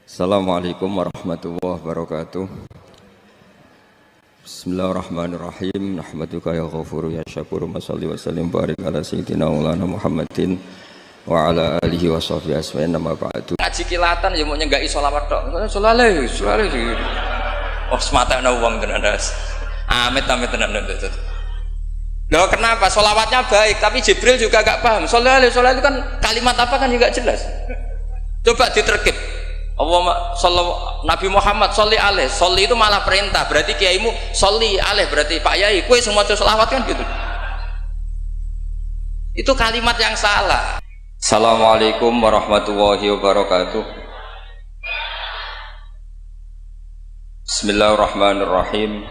Assalamualaikum warahmatullahi wabarakatuh. Bismillahirrahmanirrahim. Nahmaduka ya ghafuru ya syakuru. Mashalli wa sallim barik ala sayyidina maulana Muhammadin wa ala alihi wa sahbihi asma'in nama ba'du. Ngaji kilatan ya mau nyenggai sholawat tok. Sholale. Oh sematanya uang tenan das. Amit tenan. Loh kenapa? Sholawatnya baik tapi Jibril juga gak paham. Sholale itu kan kalimat apa kan juga jelas. Coba diterkip. Nabi Muhammad sholli alaih, sholli itu malah perintah, berarti kiaimu sholli alaih, berarti Pak Yai kue semua sholawat kan gitu. Itu kalimat yang salah. Assalamualaikum warahmatullahi wabarakatuh. Bismillahirrahmanirrahim.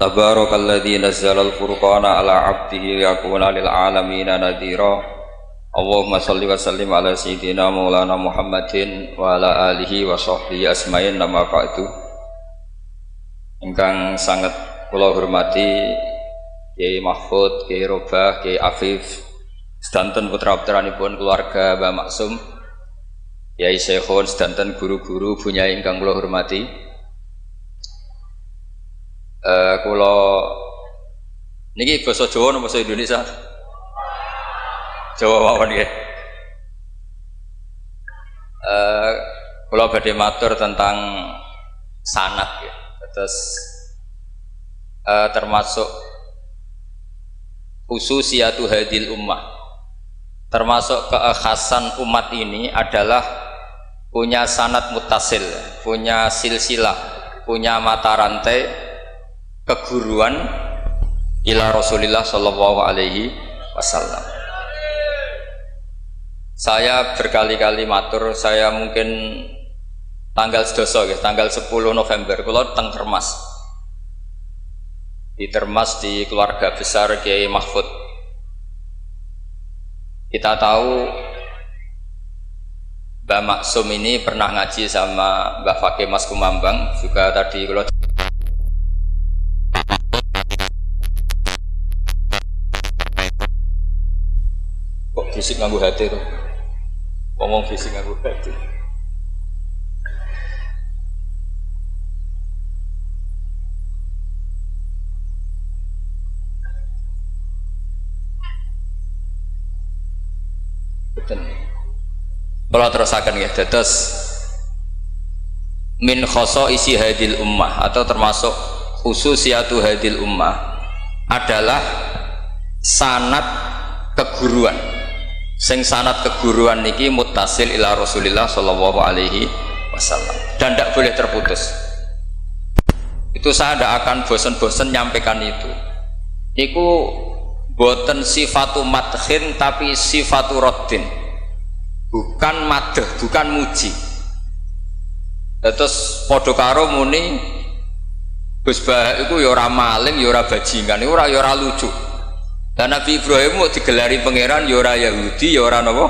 Tabarakalladzi nazzalal furqana ala 'abdihi liyakuna lil 'alamina nadhira. Allahumma sholli wa sallim ala sayyidina maulana Muhammadin wa ala alihi wa sahbihi asma'in nama ba'du. Ingkang sangat kula hormati Kiai Mahfud, Kiai Robah, Kiai Afif, sedanten putra-putranipun keluarga Mbah Maksum, Kiai Syekhun, sedanten guru-guru bunyai ingkang kula hormati. Kula niki basa Jawa napa basa Indonesia? Jawa mawon nggih. Kula badhe matur tentang sanad ya. Terus termasuk khususiyatu hadil ummah. Termasuk kekhasan umat ini adalah punya sanad muttasil, punya silsilah, punya mata rantai keguruan ila Rasulillah sallallahu alaihi wasallam. Saya berkali-kali matur, saya mungkin tanggal sedoso ya, tanggal 10 November kula teng Termas. Di Termas di keluarga besar Kiai Mahfud. Kita tahu Mbah Maksum ini pernah ngaji sama Mbah Fakih Mas Kumambang, juga tadi kula kok fisik nganggo hati tuh. Ngomong fisik nganggo hati. Betul. Kalau terusakan ya, dados min khoso isi hadil ummah atau termasuk khususiyatu hadil ummah adalah sanad keguruan. Sing sanad keguruan niki muttasil ila Rasulillah sallallahu alaihi wasallam dan tidak boleh terputus. Itu saya tidak akan bosan-bosan nyampaikan itu. Iku boten sifatu madkhin tapi sifatu raddin. Bukan madh, bukan muji. Terus padha karo muni Gus Bah iku ya ora maling, ya ora bajingan, ya ora lucu. Dan Nabi Ibrahim mau digelari pangeran ya ora Yahudi, ya ora napa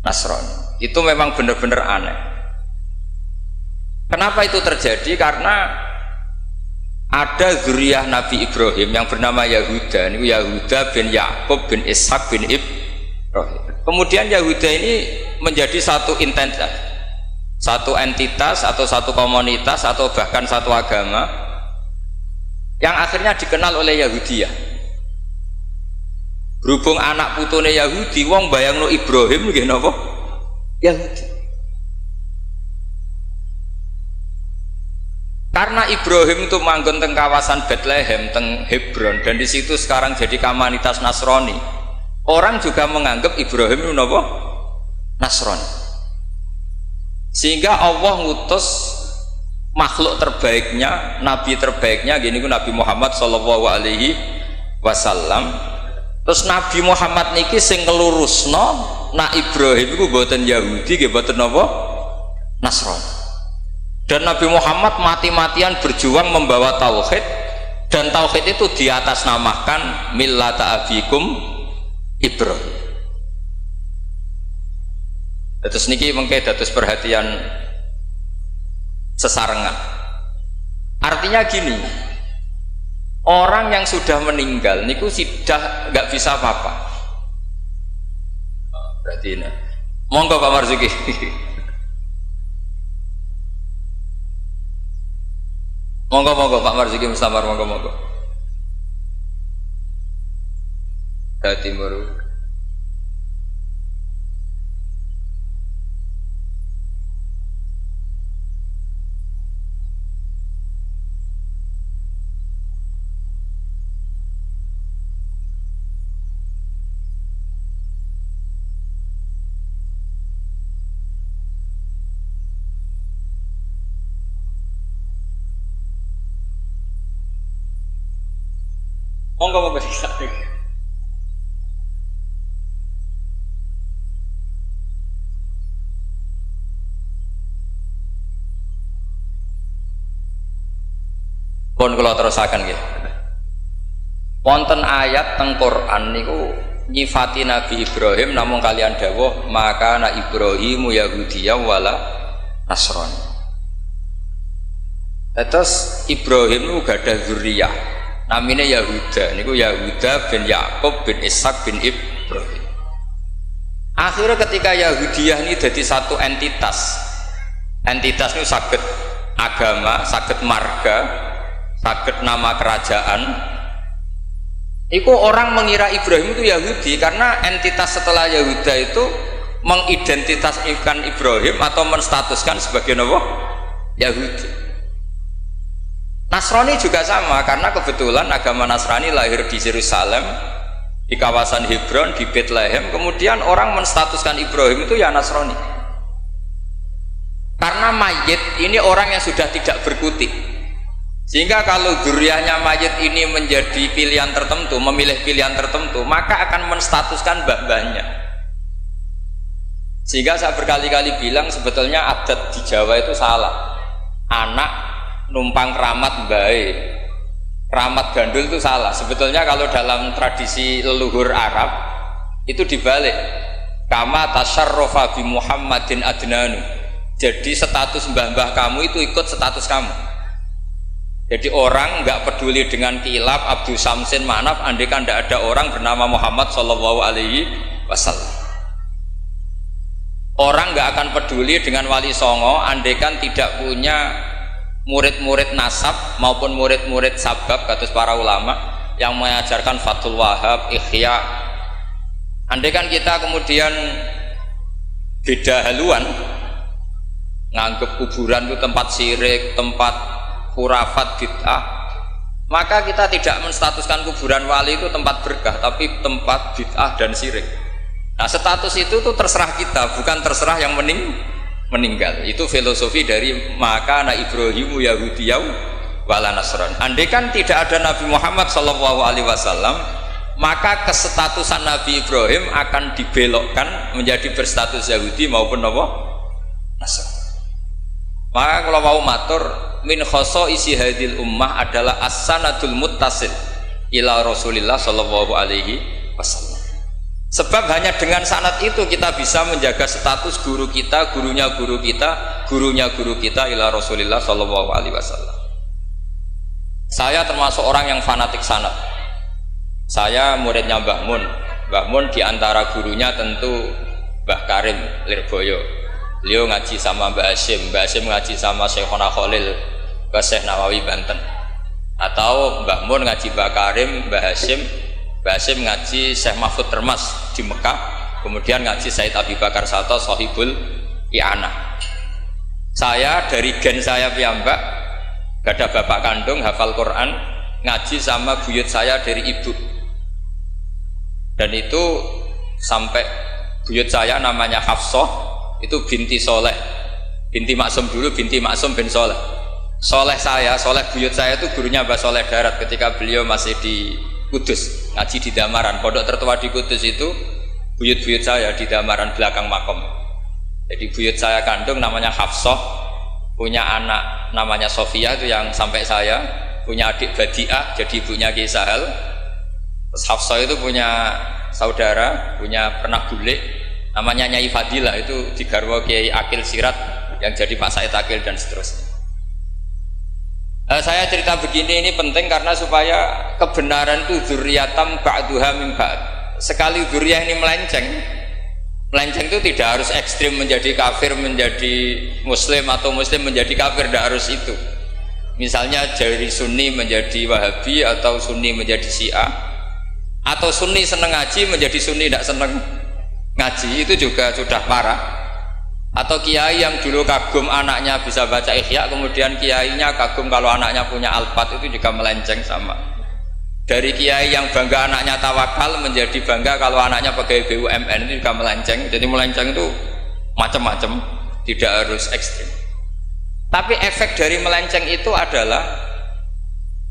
Nasrani. Itu memang benar-benar aneh. Kenapa itu terjadi? Karena ada zuriyah Nabi Ibrahim yang bernama Yahuda. Ini Yahuda bin Yakub bin Ishak bin Ibrahim. Kemudian Yahuda ini menjadi satu entitas, satu entitas atau satu komunitas atau bahkan satu agama yang akhirnya dikenal oleh Yahudiyah. Berhubung anak putune Yahudi, wong bayangno Ibrahim nggih napa? Yahudi. Karena Ibrahim itu manggon teng kawasan Bethlehem, teng Hebron, dan di situ sekarang jadi komunitas Nasrani. Orang juga menganggap Ibrahim itu napa? Nasrani. Sehingga Allah ngutus makhluk terbaiknya, nabi terbaiknya, gini ku Nabi Muhammad sallallahu alaihi wasallam. Terus Nabi Muhammad niki sing ngelurusno nak Ibrahim iku boten Yahudi nggih boten napa Nasrani. Dan Nabi Muhammad mati-matian berjuang membawa tauhid, dan tauhid itu diatasnamakan millata abikum Ibrahim. Terus niki mengke dados perhatian sesarengan. Artinya gini, orang yang sudah meninggal niku sudah nggak bisa apa-apa. Berarti ini monggo Pak Marzuki. Monggo Pak Marzuki Mustamar, monggo. Jawa Timur. Monggo bisa. Pun kula terusaken nggih. Wonten ayat teng Quran niku nyifati Nabi Ibrahim namung kalian dawuh maka na Ibrahimu Yahudiyya wala Nasrani. Terus Ibrahim niku gadah zuriyah namine Yahuda niku Yahuda bin Yakub bin Ishak bin Ibrahim. Akhirnya ketika Yahudiyah ini jadi satu entitas itu saged agama, saged marga, saged nama kerajaan. Iku orang mengira Ibrahim itu Yahudi karena entitas setelah Yahuda itu mengidentitaskan Ibrahim atau menstatuskan sebagai apa? Yahudi. Nasrani juga sama karena kebetulan agama Nasrani lahir di Yerusalem, di kawasan Hebron, di Bethlehem. Kemudian orang menstatuskan Ibrahim itu ya Nasrani. Karena mayit ini orang yang sudah tidak berkutik. Sehingga kalau dzurriyyahnya mayit ini menjadi pilihan tertentu, memilih pilihan tertentu, maka akan menstatuskan mbah-mbahnya. Sehingga saya berkali-kali bilang sebetulnya adat di Jawa itu salah. Anak numpang keramat mbahe, keramat gandul itu salah. Sebetulnya kalau dalam tradisi leluhur Arab itu dibalik. Kama tasyarrafa bi Muhammadin adnanu. Jadi status mbah-mbah kamu itu ikut status kamu. Jadi orang nggak peduli dengan kilap Abdul Samsin Manaf andai kan tidak ada orang bernama Muhammad Shallallahu Alaihi Wasallam. Orang nggak akan peduli dengan Wali Songo andai kan tidak punya murid-murid nasab maupun murid-murid sabab kata para ulama yang mengajarkan Fathul Wahab, Ikhya. Andai kan kita kemudian beda haluan, nganggep kuburan itu tempat syirik, tempat khurafat bid'ah, maka kita tidak menstatuskan kuburan wali itu tempat berkah tapi tempat bid'ah dan syirik. Nah status itu tuh terserah kita, bukan terserah yang meninggal. Itu filosofi dari maka na Ibrahimu Yahudiyya wala Nasran. Andai kan tidak ada Nabi Muhammad SAW, maka kestatusan Nabi Ibrahim akan dibelokkan menjadi berstatus Yahudi maupun apa? Nasran. Maka kalau mau matur min khoso isi hadil ummah adalah as-sanadul muttasil ila Rasulillah sallallahu alaihi wasallam. Sebab hanya dengan sanad itu kita bisa menjaga status guru kita, gurunya guru kita, gurunya guru kita ila Rasulillah sallallahu alaihi wasallam. Saya termasuk orang yang fanatik sanad. Saya muridnya Mbah Mun. Mbah Mun diantara gurunya tentu Mbah Karim Lirboyo. Beliau ngaji sama Mbah Hashim ngaji sama Syekhona Khalil ke Syekh Nawawi Banten, atau Mbah Mun ngaji Mbah Karim, Mbah Hashim ngaji Syekh Mahfud Termas di Mekah, kemudian ngaji Said Abi Bakar Salto Sohibul I'anah. Saya dari gen saya piyambak, gak ada bapak kandung, hafal Quran, ngaji sama buyut saya dari ibu, dan itu sampai buyut saya namanya Hafsah, itu binti Soleh, binti Maksum dulu, binti Maksum bin Soleh. Soleh buyut saya itu gurunya Mbah Soleh Darat ketika beliau masih di Kudus, ngaji di Damaran. Pondok tertua di Kudus itu buyut-buyut saya di Damaran belakang makom. Jadi buyut saya kandung namanya Hafsah, punya anak namanya Sofia itu yang sampai saya, punya adik Badiah jadi ibunya Ki Sahal. Terus Hafsah itu punya saudara, punya pernak bule namanya Nyai Fadilah, itu di garwa Kiai Akil Sirat yang jadi Pak Said Akil dan seterusnya. Saya cerita begini ini penting karena supaya kebenaran itu dzurriyatam ba'duha min ba'd. Sekali dzurriyah ini melenceng itu tidak harus ekstrim menjadi kafir menjadi muslim atau muslim menjadi kafir, tidak harus itu. Misalnya dari Sunni menjadi Wahabi atau Sunni menjadi Syiah, atau Sunni seneng ngaji menjadi Sunni tidak seneng ngaji, itu juga sudah parah. Atau kiai yang dulu kagum anaknya bisa baca Ihya, kemudian kiainya kagum kalau anaknya punya Alfat, itu juga melenceng sama. Dari kiai yang bangga anaknya tawakal menjadi bangga kalau anaknya pegawai BUMN, itu juga melenceng. Jadi melenceng itu macam-macam, tidak harus ekstrim. Tapi efek dari melenceng itu adalah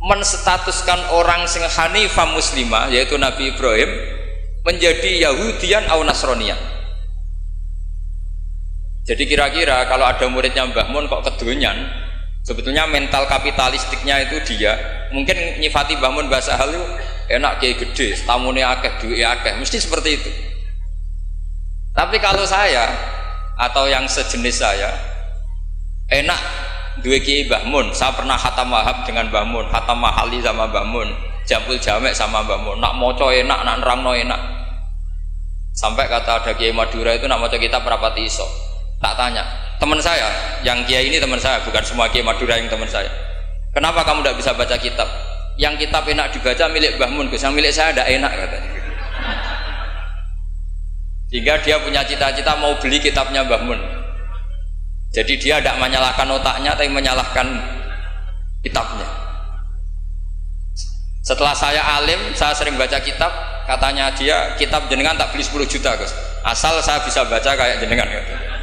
menstatuskan orang sing hanifah muslimah, yaitu Nabi Ibrahim, menjadi Yahudian atau Nasronian. Jadi kira-kira kalau ada muridnya Mbah Mun kok kedonyan, sebetulnya mental kapitalistiknya itu dia mungkin nyifati Mbah Mun bahasa hal itu enak kayak gede, tamune akeh, duwe akeh, mesti seperti itu. Tapi kalau saya atau yang sejenis saya enak duwe Kiai Mbah Mun, saya pernah khatam wahab dengan Mbah Mun, khatam mahali sama Mbah Mun, jampul jamek sama Mbah Mun, nak moco enak, nak nerangno enak. Sampai kata ada Kiai Madura itu nak moco kitab rapati iso. Tak tanya, teman saya, yang Kiai ini teman saya, bukan semua Kiai Madura yang teman saya. Kenapa kamu tidak bisa baca kitab? Yang kitab enak dibaca milik Mbah Mun, yang milik saya tidak enak katanya. Sehingga dia punya cita-cita mau beli kitabnya Mbah Mun. Jadi dia tidak menyalahkan otaknya, tapi menyalahkan kitabnya. Setelah saya alim, saya sering baca kitab, katanya dia, kitab jenengan tak beli 10 juta Gus, asal saya bisa baca kayak jenengan katanya.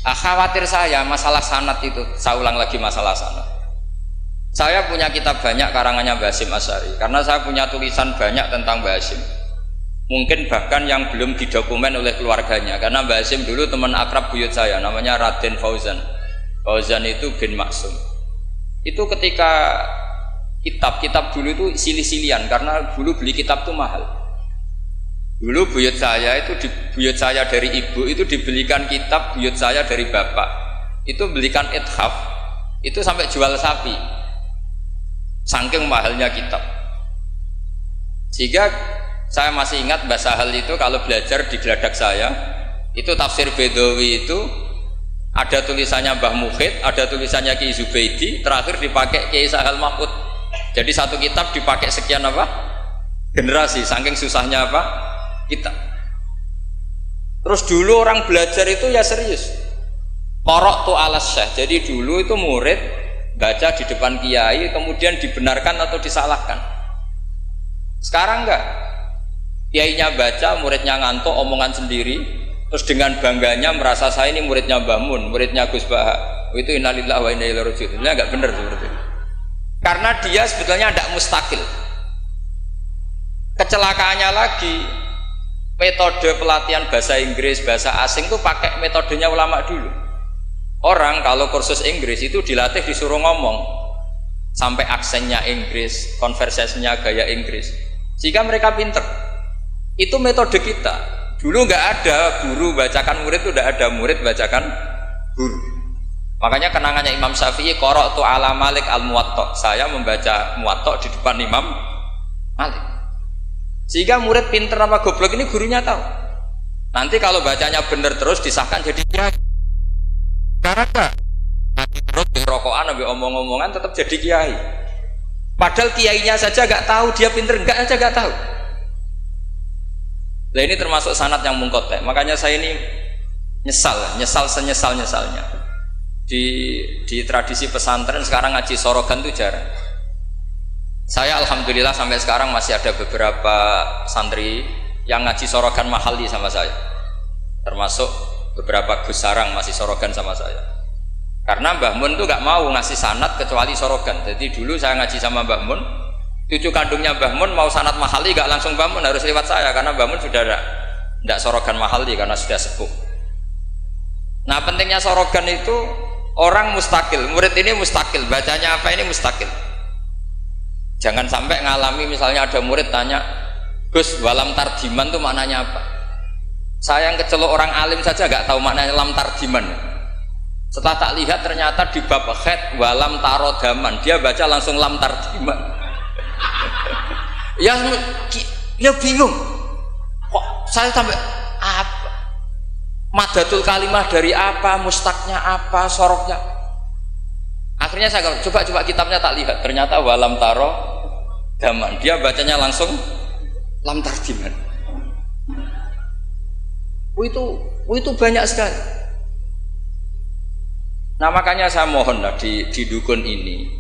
Khawatir saya masalah sanad itu, saya ulang lagi masalah sanad. Saya punya kitab banyak karangannya Mbah Hasyim Asy'ari, karena saya punya tulisan banyak tentang Mbah Hasyim. Mungkin bahkan yang belum didokumen oleh keluarganya, karena Mbah Hasyim dulu teman akrab buyut saya, namanya Raden Fauzan. Fauzan itu bin Maksum. Itu ketika kitab dulu itu silih-silihan, karena dulu beli kitab itu mahal. Dulu buyut saya buyut saya dari ibu itu dibelikan kitab, buyut saya dari bapak itu belikan ithaf, itu sampai jual sapi, saking mahalnya kitab. Sehingga saya masih ingat Mbah Sahal itu kalau belajar di geladak saya, itu tafsir Bedawi itu ada tulisannya Mbah Mukhid, ada tulisannya Ki Zubaidi, terakhir dipakai Kiai Sahal Mahfud. Jadi satu kitab dipakai sekian generasi, saking susahnya kitab. Terus dulu orang belajar itu ya serius, korok tu alas syekh. Jadi dulu itu murid baca di depan kiai, kemudian dibenarkan atau disalahkan. Sekarang enggak, kiainya baca, muridnya ngantuk omongan sendiri, terus dengan bangganya merasa saya ini muridnya Mbah Mun, muridnya Gus Baha. Itu innalillahi wa inna ilaihi raji'un. Ini enggak benar seperti itu, karena dia sebetulnya tidak mustakil. Kecelakaannya lagi, metode pelatihan bahasa Inggris, bahasa asing itu pakai metodenya ulama dulu. Orang kalau kursus Inggris itu dilatih disuruh ngomong sampai aksennya Inggris, konversasinya gaya Inggris, sehingga mereka pinter. Itu metode kita. Dulu nggak ada guru bacakan murid, itu udah ada murid bacakan guru. Makanya kenangannya Imam Syafi'i, qara'tu ala Malik al-Muwatta, saya membaca Muwatta di depan Imam Malik. Sehingga murid pinter apa goblok ini gurunya tahu. Nanti kalau bacanya bener terus disahkan jadi kiai. Karena enggak, nanti terus rokokan sampai omong-omongan tetap jadi kiai. Padahal kiainya saja nggak tahu dia pinter, enggak aja nggak tahu. Nah ini termasuk sanad yang mungkotek. Makanya saya ini nyesal senyesal-nyesalnya. Di tradisi pesantren sekarang ngaji sorogan itu jarang. Saya alhamdulillah sampai sekarang masih ada beberapa santri yang ngaji sorogan mahali sama saya, termasuk beberapa Gus Sarang masih sorogan sama saya. Karena Mbah Mun tuh gak mau ngasih sanad kecuali sorogan. Jadi dulu saya ngaji sama Mbah Mun, cucu kandungnya Mbah Mun mau sanad mahali gak langsung Mbah Mun, harus lewat saya, karena Mbah Mun sudah tidak sorogan mahali karena sudah sepuh. Nah pentingnya sorogan itu, orang mustakil, murid ini mustakil, bacanya apa ini mustakil. Jangan sampai ngalami misalnya ada murid tanya, Gus, walam tarjiman itu maknanya apa? Saya yang kecelok orang alim saja nggak tahu maknanya lam tarjiman. Setelah tak lihat ternyata di bab khed walam tarodaman, dia baca langsung lam tarjiman. Ya bingung. Kok saya sampai apa? wahdatul kalimah dari apa, mustaknya apa, soroknya. Akhirnya saya coba kitabnya tak lihat, ternyata walam taro daman. Dia bacanya langsung lam tarjiman. Itu banyak sekali. Nah makanya saya mohon lah di dukun ini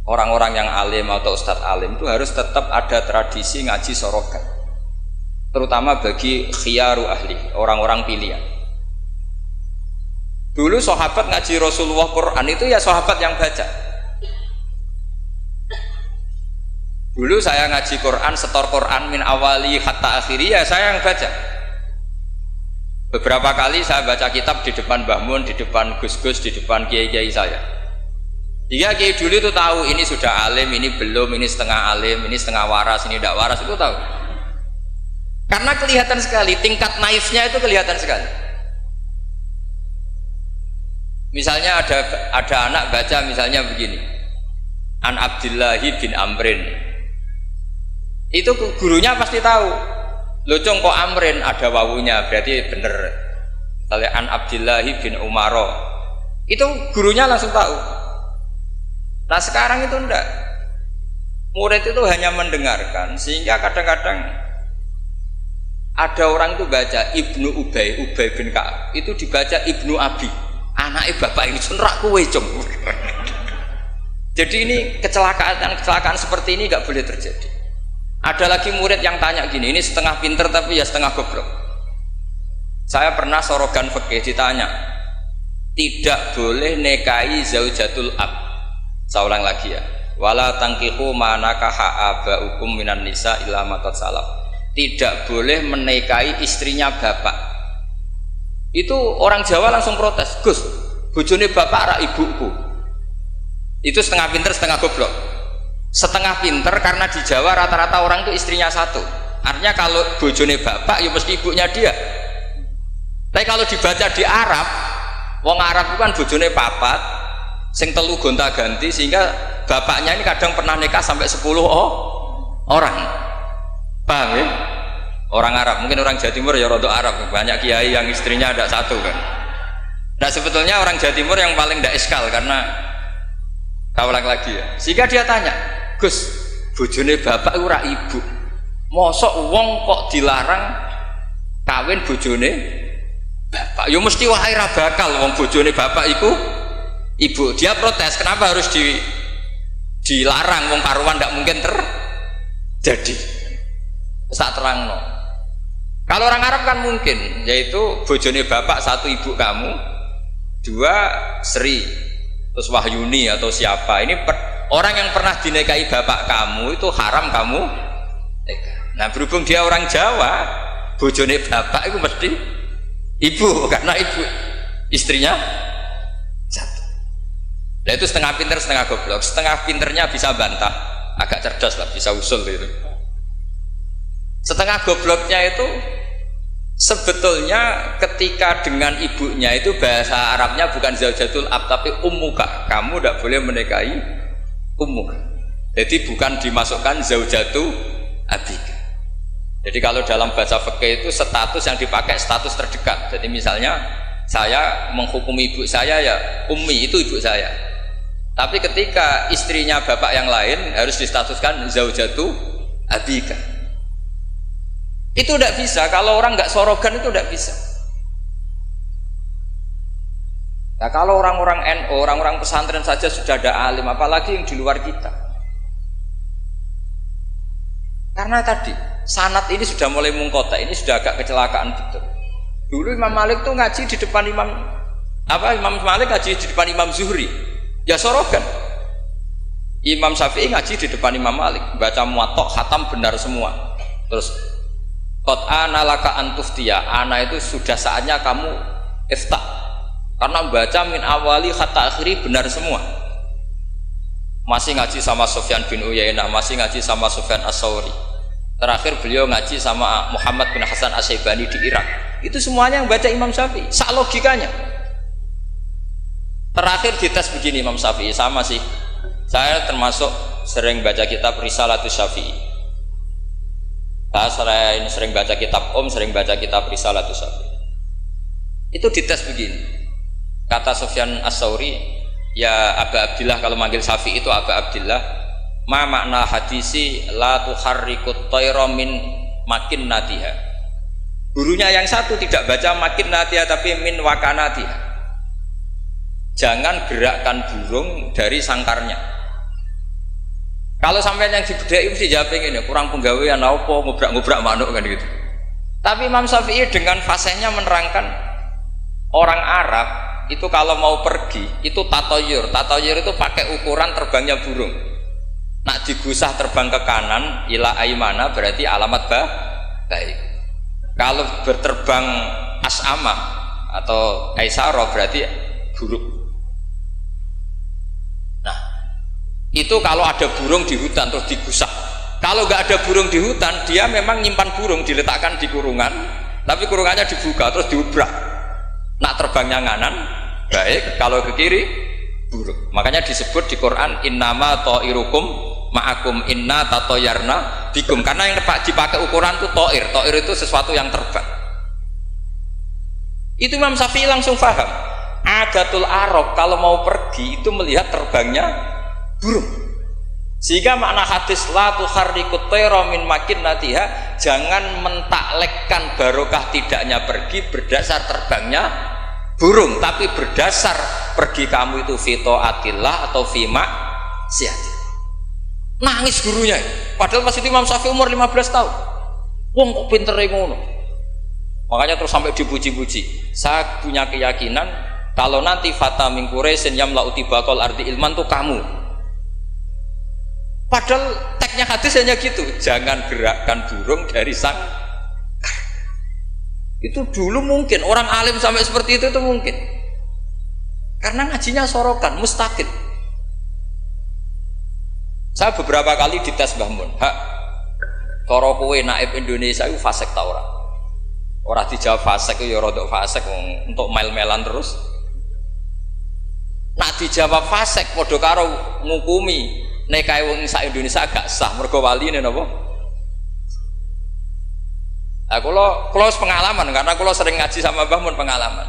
orang-orang yang alim atau ustadz alim itu harus tetap ada tradisi ngaji sorokan, terutama bagi khiyaru ahli, orang-orang pilihan. Dulu sahabat ngaji Rasulullah Quran itu ya sahabat yang baca. Dulu saya ngaji Quran, setor Quran min awali hatta akhiri, ya saya yang baca. Beberapa kali saya baca kitab di depan Mbah Mun, di depan Gus-Gus, di depan kiai-kiai saya. Jika kiai dulu itu tahu ini sudah alim, ini belum, ini setengah alim, ini setengah waras, ini tidak waras, itu tahu. Karena kelihatan sekali, tingkat naifnya itu kelihatan sekali. Misalnya ada anak baca misalnya begini, An Abdillahi bin Amrin. Itu gurunya pasti tahu. Locong kok Amrin ada wawunya, berarti bener. Misalnya An Abdillahi bin Umaro, itu gurunya langsung tahu. Nah sekarang itu enggak. Murid itu hanya mendengarkan, sehingga kadang-kadang ada orang itu baca Ibnu Ubay bin Ka'ab, itu dibaca Ibnu Abi. Anaknya bapak ini sunrak kuwe cung. Jadi ini kecelakaan seperti ini nggak boleh terjadi. Ada lagi murid yang tanya gini, ini setengah pinter tapi ya setengah goblok. Saya pernah sorogan fikih ditanya, tidak boleh nekai zaujatul ab. Saya ulang lagi ya. Wala tangkihu manakaha abaukum minan nisa illa ma qad salaf. Tidak boleh menikahi istrinya bapak. Itu orang Jawa langsung protes, Gus, bojone bapak rak ibuku. Itu setengah pinter setengah goblok. Setengah pinter karena di Jawa rata-rata orang itu istrinya satu. Artinya kalau bojone bapak ya mesti ibunya dia. Tapi kalau dibaca di Arab, wong Arab itu kan bojone papat, sing telu gonta-ganti, sehingga bapaknya ini kadang pernah nikah sampai 10 orang. Paham ya? Orang Arab, mungkin orang Jawa Timur ya rodok Arab, banyak kiai yang istrinya ada satu kan. Nah sebetulnya orang Jawa Timur yang paling tidak iskal karena kaulang lagi ya. Sehingga dia tanya, Gus, bojone bapak ora ibu, mosok wong kok dilarang kawin bojone bapak? Yo mesti wae ra bakal wong bojone bapak iku ibu. Dia protes, kenapa harus dilarang wong karuan ndak mungkin terjadi. Tak terangno. Kalau orang Arab kan mungkin, yaitu bojone bapak satu ibu kamu, dua Sri, terus Wahyuni atau siapa. Ini orang yang pernah dinikahi bapak kamu itu haram kamu nikah. Nah berhubung dia orang Jawa, bojone bapak itu mesti ibu, karena ibu istrinya satu. Nah itu setengah pinter setengah goblok. Setengah pinternya bisa bantah, agak cerdas lah, bisa usul gitu. Setengah gobloknya itu sebetulnya ketika dengan ibunya itu bahasa Arabnya bukan zaujatul ab tapi ummuka. Kamu tidak boleh menikahi ummuka. Jadi bukan dimasukkan zaujatu abika. Jadi kalau dalam bahasa fikih itu status yang dipakai status terdekat. Jadi misalnya saya menghukumi ibu saya ya ummi, itu ibu saya. Tapi ketika istrinya bapak yang lain harus distatuskan zaujatu abika. Itu tidak bisa, kalau orang nggak sorogan itu tidak bisa. Nah kalau orang-orang NU, orang-orang pesantren saja sudah ada alim, apalagi yang di luar kita. Karena tadi sanad ini sudah mulai mungkota, ini sudah agak kecelakaan betul. Dulu Imam Malik tuh ngaji di depan Imam Malik ngaji di depan Imam Zuhri, ya sorogan. Imam Syafi'i ngaji di depan Imam Malik, baca muwatta khatam benar semua. Terus qad ana laka antuftiya, ana itu sudah saatnya kamu iftah, karena baca min awali hatta akhiri benar semua. Masih ngaji sama Sufyan bin Uyainah, masih ngaji sama Sufyan As-Sauri, terakhir beliau ngaji sama Muhammad bin Hasan As-Syaibani di Irak. Itu semuanya yang baca Imam Syafi'i, sak logikanya. Terakhir dites begini Imam Syafi'i, sama sih, saya termasuk sering baca kitab Risalatus Syafi'i. Saya sering baca kitab sering baca kitab Risalatus Syafi'i. Itu dites begini. Kata Sufyan As-Tsauri, ya Aba Abdillah, kalau manggil Syafi'i itu Aba Abdillah, ma makna hadisi la tuharrikut tayra min makinnatiha. Gurunya yang satu tidak baca makinnatiha tapi min wakanatiha. Jangan gerakkan burung dari sangkarnya. Kalau sampai yang dibedai mesti jawab ini, kurang penggawean apa ngobrak-ngobrak manuk kan gitu. Tapi Imam Syafi'i dengan fasihnya menerangkan orang Arab itu kalau mau pergi itu tatoyur. Tatoyur itu pakai ukuran terbangnya burung. Nak digusah terbang ke kanan ila aimana berarti alamat baik. Kalau berterbang as'ama atau aisaro berarti buruk. Nah, itu kalau ada burung di hutan terus digusah. Kalau nggak ada burung di hutan, dia memang nyimpan burung diletakkan di kurungan, tapi kurungannya dibuka terus diubrak. Nak terbangnya nganan baik, kalau ke kiri buruk. Makanya disebut di Quran innama ta'irukum ma'akum inna tatoyarna bikum, karena yang dipakai ukuran itu to'ir. To'ir itu sesuatu yang terbang. Itu Imam Syafi'i langsung paham. Adatul Arab kalau mau pergi itu melihat terbangnya burung. Sehingga makna hadis la tuharrikut tayra min makinnatiha, jangan mentaklekkan barokah tidaknya pergi berdasar terbangnya burung, tapi berdasar pergi kamu itu fi taatillah atau fi maksiatillah. Nangis gurunya, padahal masih Imam Syafi'i umur 15 tahun. Wong kok pintere ngono. Makanya terus sampai dipuji-puji. Saya punya keyakinan kalau nanti fata min Quraisyin yamla utibaqal ardi ilman tuh kamu. Padahal teksnya hadis hanya gitu, jangan gerakkan burung dari sangkar. Itu dulu mungkin orang alim sampai seperti itu mungkin, karena ngajinya sorokan, mustaqil. Saya beberapa kali dites Mbah Mun, hak cara kowe naib Indonesia itu fasik ta ora? Ora dijawab fasik ya rodok fasik untuk mail-mailan terus. Nak dijawab fasik padha karo ngukumi nek kae wong sak Indonesia gak sah mergo waline napa? Nah, kula pengalaman karena kula sering ngaji sama Mbah Mun pengalaman.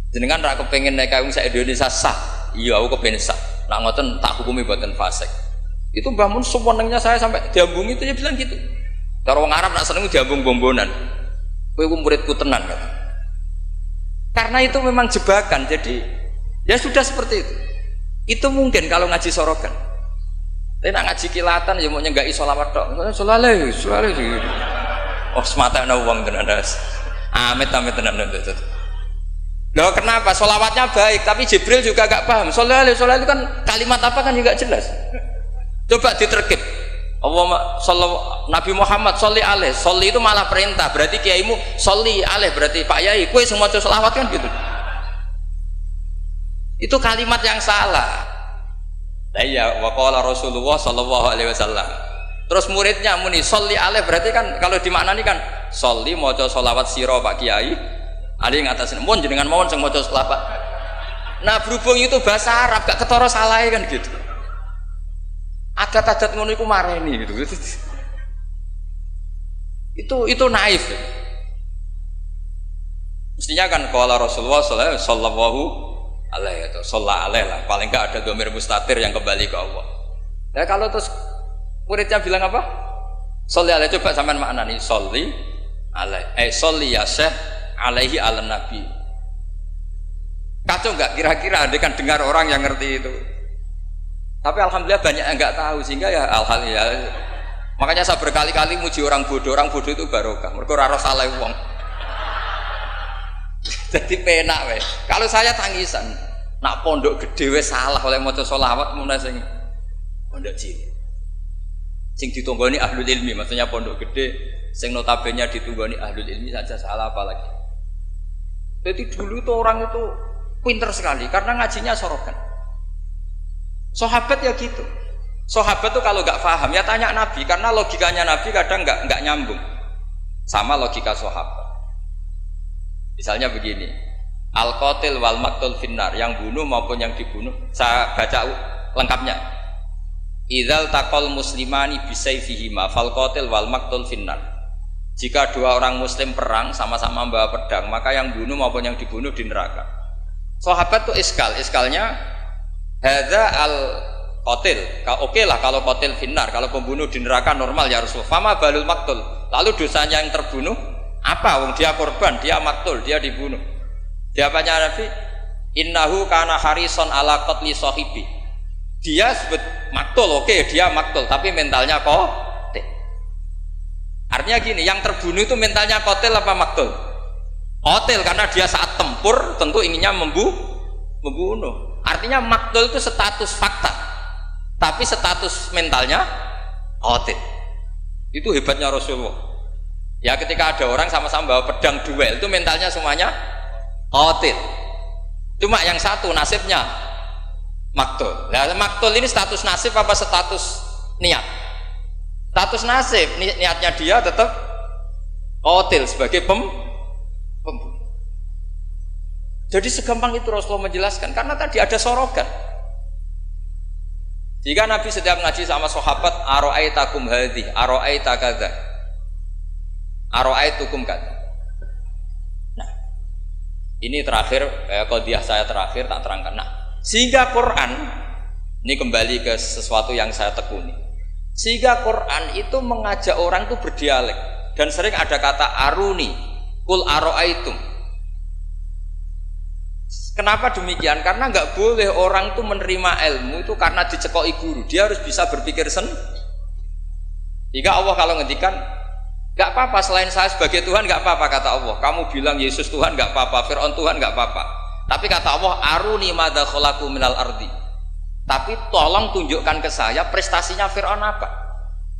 Jenengan ra kepengin nek kae wong sak Indonesia sah. Iya aku kepengin sah. Nak ngoten tak hukumi mboten fasik. Itu Mbah Mun sewenengnya saya sampai diambung itu dia bilang gitu. Cara wong Arab nak seneng diambung bombonan. Kowe muridku tenan kata. Karena itu memang jebakan. Jadi ya sudah seperti itu. Itu mungkin kalau ngaji sorokan. Tapi nak ngaji kilatan ya mau nyenggai sholawat tok. Sholale. Oh semata ana wong tenan. Amit tenan. Loh kenapa? Sholawatnya baik, tapi Jibril juga gak paham. Sholale itu kan kalimat apa kan juga jelas. Coba diterkib. Nabi Muhammad sholli alaih. Sholli itu malah perintah. Berarti kiaimu sholli alaih. Berarti Pak Yai, kue semua sholawat kan gitu. Itu kalimat yang salah. Iya, waqala Rasulullah sallallahu alaihi wasallam. Terus muridnya muni sholli alaih, berarti kan kalau dimaknani kan sholli maca sholawat sira Pak Kiai. Ali ngatasne mun jenengan mawon sing maca sholawat. Nah, berhubung itu bahasa Arab gak ketara salah kan gitu. Adat-adat ngono iku mareni gitu. Itu naif. Mestinya kan qala Rasulullah sallallahu alaihi itu sholat alaih lah, paling enggak ada dhamir mustatir yang kembali ke Allah. Ya kalau terus muridnya bilang apa? Sholli alaih, coba sampean maknani sholli alaih. Sholli ya syekh alaihi ala nabi. Kacau enggak kira-kira andai kan dengar orang yang ngerti itu. Tapi alhamdulillah banyak yang enggak tahu sehingga ya alhamdulillah. Makanya saya berkali-kali muji orang bodoh itu barokah. Mergo ora ora salah wong. Jadi penak weh. Kalau saya tangisan, nak pondok gede wes salah oleh maca sholawat mulai sing pondok cilik. Sing ditunggoni ahlul ilmi, maksudnya pondok gede sing notabene ditunggoni ahlul ilmi saja salah apalagi. Jadi dulu itu orang itu pinter sekali karena ngajinya sorokan. Sahabat ya gitu. Sahabat tuh kalau nggak paham ya tanya Nabi, karena logikanya Nabi kadang nggak nyambung sama logika sahabat. Misalnya begini, al-qatil wal maqtul finnar, yang bunuh maupun yang dibunuh. Saya baca lengkapnya. Idzal taqal muslimani bisayfihima fal qatil wal maqtul finnar. Jika dua orang muslim perang sama-sama membawa pedang, maka yang bunuh maupun yang dibunuh di neraka. Sahabat tuh iskalnya hadza al qatil. Oke lah kalau qatil finnar, kalau pembunuh di neraka normal ya Rasul. Fama balul maktul. Lalu dosanya yang terbunuh apa? Wong dia korban, dia maktul, dia dibunuh. Jawabannya Nabi, innahu kana harison ala qatli sahibi. Dia sebut maktul, oke, dia maktul, tapi mentalnya qatil. Artinya gini, yang terbunuh itu mentalnya qatil apa maktul? Qatil, karena dia saat tempur tentu inginnya membunuh. Artinya maktul itu status fakta, tapi status mentalnya qatil. Itu hebatnya Rasulullah. Ya ketika ada orang sama-sama bawa pedang duel, itu mentalnya semuanya qatil. Cuma yang satu nasibnya maktul. Nah, maktul ini status nasib apa status niat? Status nasib, niatnya dia tetap qatil sebagai pembunuh. Jadi segampang itu Rasulullah menjelaskan, karena tadi ada sorogan. Jika Nabi setiap ngaji sama sahabat, aro'aitakum hadhi, aro'aita kadza, aro'aitukum kadza. Nah, ini terakhir, qadhiyah saya terakhir tak terangkan. Nah, sehingga Quran, ini kembali ke sesuatu yang saya tekuni. Sehingga Quran itu mengajak orang itu berdialek, dan sering ada kata aruni, kul aro'aitum. Kenapa demikian? Karena nggak boleh orang itu menerima ilmu itu karena dicekoki guru. Dia harus bisa berpikir sendiri. Jika Allah kalau ngendikan, nggak apa-apa selain saya sebagai Tuhan, nggak apa-apa kata Allah. Kamu bilang Yesus Tuhan nggak apa-apa, Fir'aun Tuhan nggak apa-apa. Tapi kata Allah, aruni madza khalaqu minal ardi. Tapi tolong tunjukkan ke saya prestasinya Fir'aun apa?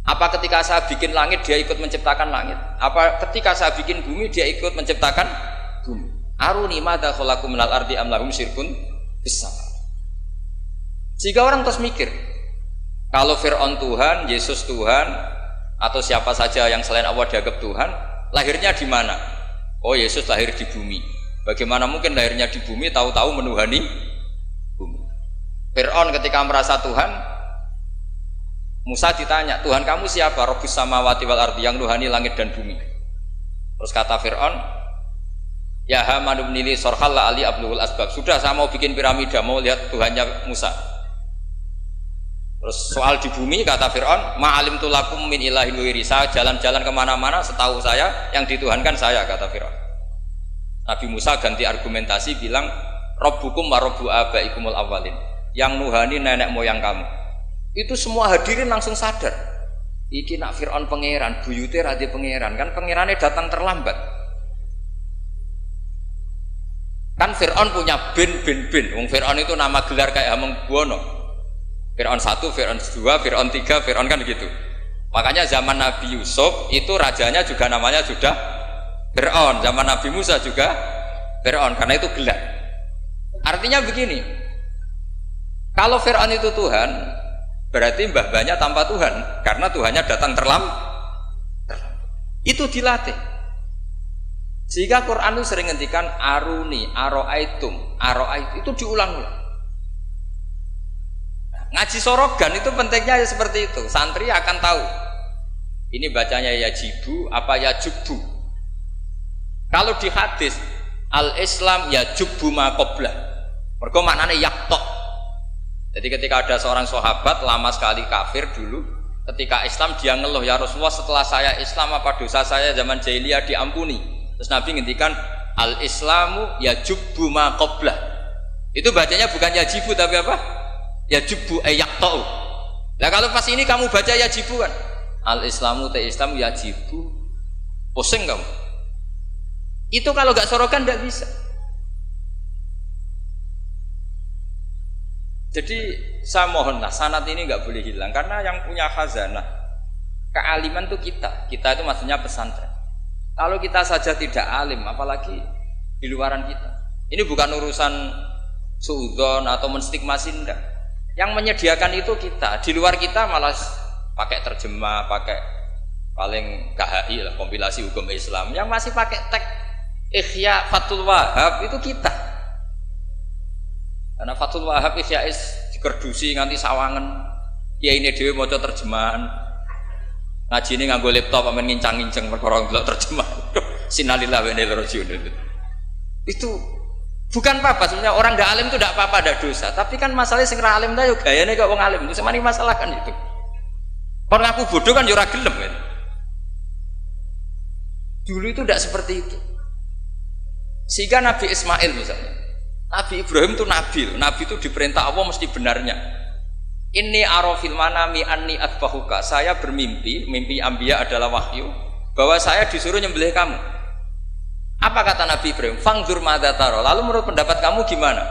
Apa ketika saya bikin langit dia ikut menciptakan langit? Apa ketika saya bikin bumi dia ikut menciptakan bumi? Aruni madza khalaqu minal ardi am lahum syirkun fis. Sehingga orang terus mikir, kalau Fir'aun Tuhan, Yesus Tuhan, atau siapa saja yang selain Allah dianggap Tuhan, lahirnya di mana? Oh, Yesus lahir di bumi. Bagaimana mungkin lahirnya di bumi tahu-tahu menuhani bumi? Fir'aun ketika merasa Tuhan, Musa ditanya, Tuhan kamu siapa? Rabbus samawati wal ardi, yang nuhani langit dan bumi. Terus kata Fir'aun, ya Haman ibn li sorhal la ali abluhul asbab. Sudah, saya mau bikin piramida, mau lihat Tuhannya Musa. Terus soal di bumi kata Fir'aun, ma'alim tulakum min ilahin wiri. Saya jalan-jalan kemana-mana, setahu saya yang dituhankan saya, kata Fir'aun. Nabi Musa ganti argumentasi, bilang Rabbukum wa rabbu abaikumul awwalin, yang nuhani nenek moyang kamu. Itu semua hadirin langsung sadar, iki nak Fir'aun pangeran, buyute radi pangeran, kan pangerannya datang terlambat. Kan Fir'aun punya bin. Wong Fir'aun itu nama gelar kayak Hamengkubuwono. Fir'aun 1, Fir'aun 2, Fir'aun 3, Fir'aun kan gitu. Makanya zaman Nabi Yusuf itu rajanya juga namanya sudah Fir'aun. Zaman Nabi Musa juga Fir'aun, karena itu gelar. Artinya begini, kalau Fir'aun itu Tuhan, berarti mbah-mbahnya tanpa Tuhan, karena Tuhannya datang terlambat. Itu dilatih. Sehingga Quran itu sering ngendikan aruni, aro'aitum, itu diulang-ulang. Ngaji sorogan itu pentingnya ya seperti itu. Santri akan tahu ini bacanya yajibu apa yajubu. Kalau di hadis al-Islam yajubu ma qablah, mergo maknane yaktok. Jadi ketika ada seorang sahabat lama sekali kafir dulu, ketika Islam dia ngeluh, ya Rasulullah setelah saya Islam apa dosa saya zaman jahiliyah diampuni? Terus Nabi ngendikan al-Islamu yajubu ma qablah. Itu bacanya bukan yajibu tapi apa? Yajubu ayaktau. Nah kalau pas ini kamu baca yajibu kan, al-Islamu te Islam yajibu, pusing kamu. Itu kalau gak sorokan gak bisa. Jadi saya mohonlah sanad ini gak boleh hilang, karena yang punya khazanah kealiman itu kita itu maksudnya pesantren. Kalau kita saja tidak alim, apalagi di luaran kita. Ini bukan urusan suudzon atau menstigmasi, enggak. Yang menyediakan itu kita. Di luar kita malah pakai terjemah, pakai paling KHI lah, kompilasi hukum Islam. Yang masih pakai teks Ihya Fathul Wahab itu kita. Karena Fathul Wahab Ihya digerdusi nganti sawangan. Ya ini dewe maca terjemahan. Ngaji ini nganggo laptop amen ngincang-ngincang perkara ndelok terjemah. Sinalillah wa inna ilaihi raji'un. Itu bukan apa-apa sebenarnya, orang ndak alim itu ndak apa-apa, ndak dosa. Tapi kan masalahnya sing ra alim ta yo gayane kok wong alim. Itu semani masalah kan itu. Orang aku bodoh kan yo ora gelem kan. Dulu itu ndak seperti itu. Sehingga Nabi Ismail misalnya, Nabi Ibrahim itu nabi. Nabi itu diperintah Allah mesti benarnya. Inni arafil manami anni atbahuka. Saya bermimpi, mimpi anbiya adalah wahyu, bahwa saya disuruh nyembelih kamu. Apa kata Nabi Ibrahim? Fangdur madza tara. Lalu menurut pendapat kamu gimana?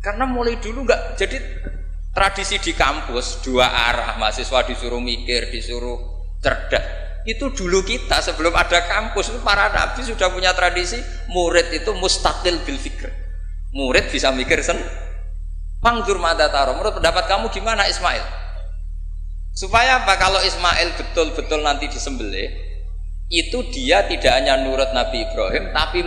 Karena mulai dulu enggak, jadi tradisi di kampus dua arah, mahasiswa disuruh mikir, disuruh cerdas. Itu dulu kita sebelum ada kampus itu para nabi sudah punya tradisi murid itu mustaqil bil fikr. Murid bisa mikir sendiri. Fangdur madza tara. Menurut pendapat kamu gimana Ismail? Supaya apa? Kalau Ismail betul-betul nanti disembelih, itu dia tidak hanya nurut Nabi Ibrahim tapi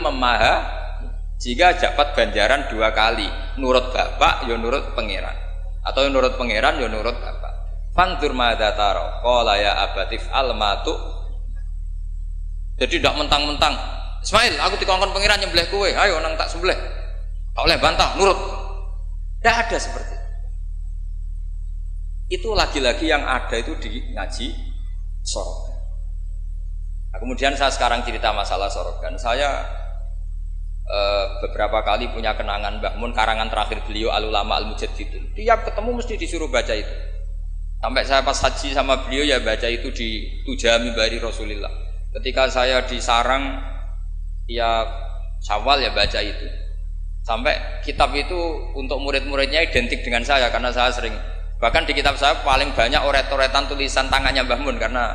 jika dapat ganjaran dua kali, nurut bapak ya nurut pangeran, atau nurut pangeran ya nurut bapak. Fanzur madza tara qala ya abatif almatu. Jadi tidak mentang-mentang Ismail aku dikongkon pangeran nyembelih kowe, ayo nang tak sembelih, tak oleh bantah, nurut. Tidak ada seperti itu. Lagi-lagi yang ada itu di ngaji sorok. Nah, kemudian saya sekarang cerita masalah sorogan. Saya beberapa kali punya kenangan Mbah Mun, karangan terakhir beliau Al-Ulama Al-Mujaddidun. Tiap ketemu mesti disuruh baca itu. Sampai saya pas haji sama beliau ya baca itu di Tuja Mimbari Rasulillah. Ketika saya di Sarang ya Syawal ya baca itu. Sampai kitab itu untuk murid-muridnya identik dengan saya karena saya sering, bahkan di kitab saya paling banyak oret-oretan tulisan tangannya Mbah Mun karena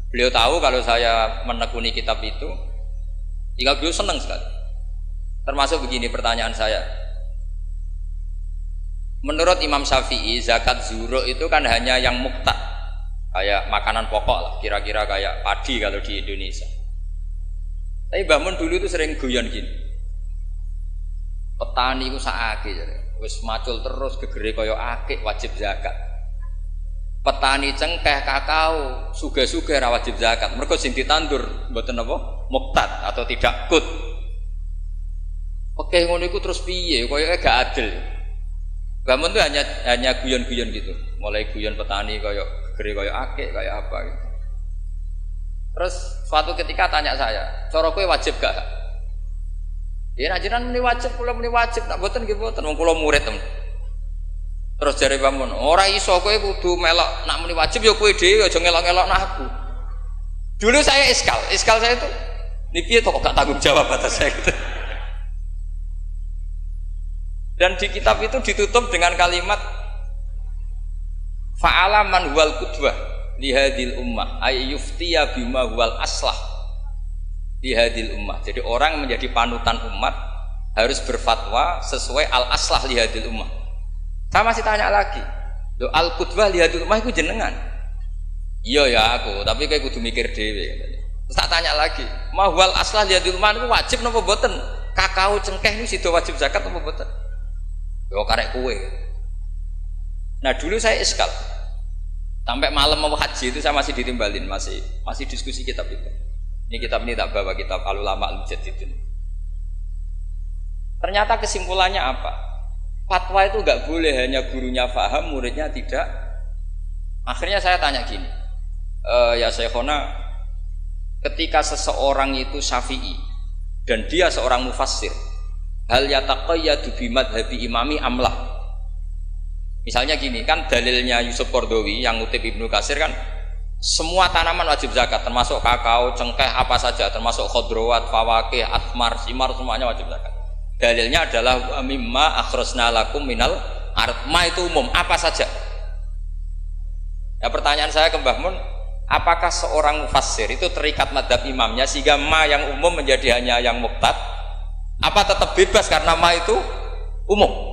beliau tahu kalau saya menekuni kitab itu, jika beliau senang sekali. Termasuk begini pertanyaan saya. Menurut Imam Syafi'i, zakat zuro itu kan hanya yang muqtad, kayak makanan pokok lah, kira-kira kayak padi kalau di Indonesia. Tapi Mbah Mun dulu itu sering guyon gini. Petani itu saake, wis macul terus gegere kaya akik wajib zakat. Petani cengkeh kakao sugih-sugih ra wajib zakat mergo sing ditandur mboten apa muqtad atau tidak kut. Oke ngono iku terus piye koyoke gak adil. Bangun tuh hanya guyon-guyon gitu, mulai guyon petani kaya gegere kaya akik kaya apa gitu. Terus suatu ketika tanya saya, cara kowe wajib gak? Ya najiran muni wajib, kula muni wajib, nak mboten nggih mboten wong kula murid temen. Terus jare Pamun, ora iso kowe kudu melok nak muni wajib ya kowe dhewe aja ngelok-ngelokno aku. Dulu saya iskal saya itu ini piye kok gak tanggung jawab atas saya gitu. Dan di kitab itu ditutup dengan kalimat fa'ala man huwal qudwah li hadhil ummah ay yuftiya bima huwal aslah li hadhil ummah. Jadi orang menjadi panutan umat harus berfatwa sesuai al aslah li hadhil ummah. Saya masih tanya lagi, lo al qudwah li hadhil ummah itu jenengan? Iya ya aku, tapi kayak kudu mikir dhewe. Terus tak tanya lagi, mahwal aslah li hadhil ummah itu wajib napa mboten? Kakao cengkeh ini sido wajib zakat napa mboten? Yo karek kue. Nah dulu saya iskal. Sampai malam mau haji itu saya masih ditimbalin, masih diskusi kitab itu. Ini kitab ini tak bawa, kitab Al-Ulama Al-Mujaddidun. Ternyata kesimpulannya apa? Fatwa itu enggak boleh hanya gurunya paham, muridnya tidak. Akhirnya saya tanya gini, ya Syekhona, ketika seseorang itu syafi'i dan dia seorang mufassir, hal yataqayyadu bimadhabi imami amlah. Misalnya gini, kan dalilnya Yusuf Qardawi yang ngutip Ibnu Katsir kan semua tanaman wajib zakat, termasuk kakao, cengkeh, apa saja, termasuk khodrowat, fawakih, athmar, simar, semuanya wajib zakat. Dalilnya adalah mimma akhrajna lakum minal ard. Ma itu umum, apa saja. Ya pertanyaan saya ke Mbah Mun, apakah seorang mufassir itu terikat madhab imamnya sehingga ma yang umum menjadi hanya yang muqtad? Apa tetap bebas karena ma itu umum?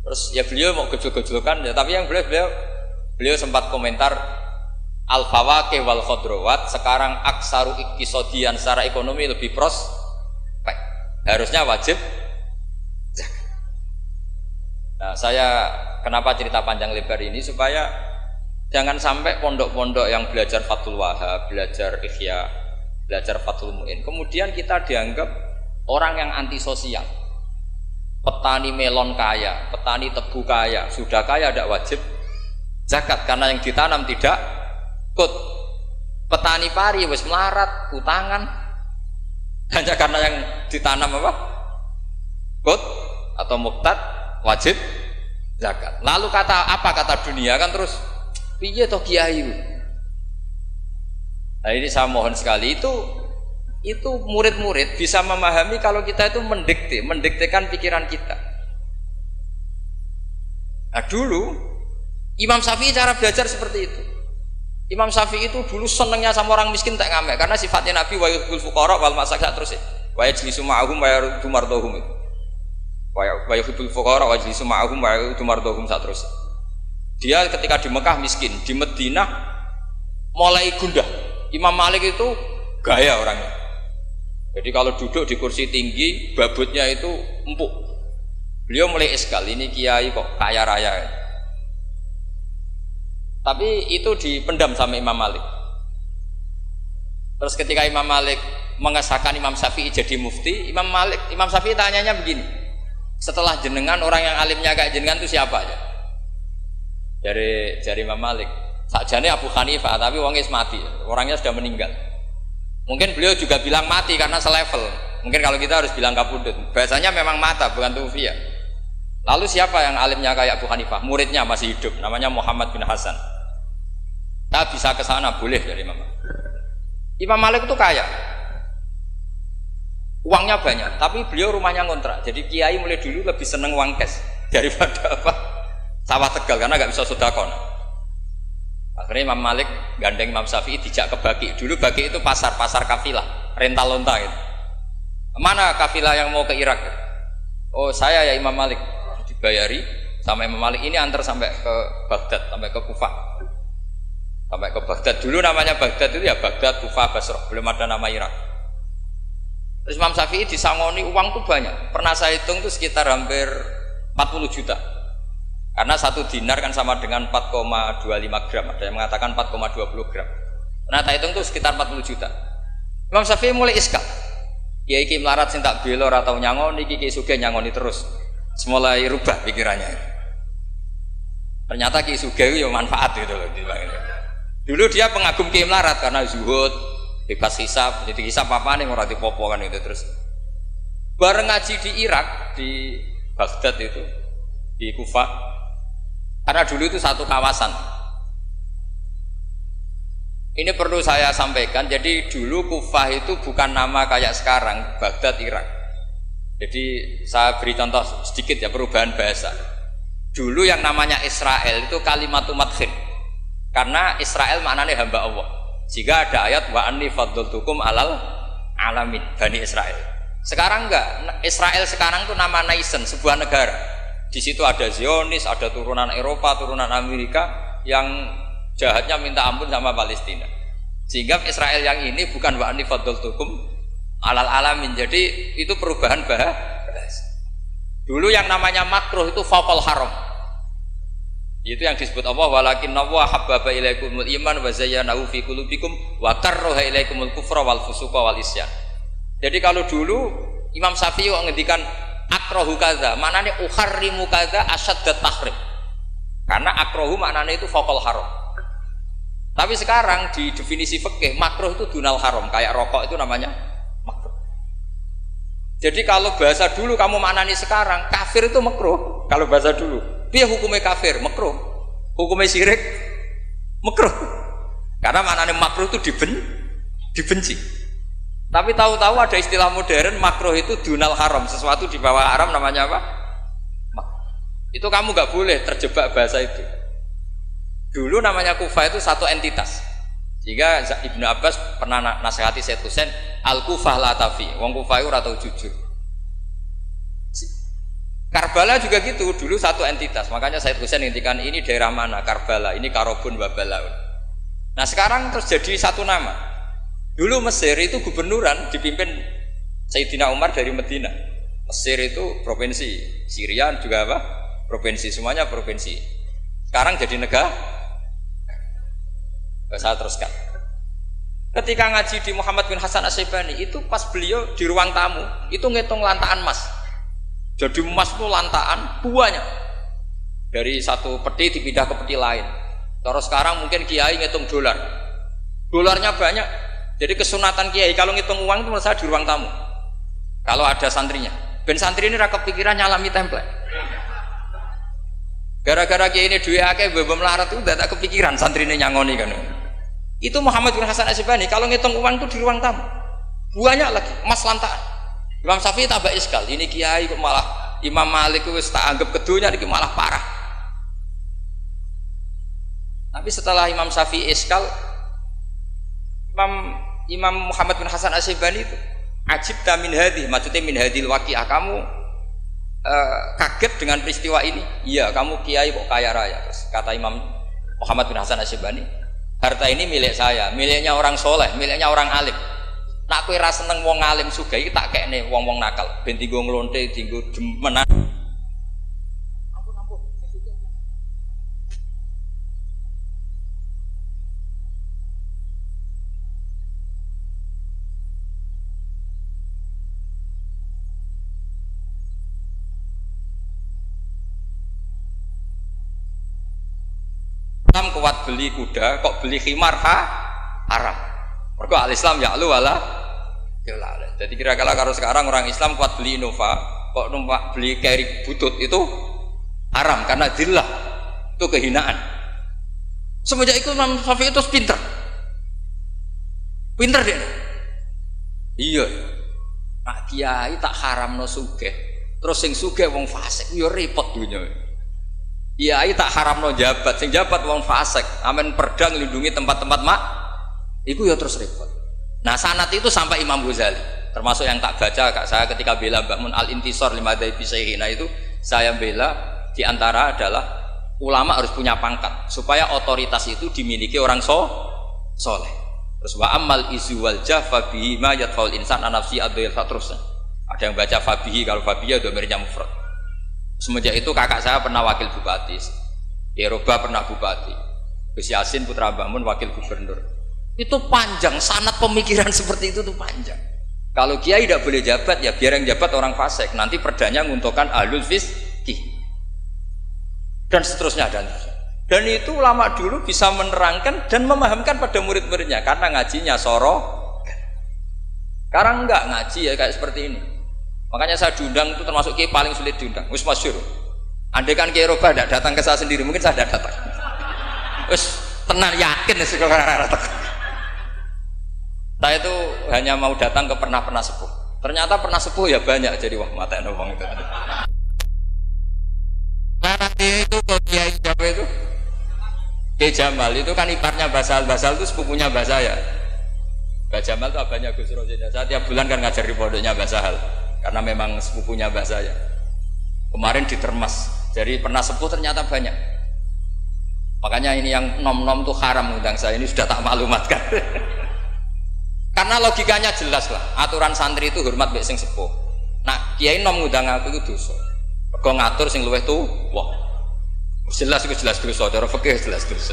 Terus ya beliau mau gejol-gejolkan ya, tapi yang beliau sempat komentar al-fawakih wal khodrowat sekarang aksaru iktisodian secara ekonomi lebih harusnya wajib zakat. Nah saya kenapa cerita panjang lebar ini supaya jangan sampai pondok-pondok yang belajar Fathul Wahhab, belajar Ihya, belajar Fathul Mu'in, kemudian kita dianggap orang yang antisosial. Petani melon kaya, petani tebu kaya, sudah kaya tidak wajib zakat karena yang ditanam tidak kut. Petani pari wis melarat, utangan hanya karena yang ditanam apa? Kut atau muktad wajib zakat. Lalu kata dunia kan terus piye toh kiai. Nah ini saya mohon sekali itu murid-murid bisa memahami kalau kita itu mendiktekan pikiran kita. Nah dulu Imam Syafi'i cara belajar seperti itu. Imam Syafi'i itu dulu senengnya sama orang miskin tak ngamek karena sifatnya Nabi wa yuhibbul fuqara wal masakin terus wa yajlisu ma'ahum wa yaruddu mardahum. Wa yuhibbul fuqara wa yajlisu ma'ahum wa yaruddu mardahum terus. Dia ketika di Mekah miskin, di Madinah mulai gundah. Imam Malik itu gaya orangnya. Jadi kalau duduk di kursi tinggi, babutnya itu empuk. Beliau mulai eskal, ini kiai kok kaya raya. Tapi itu dipendam sama Imam Malik. Terus ketika Imam Malik mengesahkan Imam Syafi'i jadi mufti, Imam Syafi'i tanyanya begini. Setelah jenengan orang yang alimnya kayak jenengan itu siapa aja? Dari Imam Malik. Sakjane Abu Hanifah, tapi wongnya mati, orangnya sudah meninggal. Mungkin beliau juga bilang mati karena selevel. Mungkin kalau kita harus bilang kapundut. Bahasanya memang mata, bukan tufiya. Lalu siapa yang alimnya kayak Abu Hanifah? Muridnya masih hidup, namanya Muhammad bin Hasan. Kita bisa ke sana, boleh dari Imam Malik. Imam Malik itu kaya, uangnya banyak, tapi beliau rumahnya ngontrak. Jadi kiai mulai dulu lebih seneng uang cash daripada apa? Sawah Tegal karena nggak bisa sedekah. Akhirnya Imam Malik gandeng Imam Syafi'i dijak ke Baki. Dulu Baki itu pasar kafilah, rental lonta gitu. Mana kafilah yang mau ke Irak? Oh saya ya Imam Malik. Dibayari sama Imam Malik ini antar sampai ke Baghdad, sampai ke Kufah. Sampai ke Baghdad. Dulu namanya Baghdad itu ya Baghdad, Kufah, Basrah, belum ada nama Irak. Terus Imam Syafi'i disangoni uang tuh banyak. Pernah saya hitung tuh sekitar hampir 40 juta. Karena satu dinar kan sama dengan 4,25 gram. Ada yang mengatakan 4,20 gram. Nah, tak hitung tuh sekitar 40 juta. Imam Syafi'i mulai iskal. Ya iki melarat sing tak belor atau nyangoni, iki sugih nyangoni terus. Mulai rubah pikirannya. Ternyata Ki Sugih itu ya manfaat gitu loh. Dulu dia pengagum Ki melarat karena zuhud, bebas hisab, jadi hisab apa nih orang dipopo kan itu terus. Bareng ngaji di Irak, di Baghdad itu, di Kufah. Karena dulu itu satu kawasan. Ini perlu saya sampaikan. Jadi dulu Kufah itu bukan nama kayak sekarang, Baghdad Irak. Jadi saya beri contoh sedikit ya perubahan bahasa. Dulu yang namanya Israel itu kalimatun madkhin. Karena Israel maknanya hamba Allah. Jika ada ayat wa anni faddaltukum alal alamin Bani Israel. Sekarang enggak. Israel sekarang itu nama nation, sebuah negara. Di situ ada Zionis, ada turunan Eropa, turunan Amerika yang jahatnya minta ampun sama Palestina. Sehingga Israel yang ini bukan wa anni faddaltukum alal alamin. Jadi itu perubahan bahasa. Dulu yang namanya makruh itu faqal haram. Itu yang disebut Allah walakinna wa habbaba ilaikumul iman wa zayyanahu fi qulubikum wa karraha ilaikumul kufra wal fusuqa wal isyan. Jadi kalau dulu Imam Syafi'i ngendikan akrohu kaza, maknanya uharrimu kaza asyaddat tahrim. Karena akrohu maknanya itu faqal haram. Tapi sekarang di definisi fikih makruh itu dunal haram, kayak rokok itu namanya makruh. Jadi kalau bahasa dulu kamu maknani sekarang, kafir itu makruh. Kalau bahasa dulu, dia hukumnya kafir, makruh. Hukumnya syirik, makruh. Karena maknanya makruh itu dibenci. Tapi tahu-tahu ada istilah modern makruh itu dunal haram, sesuatu di bawah haram namanya apa? Itu kamu nggak boleh terjebak bahasa itu. Dulu namanya Kufah itu satu entitas. Jika Ibnu Abbas pernah nasihati Sayyid Husain, al-Kufah la tafi, wong Kufah itu ora tau jujur. Karbala juga gitu, dulu satu entitas. Makanya Sayyid Husain ngintikan ini daerah mana? Karbala, ini Karobun wa Balaun. Nah, sekarang terus jadi satu nama. Dulu Mesir itu gubernuran dipimpin Sayyidina Umar dari Medina. Mesir itu provinsi, Syria juga apa? provinsi, semuanya provinsi. Sekarang jadi negara. Saya teruskan. Ketika ngaji di Muhammad bin Hasan Asy-Syaibani itu pas beliau di ruang tamu itu ngitung lantaan emas. Jadi emas itu lantaan banyak. Dari satu peti dipindah ke peti lain. Terus sekarang mungkin kiai ngitung dolar. Dolarnya banyak. Jadi kesunatan kiai kalau ngitung uang itu menurut saya di ruang tamu. Kalau ada santrinya. Ben santri ini raka pikiran nyalami template. Gara-gara kiai ini duwe akeh mbok melarat itu udah tak kepikiran santri ini nyangoni kan. Itu Muhammad bin Hasan Asy-Syaibani kalau ngitung uang itu di ruang tamu banyak lagi emas lantaan. Imam Syafi'i tambah iskal, ini kiai kok malah Imam Malik wis tak anggap kedunya ini malah parah. Tapi setelah Imam Syafi'i iskal, Imam Muhammad bin Hasan Asy-Syaibani itu ajibta min hadhi, maksudnya min hadhil waqi'ah, kamu kaget dengan peristiwa ini. Iya, kamu kiai kok kaya raya. Terus kata Imam Muhammad bin Hasan Asy-Syaibani, harta ini milik saya, miliknya orang soleh, miliknya orang alim. Nak kowe ra seneng wong alim sugih tak kekne wong-wong nakal, ben dienggo nglonte, dienggo demenan. Ampun. Kuat beli kuda, kok beli khimar haram. Mergo al-Islam ya'lu wala ya'la. Jadi kira-kira kalau sekarang orang Islam kuat beli Innova, kok numpak beli carry butut itu haram karena dzillah, itu kehinaan. Semenjak itu Imam Syafi'i itu pinter dia. Iya. Nak kiai tak haramno sugih. Terus sing sugih wong fasik yo repot dunya. Kiai tak haramno jabat, sing jabat wong fasik, amen perda nglindungi tempat-tempat mak, itu ya terus repot. Nah sanad itu sampai Imam Ghazali, termasuk yang tak baca kak saya ketika bela Mbah Mun al-intisar lima dzaibi syaihina itu saya bela diantara adalah ulama harus punya pangkat supaya otoritas itu dimiliki orang soleh. Terus wa amal izu wal jafa bihi ma yadfaul insan anafsi adil terus. Ada yang baca fabihi, kalau fabihi domirnya mufrad. Semenjak itu kakak saya pernah wakil bupati, Eropa pernah bupati, Gus Yasin putra Mbah Mun wakil gubernur. Itu panjang, sanad pemikiran seperti itu tuh panjang. Kalau kiai tidak boleh jabat ya biar yang jabat orang fasik, nanti perdanya menguntungkan ahlul fiqih dan seterusnya dan itu ulama dulu bisa menerangkan dan memahamkan pada murid-muridnya karena ngajinya soro. Sekarang enggak ngaji ya kayak seperti ini. Makanya saya diundang itu termasuk kiai paling sulit diundang. Wis masyhur. Andai kan Kiai Roba tidak datang ke saya sendiri, mungkin saya tidak datang. Wis tenan yakin sekarang datang. Saya itu hanya mau datang ke pernah sepuh. Ternyata pernah sepuh ya banyak, jadi wah mata wong itu. Nah itu kok Kiai Jawa itu, Kiai Jamal itu kan iparnya Basal itu sepupunya Mbah saya. Mbah Jamal itu abahnya Gus Rosin. Saya tiap bulan kan ngajar di pondoknya Mbah Sahal. Karena memang sepupunya mbak saya. Kemarin di Termas, jadi pernah sepuh ternyata banyak. Makanya ini yang nom-nom tuh haram undang saya, ini sudah tak maklumatkan. Karena logikanya jelas lah, aturan santri itu hormat mbek sing sepuh. Nah, kiai nom ngundang aku itu dosa. Mergo ngatur sing luwih tuh, wah. Jelas dosa, cara fikih jelas dosa.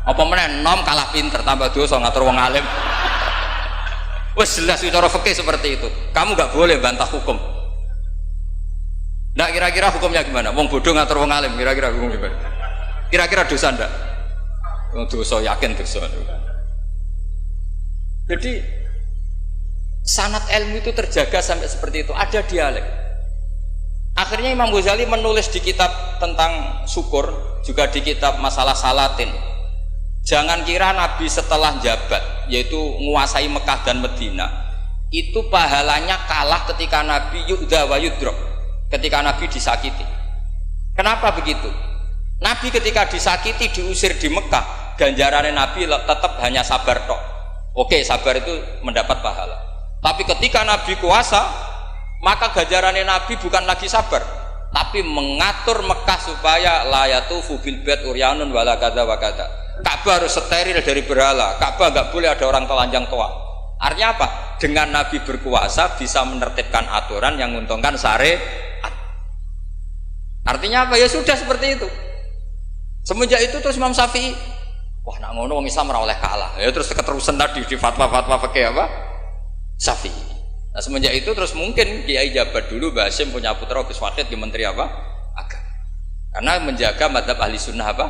Apa meneh nom kalah pinter tambah dosa ngatur wong alim. Wes jelas cara fikih seperti itu. Kamu nggak boleh bantah hukum. Nah kira-kira hukumnya gimana? Wong bodoh ngatur wong alim, kira-kira hukum gimana? Kira-kira dosa ndak? Dosa, yakin dosa. Jadi sanad ilmu itu terjaga sampai seperti itu. Ada dialek. Akhirnya Imam Ghazali menulis di kitab tentang syukur, juga di kitab masalah salatin. Jangan kira Nabi setelah jabat, yaitu menguasai Mekah dan Medina, itu pahalanya kalah ketika Nabi yu'dha wa yudrok, ketika Nabi disakiti. Kenapa begitu? Nabi ketika disakiti, diusir di Mekah, ganjarannya Nabi tetap hanya sabar tok. Oke, sabar itu mendapat pahala. Tapi ketika Nabi kuasa, maka ganjarannya Nabi bukan lagi sabar, tapi mengatur Mekah supaya la yatufu bil bait uryanun wala kadza wa kadza. Ka'bah harus steril dari berhala. Ka'bah nggak boleh ada orang telanjang tua. Artinya apa? Dengan Nabi berkuasa bisa menertibkan aturan yang menguntungkan syariat. Artinya apa? Ya sudah seperti itu. Semenjak itu terus Imam Syafi'i, wah nak ngono wong Islam ora oleh kalah. Ya terus keterusan tadi di fatwa-fatwa fikih apa? Syafi'i. Nah semenjak itu terus mungkin Kiai jabat dulu Mbah Hasyim punya putra Gus Wahid di menteri apa? Agama. Karena menjaga madzhab ahli sunnah apa?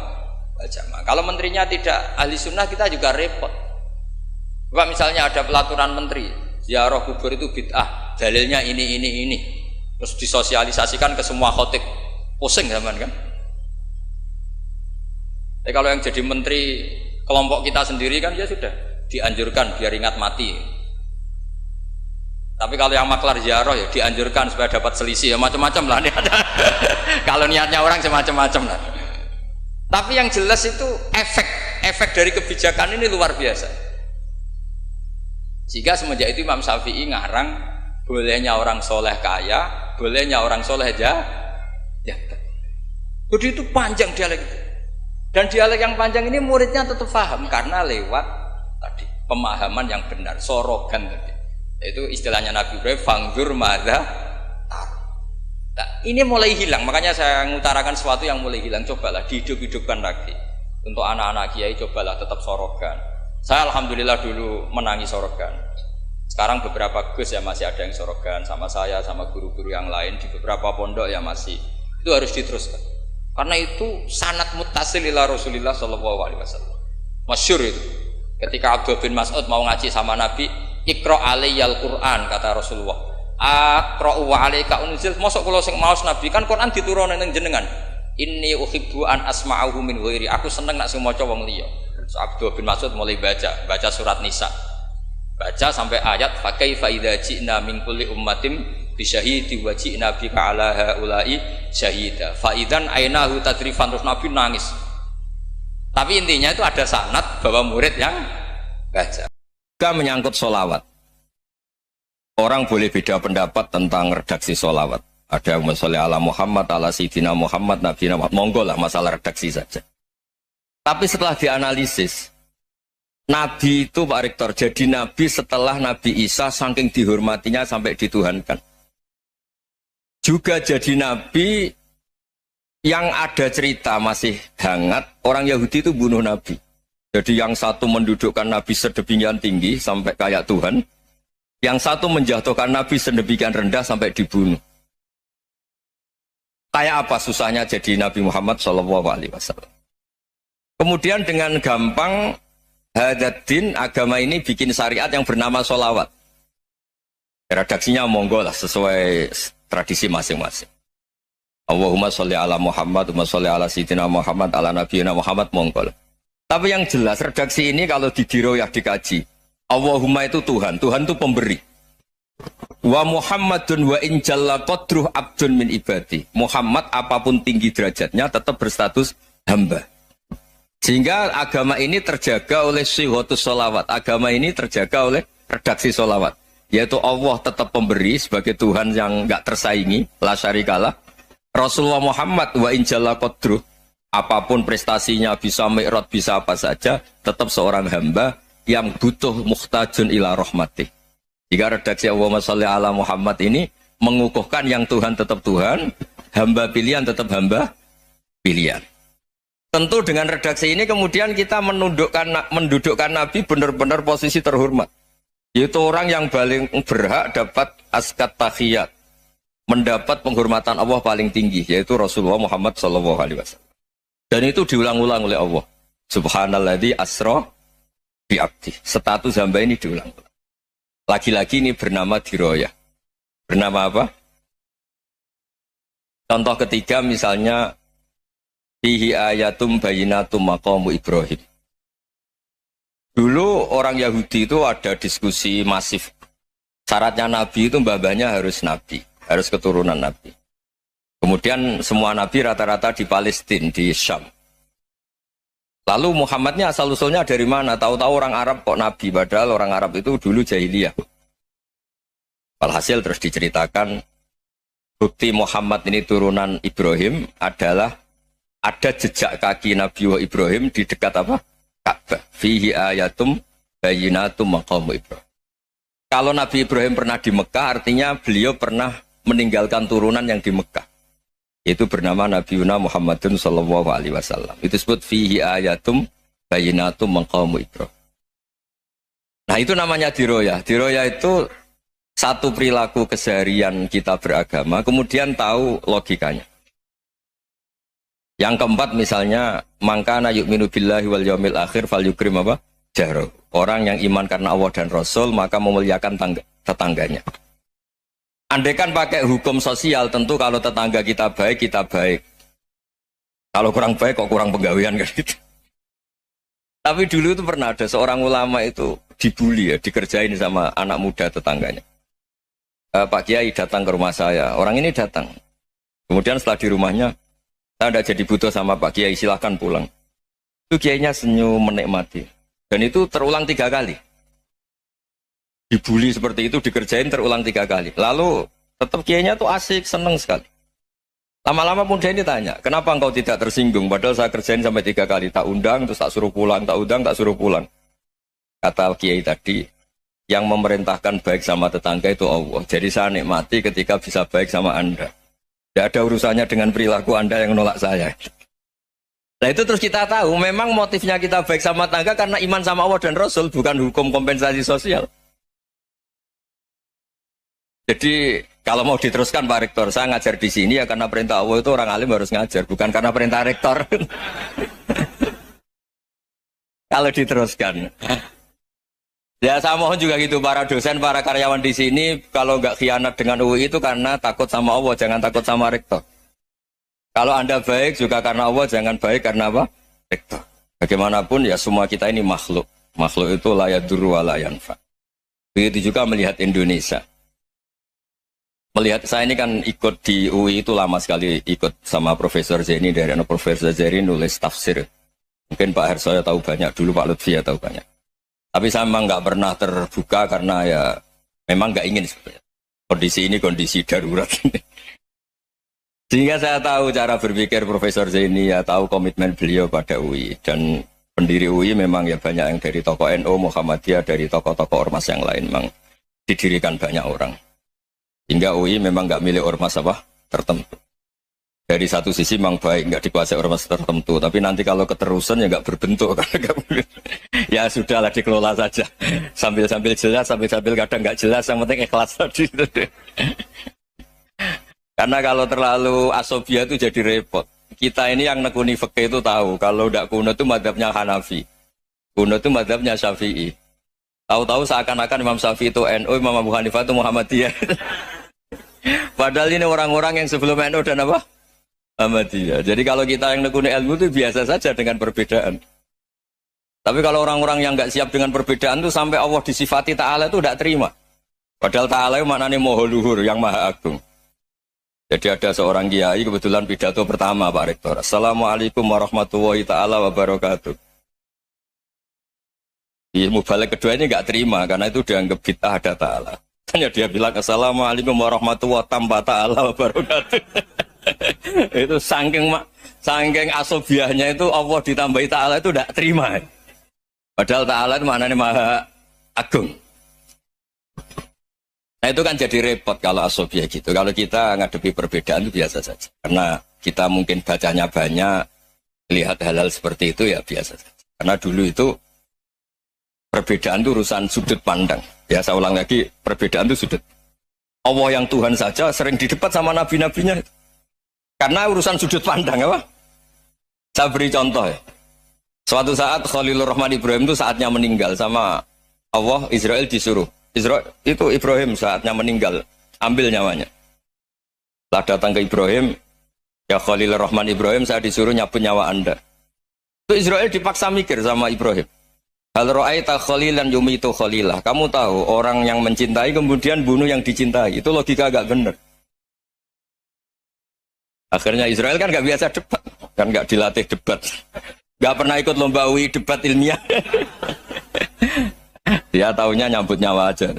Jamaah. Kalau menterinya tidak ahli sunnah kita juga repot. Pak misalnya ada pelaturan menteri, ziarah kubur itu bid'ah, dalilnya ini. Terus disosialisasikan ke semua khotib. Pusing zaman kan? Kalau yang jadi menteri kelompok kita sendiri kan ya sudah dianjurkan biar ingat mati. Tapi kalau yang maklar ziarah ya dianjurkan supaya dapat selisih ya macam-macam lah. Kalau niatnya orang semacam-macam lah. Tapi yang jelas itu efek dari kebijakan ini luar biasa. Jika semenjak itu Imam Syafi'i ngarang bolehnya orang soleh kaya, bolehnya orang soleh jahat. Jadi itu panjang dialek itu. Dan dialek yang panjang ini muridnya tetap paham karena lewat tadi pemahaman yang benar, sorogan tadi. Itu istilahnya Nabi Ibrahim, fangzur madza tar. Nah, ini mulai hilang, makanya saya mengutarakan sesuatu yang mulai hilang. Cobalah dihidup-hidupkan lagi. Untuk anak-anak kiai cobalah tetap sorogan. Saya alhamdulillah dulu menangi sorogan. Sekarang beberapa gus ya masih ada yang sorogan sama saya, sama guru-guru yang lain di beberapa pondok ya masih. Itu harus diteruskan. Karena itu sanad muttasil ila Rasulillah sallallahu alaihi wasallam. Masyhur itu. Ketika Abdul bin Mas'ud mau ngaji sama Nabi, Iqra alayyal Qur'an kata Rasulullah. Aqra'u wa 'alaika unzil. Mosok kula sing maos Nabi kan Quran diturunke ning jenengan. Inni uhibbu an asma'ahu min ghairi. Aku seneng nak sing maca wong liya. Abdul bin Mas'ud mulai baca surat Nisa. Baca sampai ayat fa kaifa idza ji'na min kulli ummatin bisyahidi wa ji'na bika ala haula'i syahida. Fa idzan ainahu tadrifan, terus Nabi nangis. Tapi intinya itu ada sanad bahwa murid yang baca. Juga menyangkut sholawat. Orang boleh beda pendapat tentang redaksi sholawat. Ada yang sholli ala Muhammad, ala Sayyidina Muhammad, Nabi Muhammad. Monggo lah masalah redaksi saja. Tapi setelah dianalisis, Nabi itu Pak Rektor jadi Nabi setelah Nabi Isa saking dihormatinya sampai dituhankan. Juga jadi Nabi yang ada cerita masih hangat, orang Yahudi itu bunuh Nabi. Jadi yang satu mendudukkan Nabi sedemikian tinggi sampai kayak Tuhan, yang satu menjatuhkan Nabi sedemikian rendah sampai dibunuh. Kayak apa susahnya jadi Nabi Muhammad SAW. Kemudian dengan gampang Hadaddin agama ini bikin syariat yang bernama sholawat. Redaksinya monggo lah sesuai tradisi masing-masing. Allahumma sholli ala Muhammad, Allahumma sholli ala Sayyidina Muhammad, ala Nabiyina Muhammad, monggo lah. Tapi yang jelas redaksi ini kalau didiroyah dikaji, Allahumma itu Tuhan, Tuhan itu pemberi. Wa Muhammadun wa in jalla qadruh abdun min ibadi. Muhammad apapun tinggi derajatnya tetap berstatus hamba. Sehingga agama ini terjaga oleh syihotus sholawat. Agama ini terjaga oleh redaksi sholawat. Yaitu Allah tetap pemberi sebagai Tuhan yang enggak tersaingi, la syarikalah. Rasulullah Muhammad wa in jalla qadruh, apapun prestasinya, bisa mi'raj, bisa apa saja, tetap seorang hamba yang butuh muhtajun ila rahmatih. Jika redaksi Allahumma sholli ala Muhammad ini mengukuhkan yang Tuhan tetap Tuhan, hamba pilihan tetap hamba pilihan. Tentu dengan redaksi ini kemudian kita mendudukkan Nabi benar-benar posisi terhormat. Yaitu orang yang paling berhak dapat askat tahiyat, mendapat penghormatan Allah paling tinggi, yaitu Rasulullah Muhammad SAW. Dan itu diulang-ulang oleh Allah. Subhanalladzi asra bi'abdi. Status hamba ini diulang-ulang. Lagi-lagi ini bernama diroyah. Bernama apa? Contoh ketiga misalnya fihi ayatum bayinatum maqamu Ibrahim. Dulu orang Yahudi itu ada diskusi masif. Syaratnya Nabi itu mbah-mbahnya harus Nabi, harus keturunan Nabi. Kemudian semua Nabi rata-rata di Palestina, di Syam. Lalu Muhammadnya asal-usulnya dari mana? Tahu-tahu orang Arab kok Nabi, padahal orang Arab itu dulu jahiliyah. Alhasil terus diceritakan bukti Muhammad ini turunan Ibrahim adalah ada jejak kaki Nabi Ibrahim di dekat apa? Ka'bah. Fihi ayatum bayinatum maqamu Ibrahim. Kalau Nabi Ibrahim pernah di Mekah, artinya beliau pernah meninggalkan turunan yang di Mekah. Itu bernama Nabiuna Muhammadun sallallahu alaihi wasallam. Itu disebut fihi ayatum bayinatum maqamu Ibrahim. Nah, itu namanya diroya. Diroya itu satu perilaku keseharian kita beragama, kemudian tahu logikanya. Yang keempat misalnya, mangkana yu'minu billahi wal yaumil akhir fal yukrim apa? Jaro. Orang yang iman karena Allah dan Rasul, maka memuliakan tetangganya. Andaikan pakai hukum sosial, tentu kalau tetangga kita baik, kita baik. Kalau kurang baik, kok kurang penggawean kan gitu. Tapi dulu itu pernah ada seorang ulama itu dibully ya, dikerjain sama anak muda tetangganya. Pak Kiai datang ke rumah saya, orang ini datang. Kemudian setelah di rumahnya, saya tidak jadi butuh sama Pak Kiai, silahkan pulang. Itu Kiainya senyum menikmati. Dan itu terulang 3 kali. Dibully seperti itu, dikerjain terulang 3 kali. Lalu tetap Kiainya tuh asik, seneng sekali. Lama-lama pun dia ini tanya, kenapa engkau tidak tersinggung? Padahal saya kerjain sampai 3 kali, tak undang, terus tak suruh pulang, tak undang, tak suruh pulang. Kata Kiai tadi, yang memerintahkan baik sama tetangga itu Allah. Jadi saya nikmati ketika bisa baik sama Anda. Tidak ada urusannya dengan perilaku Anda yang menolak saya. Nah itu terus kita tahu, memang motifnya kita baik sama tetangga karena iman sama Allah dan Rasul, bukan hukum kompensasi sosial. Jadi kalau mau diteruskan Pak Rektor, saya ngajar di sini ya karena perintah Allah itu orang alim harus ngajar, bukan karena perintah Rektor. Kalau diteruskan. Ya saya mohon juga gitu para dosen, para karyawan di sini kalau nggak khianat dengan UI itu karena takut sama Allah, jangan takut sama Rektor. Kalau Anda baik juga karena Allah, jangan baik karena apa? Rektor. Bagaimanapun ya semua kita ini makhluk. Makhluk itu la yadurru wa la yanfa. Begitu juga melihat Indonesia. Melihat saya ini kan ikut di UI itu lama sekali, ikut sama Profesor Zeni dari Profesor Zeni nulis tafsir. Mungkin Pak Hersoyo tahu banyak, dulu Pak Lutfi ya tahu banyak. Tapi saya memang nggak pernah terbuka karena ya memang nggak ingin sebenarnya. Kondisi ini kondisi darurat ini. Sehingga saya tahu cara berpikir Profesor Zeni, ya tahu komitmen beliau pada UI. Dan pendiri UI memang ya banyak yang dari tokoh NU, Muhammadiyah, dari tokoh-tokoh ormas yang lain memang didirikan banyak orang. Hingga UI memang nggak milik ormas apa tertentu. Dari satu sisi memang baik, nggak dikuasai ormas tertentu. Tapi nanti kalau keterusan ya nggak berbentuk. Ya sudahlah dikelola saja. Sambil-sambil jelas, sambil-sambil kadang nggak jelas. Yang penting ikhlas tadi. Karena kalau terlalu asobia itu jadi repot. Kita ini yang nekuni fikih itu tahu. Kalau tidak kuno itu madhabnya Hanafi. Kuno itu madhabnya Syafi'i. Tahu-tahu seakan-akan Imam Syafi'i itu NU, Imam Abu Hanifah itu Muhammadiyah. Padahal ini orang-orang yang sebelum NU dan apa? Muhammadiyah. Jadi kalau kita yang nekuni ilmu itu biasa saja dengan perbedaan. Tapi kalau orang-orang yang nggak siap dengan perbedaan itu sampai Allah disifati Ta'ala itu tidak terima. Padahal Ta'ala itu maknanya Maha Luhur, yang Maha Agung. Jadi ada seorang kiai kebetulan pidato pertama Pak Rektor. Assalamualaikum warahmatullahi ta'ala wabarakatuh. Di mubalik kedua ini nggak terima karena itu dianggap bid'ah ada Ta'ala. Hanya dia bilang Assalamualaikum warahmatullahi ta'ala wabarakatuh. Itu saking asobiahnya itu Allah ditambahi Ta'ala itu tidak terima. Padahal Ta'ala itu maknanya Maha Agung. Nah itu kan jadi repot kalau asobiah gitu. Kalau kita ngadepi perbedaan itu biasa saja. Karena kita mungkin bacanya banyak, lihat hal-hal seperti itu ya biasa saja. Karena dulu itu perbedaan itu urusan sudut pandang. Ya saya ulang lagi, perbedaan itu sudut. Allah yang Tuhan saja sering didebat sama nabi-nabinya. Karena urusan sudut pandang apa? Saya beri contoh ya. Suatu saat Khalilur Rahman Ibrahim itu saatnya meninggal sama Allah, Israel disuruh. Israel itu Ibrahim saatnya meninggal, ambil nyawanya. Setelah datang ke Ibrahim, ya Khalilur Rahman Ibrahim, saya disuruh nyabut nyawa Anda. Itu Israel dipaksa mikir sama Ibrahim. Hal ra'aita khalilan yumitu khalilah. Kamu tahu orang yang mencintai kemudian bunuh yang dicintai. Itu logika agak benar. Akhirnya Israel kan gak biasa debat, kan gak dilatih debat. Gak pernah ikut lomba UI debat ilmiah. Dia taunya nyambut nyawa aja.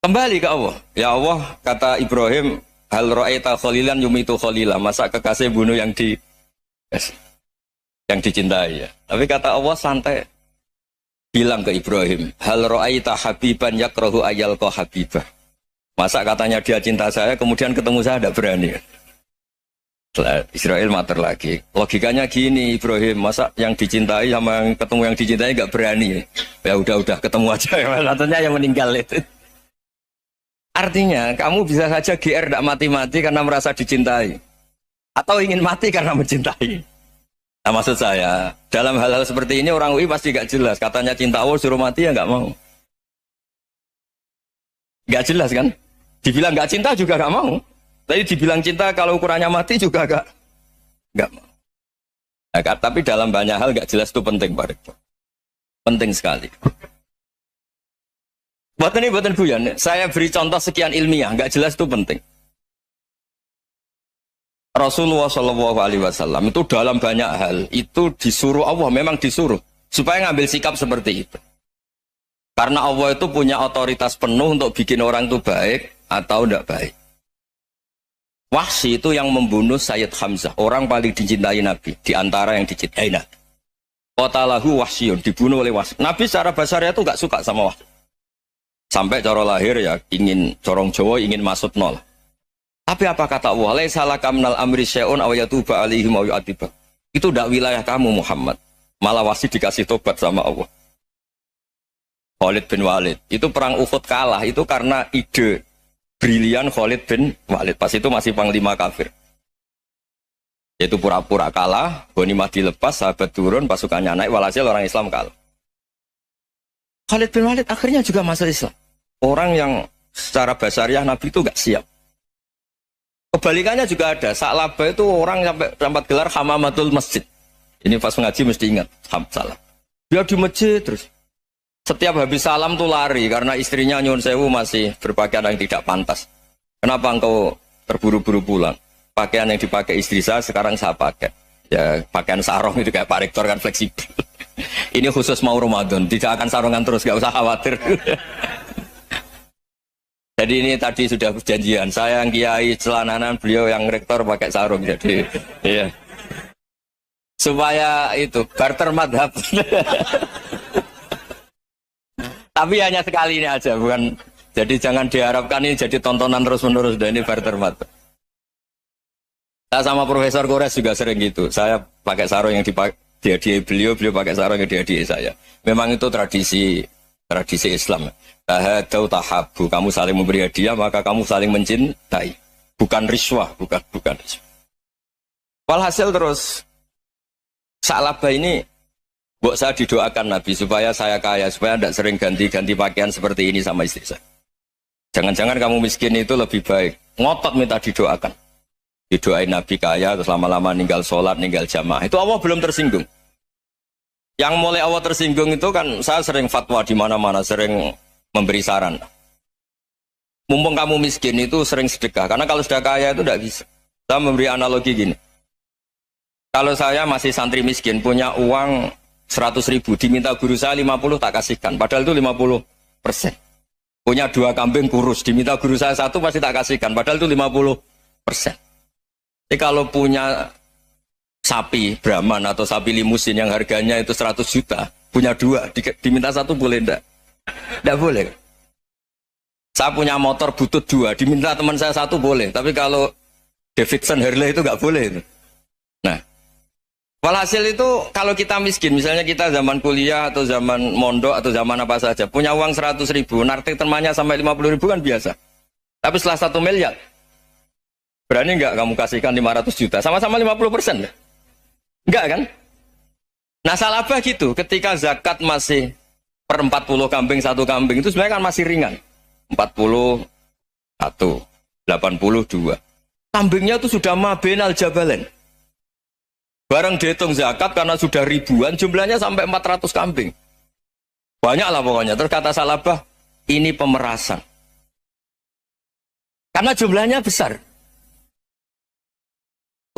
Kembali ke Allah. Ya Allah, kata Ibrahim, hal ra'aita khalilan yumitu khalilah. Masa kekasih bunuh yang dicintai ya. Tapi kata Allah santai. Bilang ke Ibrahim, hal ra'aita habiban yakrahu ayalqa habibah. Masa katanya dia cinta saya, kemudian ketemu saya tidak berani. Israel mater lagi. Logikanya gini, Ibrahim, masa yang dicintai sama yang ketemu yang dicintai nggak berani? Ya udah ketemu aja. Katanya yang meninggal itu. Artinya kamu bisa saja GR tidak mati-mati karena merasa dicintai, atau ingin mati karena mencintai. Nah, maksud saya dalam hal-hal seperti ini orang UI pasti nggak jelas. Katanya cinta Allah suruh mati ya nggak mau. Nggak jelas kan? Dibilang nggak cinta juga nggak mau. Tapi dibilang cinta kalau ukurannya mati juga nggak mau. Nah, tapi dalam banyak hal nggak jelas itu penting, Pak Rektor. Penting sekali. Buatan guyon. Saya beri contoh sekian ilmiah, nggak jelas itu penting. Rasulullah SAW itu dalam banyak hal itu disuruh Allah, memang disuruh supaya ngambil sikap seperti itu. Karena Allah itu punya otoritas penuh untuk bikin orang itu baik atau tidak baik. Wahsy itu yang membunuh Sayyid Hamzah, orang paling dicintai Nabi, di antara yang dicintai Nabi. Qatalahu Wahsyun, dibunuh oleh Wahsy. Nabi secara basarnya itu nggak suka sama Wahsy. Sampai cara lahir ya ingin corong Jawa, ingin masuk nol. Tapi apa kata Allah? Laisa laka minal amri syai'un aw yatuba alaihim aw yu'adzibah. Itu tidak wilayah kamu Muhammad. Malah Wahsy dikasih tobat sama Allah. Khalid bin Walid, itu perang Uhud kalah itu karena ide brilian Khalid bin Walid. Pas itu masih panglima kafir. Yaitu pura-pura kalah, ghanimah dilepas, sahabat turun, pasukannya naik, walhasil orang Islam kalah. Khalid bin Walid akhirnya juga masuk Islam. Orang yang secara basariah Nabi itu gak siap. Kebalikannya juga ada. Sa'labah itu orang sampai dapat gelar Hamamatul Masjid. Ini pas ngaji mesti ingat. Salah. Dia di masjid terus. Setiap habis salam tuh lari karena istrinya nyuwun sewu masih berpakaian yang tidak pantas. Kenapa engkau terburu-buru pulang? Pakaian yang dipakai istri saya sekarang saya pakai. Ya pakaian sarung itu kayak Pak Rektor kan fleksibel. Ini khusus mau Ramadan, tidak akan sarungan terus, gak usah khawatir. Jadi ini tadi sudah perjanjian. Saya yang kiai celananan, beliau yang rektor pakai sarung. Jadi iya. Supaya itu barter madhab. Tapi hanya sekali ini aja, bukan. Jadi jangan diharapkan ini jadi tontonan terus-menerus. Dan ini barter madhab. Saya sama Profesor Kores juga sering gitu. Saya pakai sarung yang dihadiahi beliau pakai sarung yang dihadiahi saya. Memang itu tradisi Islam. Tahadau tahabu, kamu saling memberi hadiah maka kamu saling mencintai. Bukan riswah, bukan riswah. Walhasil terus Sa'labah ini buat saya didoakan Nabi supaya saya kaya, supaya tidak sering ganti-ganti pakaian seperti ini sama istri saya. Jangan-jangan kamu miskin itu lebih baik. Ngotot minta didoakan. Didoain Nabi kaya, terus lama-lama ninggal sholat, ninggal jamaah. Itu Allah belum tersinggung. Yang mulai Allah tersinggung itu kan saya sering fatwa di mana-mana, sering memberi saran. Mumpung kamu miskin itu sering sedekah, karena kalau sudah kaya itu tidak bisa. Saya memberi analogi gini. Kalau saya masih santri miskin, punya uang 100.000, diminta guru saya 50 tak kasihkan, padahal itu 50%. Punya 2 kambing kurus, diminta guru saya 1 pasti tak kasihkan, padahal itu 50%. Jadi kalau punya sapi Brahman atau sapi limusin yang harganya itu 100 juta, punya 2, diminta 1 boleh enggak? Enggak boleh. Saya punya motor butut 2, diminta teman saya 1 boleh, tapi kalau Davidson Harley itu enggak boleh itu. Nah, walhasil itu kalau kita miskin, misalnya kita zaman kuliah atau zaman mondok atau zaman apa saja, punya uang 100.000, narik temannya sampai 50.000 kan biasa. Tapi setelah 1 miliar, berani nggak kamu kasihkan 500 juta? Sama-sama 50%. Enggak kan? Nah Sa'labah gitu, ketika zakat masih per 40 kambing 1 kambing, itu sebenarnya kan masih ringan. 41, 82. Kambingnya itu sudah mabenal jabalen. Barang dihitung zakat karena sudah ribuan, jumlahnya sampai 400 kambing. Banyak lah pokoknya. Terus kata Sa'labah, ini pemerasan. Karena jumlahnya besar.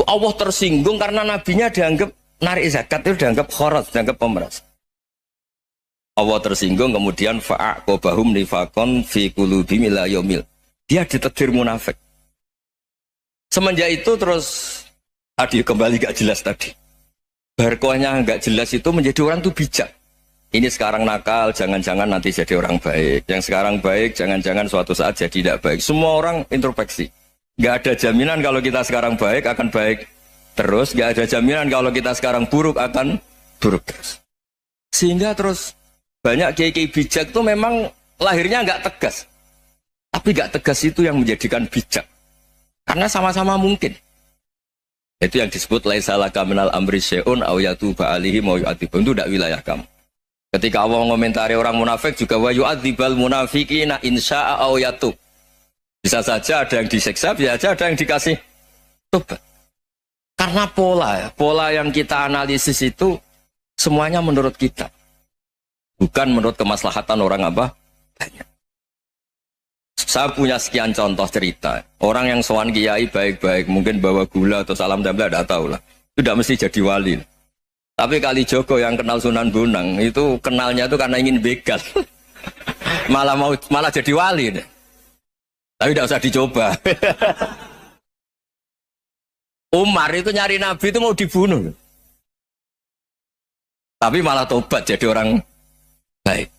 Allah tersinggung karena nabinya dianggap narik zakat itu dianggap khorat, dianggap pemerasan. Allah tersinggung kemudian fa'aqobahum nifakon fi qulubihim ila yaumil. Dia ditetir munafik. Semenjak itu terus tadi kembali gak jelas tadi. Barkohnya gak jelas itu menjadi orang tuh bijak. Ini sekarang nakal, jangan-jangan nanti jadi orang baik. Yang sekarang baik, jangan-jangan suatu saat jadi tidak baik. Semua orang introspeksi. Gak ada jaminan kalau kita sekarang baik akan baik terus, nggak ada jaminan kalau kita sekarang buruk akan buruk terus. Sehingga terus banyak kiai-kiai bijak itu memang lahirnya nggak tegas, tapi nggak tegas itu yang menjadikan bijak, karena sama-sama mungkin. Itu yang disebut laisa laka minal amri syai'un aw yatuba alihi mau yu'adzibun, itu tidak wilayah kamu. Ketika Allah mengomentari orang munafik juga wa yu'adzibal munafiqina insya'a aw yatub. Bisa saja ada yang disiksa, bisa saja ada yang dikasih tobat. Karena pola yang kita analisis itu semuanya menurut kita, bukan menurut kemaslahatan orang apa banyak. Saya punya sekian contoh cerita. Orang yang sowan kiai baik-baik, mungkin bawa gula atau salam tempel, tidak tahu lah. Itu tidak mesti jadi wali. Tapi Kali Jogo yang kenal Sunan Bonang, itu kenalnya itu karena ingin begal. malah jadi wali. Tapi tidak usah dicoba. Umar itu nyari Nabi itu mau dibunuh. Tapi malah tobat jadi orang baik.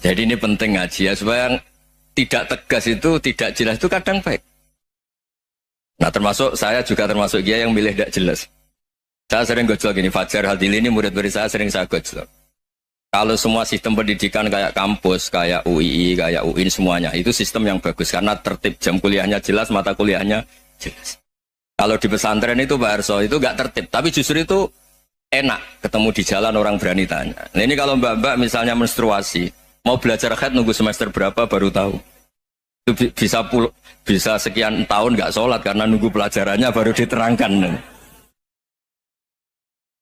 Jadi ini penting ngaji ya, supaya tidak tegas itu, tidak jelas itu kadang baik. Nah termasuk saya juga termasuk dia yang milih tidak jelas. Saya sering gojlok gini, Fajar Hadili ini murid-murid saya sering saya gojlok. Kalau semua sistem pendidikan kayak kampus, kayak UII, kayak UIN semuanya, itu sistem yang bagus karena tertib, jam kuliahnya jelas, mata kuliahnya jelas. Kalau di pesantren itu Pak Arso itu gak tertib, tapi justru itu enak ketemu di jalan orang berani tanya. Nah ini kalau mbak-mbak misalnya menstruasi, mau belajar haid nunggu semester berapa baru tahu. Itu bisa sekian tahun nggak sholat karena nunggu pelajarannya baru diterangkan.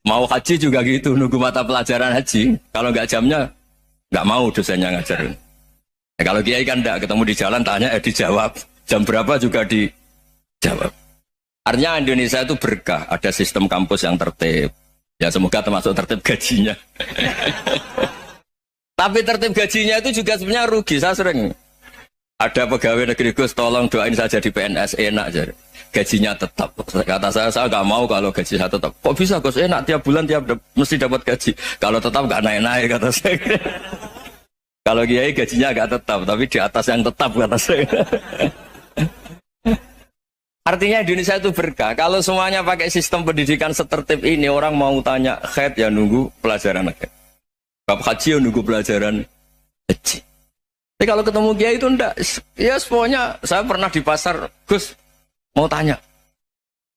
Mau haji juga gitu, nunggu mata pelajaran haji. Kalau nggak jamnya nggak mau dosennya ngajar. Nah, kalau kiai kan nggak ketemu di jalan tanya dijawab. Jam berapa juga dijawab. Artinya Indonesia itu berkah, ada sistem kampus yang tertib. Ya semoga termasuk tertib gajinya. Tapi tertib gajinya itu juga sebenarnya rugi. Saya sering ada pegawai negeri Gus, tolong doain saja di PNS enak aja. Gajinya tetap. Kata saya nggak mau kalau gaji saya tetap. Kok bisa Gus enak tiap bulan mesti dapat gaji. Kalau tetap nggak naik-naik kata saya. Kalau kiai gajinya nggak tetap, tapi di atas yang tetap kata saya. Artinya Indonesia itu berkah. Kalau semuanya pakai sistem pendidikan setertib ini, orang mau tanya haid ya nunggu pelajaran haid. Bab haji ya nunggu pelajaran haji. Tapi kalau ketemu kiai itu enggak. Ya pokoknya saya pernah di pasar, Gus mau tanya.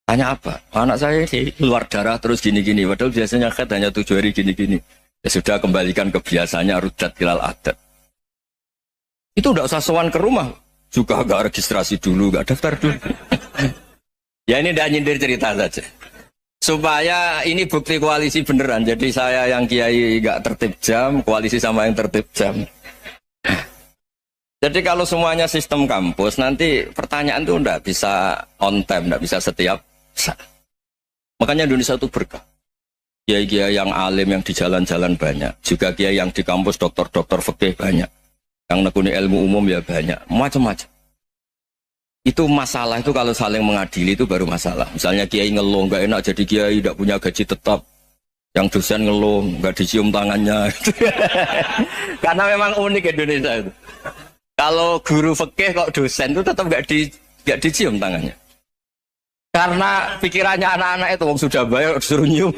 Tanya apa? Anak saya ini keluar darah terus gini-gini. Padahal biasanya haid hanya 7 hari gini-gini. Ya sudah kembalikan ke biasanya, rudat hilal adat. Itu enggak usah sowan ke rumah. Juga enggak registrasi dulu, enggak daftar dulu. Ya ini enggak nyindir cerita saja. Supaya ini bukti koalisi beneran. Jadi saya yang kiai gak tertib jam, koalisi sama yang tertib jam. Jadi kalau semuanya sistem kampus, nanti pertanyaan itu enggak bisa on time, enggak bisa setiap saat. Makanya Indonesia itu berkah. Kiai-kiai yang alim yang di jalan-jalan banyak. Juga kiai yang di kampus dokter-dokter fikih banyak. Yang nekuni ilmu umum ya banyak. Macam-macam. Itu masalah itu kalau saling mengadili itu baru masalah. Misalnya kiai ngeluh nggak enak jadi kiai tidak punya gaji tetap, yang dosen ngeluh nggak dicium tangannya. Karena memang unik Indonesia itu. Kalau guru fikih kok dosen itu tetap nggak dicium tangannya. Karena pikirannya anak-anak itu wong sudah bayar disuruh nyium.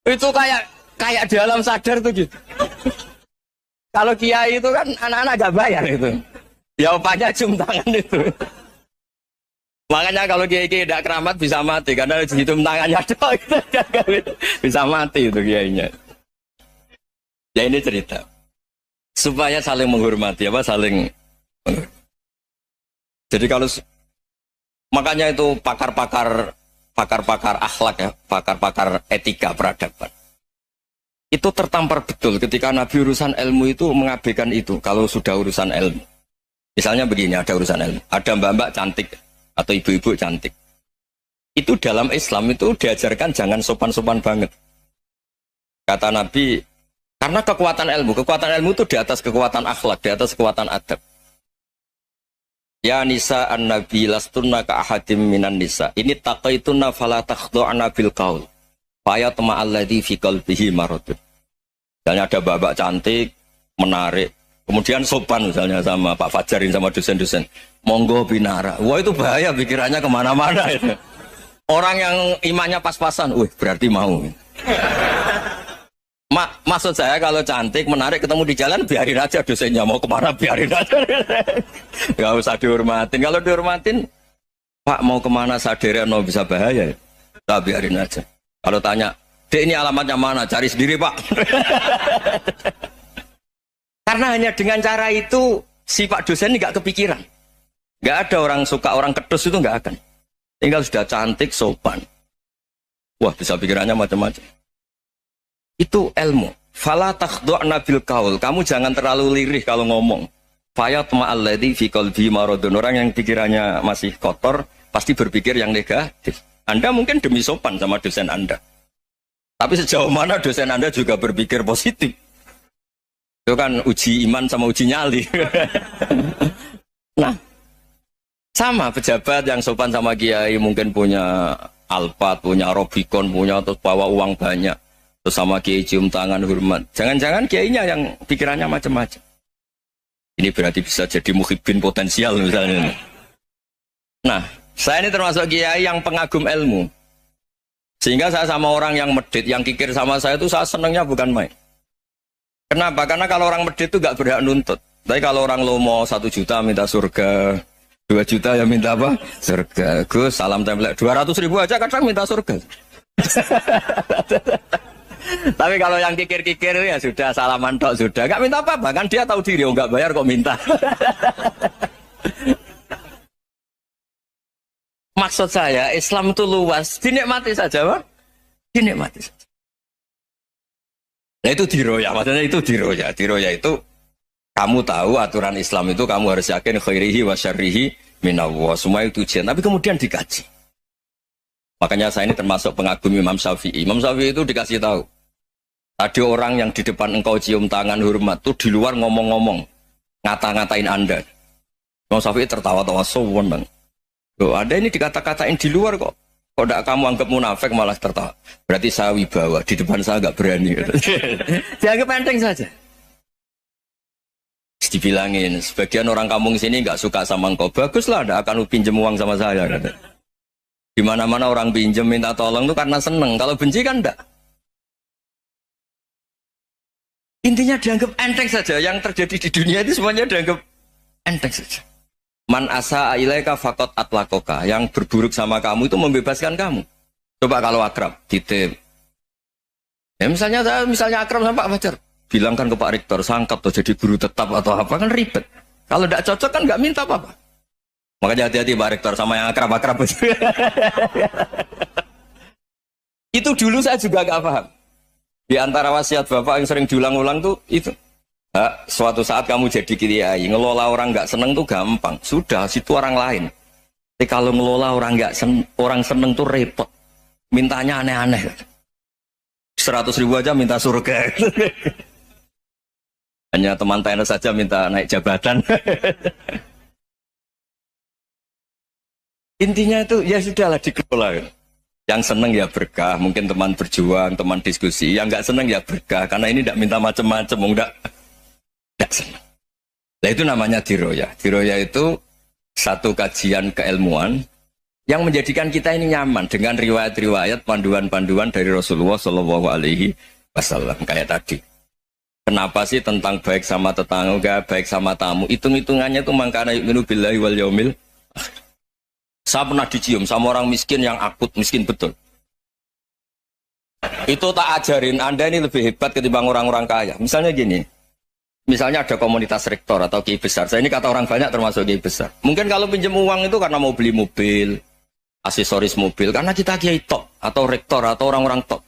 Itu kayak di alam sadar tuh gitu. Kalau kiai itu kan anak-anak gak bayar itu. Ya opanya cium tangan itu. Makanya kalau kiai tidak keramat bisa mati. Karena cium tangannya doang. Bisa mati itu kiainya. Ya ini cerita. Supaya saling menghormati. Saling. Jadi kalau. Makanya itu pakar-pakar akhlak ya. Pakar-pakar etika peradaban. Itu tertampar betul ketika Nabi urusan ilmu itu mengabaikan itu. Kalau sudah urusan ilmu, misalnya begini, ada urusan ilmu, ada mbak-mbak cantik atau ibu-ibu cantik, itu dalam Islam itu diajarkan jangan sopan-sopan banget. Kata Nabi, karena kekuatan ilmu itu di atas kekuatan akhlak, di atas kekuatan adab. Ya nisa an-nabi lastunna ka ahadim minan nisa. Ini taqaitunna fala takhdu'na bil qaul. Faya tama alladhi fi qalbihi maradun. Misalnya ada babak cantik, menarik, Kemudian sopan misalnya sama Pak Fajarin sama dosen-dosen. Monggo binara. Wah itu bahaya pikirannya kemana-mana itu. Orang yang imannya pas-pasan, berarti mau. Maksud saya kalau cantik, menarik ketemu di jalan, biarin aja dosennya mau kemana, biarin aja. Gak usah dihormatin. Kalau dihormatin, Pak mau kemana sadereno bisa bahaya. Nah, biarin aja. Kalau tanya, Dek ini alamatnya mana? Cari sendiri Pak. Karena hanya dengan cara itu si Pak dosen ini gak kepikiran. Gak ada orang suka orang kedus itu gak akan. Tinggal sudah cantik, sopan. Wah bisa pikirannya macam-macam. Itu ilmu. Fala takhdu'na bil qaul. Kamu jangan terlalu lirih kalau ngomong. Fayat ma'alladzi fi qalbi maradun. Orang yang pikirannya masih kotor pasti berpikir yang negatif. Anda mungkin demi sopan sama dosen Anda. Tapi sejauh mana dosen Anda juga berpikir positif? Itu kan uji iman sama uji nyali. Nah, sama pejabat yang sopan sama kiai mungkin punya Alphard, punya Robicon, punya terus bawa uang banyak. Terus sama kiai cium tangan hormat. Jangan-jangan kiainya yang pikirannya macam-macam. Ini berarti bisa jadi muhibbin potensial misalnya. Nah, saya ini termasuk kiai yang pengagum ilmu. Sehingga saya sama orang yang medit, yang kikir sama saya itu saya senangnya bukan main. Kenapa? Karena kalau orang medit itu gak berhak nuntut. Tapi kalau orang lomo 1 juta minta surga, 2 juta ya minta apa? Surga. Gus, salam template. 200.000 aja kadang minta surga. Tapi kalau yang kikir-kikir ya sudah salaman tok sudah. Gak minta apa-apa. Kan dia tahu diri, gak bayar kok minta. Maksud saya, Islam itu luas, dinikmati saja, Pak. Dinikmati saja. Nah itu diroya, maksudnya itu diroya. Diroya itu, kamu tahu aturan Islam itu, kamu harus yakin khairihi wa syarrihi minallah. Semua itu ujian, tapi kemudian dikaji. Makanya saya ini termasuk pengagum Imam Syafi'i. Imam Syafi'i itu dikasih tahu. Ada orang yang di depan engkau cium tangan hormat, itu di luar ngomong-ngomong. Ngata-ngatain Anda. Imam Syafi'i tertawa-tawa, sowan bang. Loh, ada ini dikata-katain di luar kok. Kok tidak kamu anggap munafik malah tertawa. Berarti saya wibawa, di depan saya nggak berani. Dianggap enteng saja. Dibilangin, sebagian orang kampung sini nggak suka sama engkau. Baguslah, tidak akan pinjam uang sama saya. Di mana-mana orang pinjam minta tolong itu karena seneng. Kalau benci kan enggak. Intinya dianggap enteng saja. Yang terjadi di dunia itu semuanya dianggap enteng saja. Man asa ilaika faqat atlakoka. Yang berburuk sama kamu itu membebaskan kamu. Coba kalau akrab, titip. Ya misalnya akrab sama Pak Fajar. Bilangkan ke Pak Rektor, sangkat atau jadi guru tetap atau apa, kan ribet. Kalau tidak cocok kan nggak minta apa-apa. Makanya hati-hati Pak Rektor sama yang akrab-akrab. Itu dulu saya juga nggak paham. Di antara wasiat Bapak yang sering diulang-ulang tuh itu. Suatu saat kamu jadi kiai, ngelola orang nggak seneng tuh gampang. Sudah, situ orang lain. Tapi kalau ngelola orang nggak orang seneng tuh repot. Mintanya aneh-aneh. 100.000 aja minta surga. Hanya teman tenis saja minta naik jabatan. Intinya itu ya sudahlah dikelola. Yang seneng ya berkah, mungkin teman berjuang, teman diskusi. Yang nggak seneng ya berkah, karena ini tidak minta macam-macam, tidak senang. Nah itu namanya diroya. Diroya itu satu kajian keilmuan yang menjadikan kita ini nyaman dengan riwayat-riwayat panduan-panduan dari Rasulullah Shallallahu Alaihi Wasallam kayak tadi. Kenapa sih tentang baik sama tetangga, baik sama tamu? Hitung-hitungannya itu mangkana yu'minu billahi wal yaumil akhir. Saya pernah dicium sama orang miskin yang akut miskin betul. Itu tak ajarin Anda ini lebih hebat ketimbang orang-orang kaya. Misalnya gini. Misalnya ada komunitas rektor atau kiai besar. Saya ini kata orang banyak termasuk kiai besar. Mungkin kalau pinjam uang itu karena mau beli mobil, aksesoris mobil. Karena kita kiai top atau rektor atau orang-orang top.